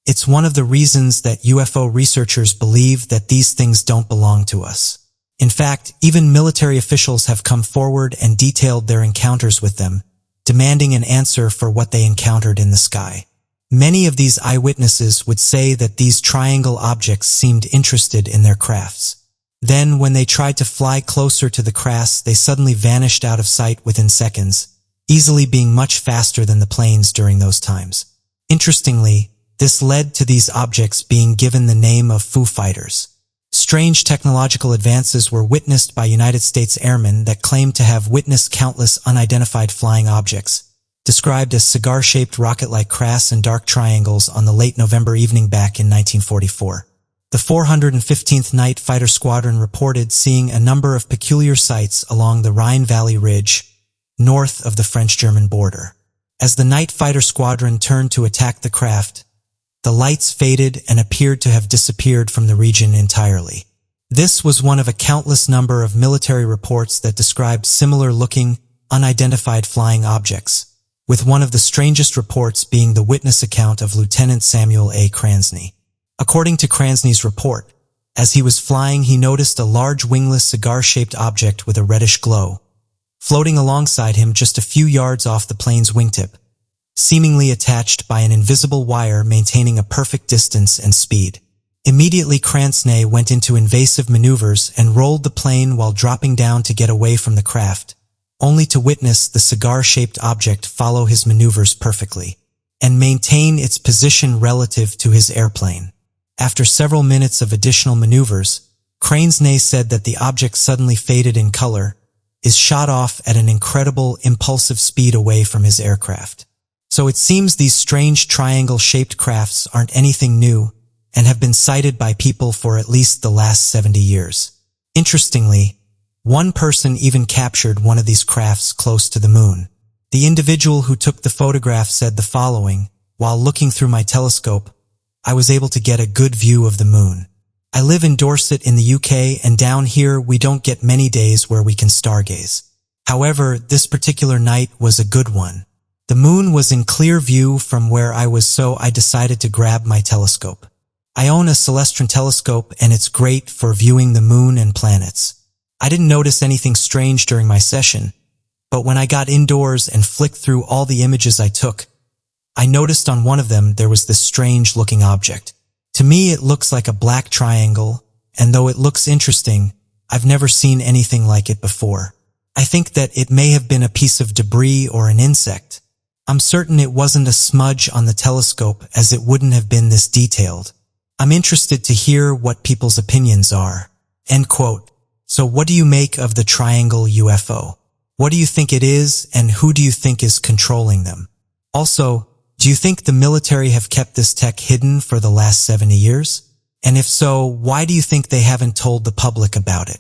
it's one of the reasons that UFO researchers believe that these things don't belong to us. In fact, even military officials have come forward and detailed their encounters with them, demanding an answer for what they encountered in the sky. Many of these eyewitnesses would say that these triangle objects seemed interested in their crafts. Then, when they tried to fly closer to the crafts, they suddenly vanished out of sight within seconds, easily being much faster than the planes during those times. Interestingly, this led to these objects being given the name of Foo Fighters. Strange technological advances were witnessed by United States airmen that claimed to have witnessed countless unidentified flying objects, described as cigar-shaped rocket-like crafts and dark triangles on the late November evening back in 1944. The 415th Night Fighter Squadron reported seeing a number of peculiar sights along the Rhine Valley Ridge, north of the French-German border. As the Night Fighter Squadron turned to attack the craft, the lights faded and appeared to have disappeared from the region entirely. This was one of a countless number of military reports that described similar-looking, unidentified flying objects, with one of the strangest reports being the witness account of Lieutenant Samuel A. Cransney. According to Cransney's report, as he was flying, he noticed a large wingless cigar-shaped object with a reddish glow, floating alongside him just a few yards off the plane's wingtip, seemingly attached by an invisible wire maintaining a perfect distance and speed. Immediately, Cransney went into invasive maneuvers and rolled the plane while dropping down to get away from the craft, only to witness the cigar-shaped object follow his maneuvers perfectly and maintain its position relative to his airplane. After several minutes of additional maneuvers, Cransney said that the object suddenly faded in color, is shot off at an incredible, impulsive speed away from his aircraft. So it seems these strange triangle-shaped crafts aren't anything new and have been sighted by people for at least the last 70 years. Interestingly, one person even captured one of these crafts close to the moon. The individual who took the photograph said the following: "While looking through my telescope, I was able to get a good view of the moon. I live in Dorset in the UK, and down here we don't get many days where we can stargaze. However, this particular night was a good one. The moon was in clear view from where I was, so I decided to grab my telescope. I own a Celestron telescope and it's great for viewing the moon and planets. I didn't notice anything strange during my session, but when I got indoors and flicked through all the images I took, I noticed on one of them there was this strange-looking object. To me, it looks like a black triangle, and though it looks interesting, I've never seen anything like it before. I think that it may have been a piece of debris or an insect. I'm certain it wasn't a smudge on the telescope, as it wouldn't have been this detailed. I'm interested to hear what people's opinions are." End quote. So what do you make of the triangle UFO? What do you think it is, and who do you think is controlling them? Also, do you think the military have kept this tech hidden for the last 70 years? And if so, why do you think they haven't told the public about it?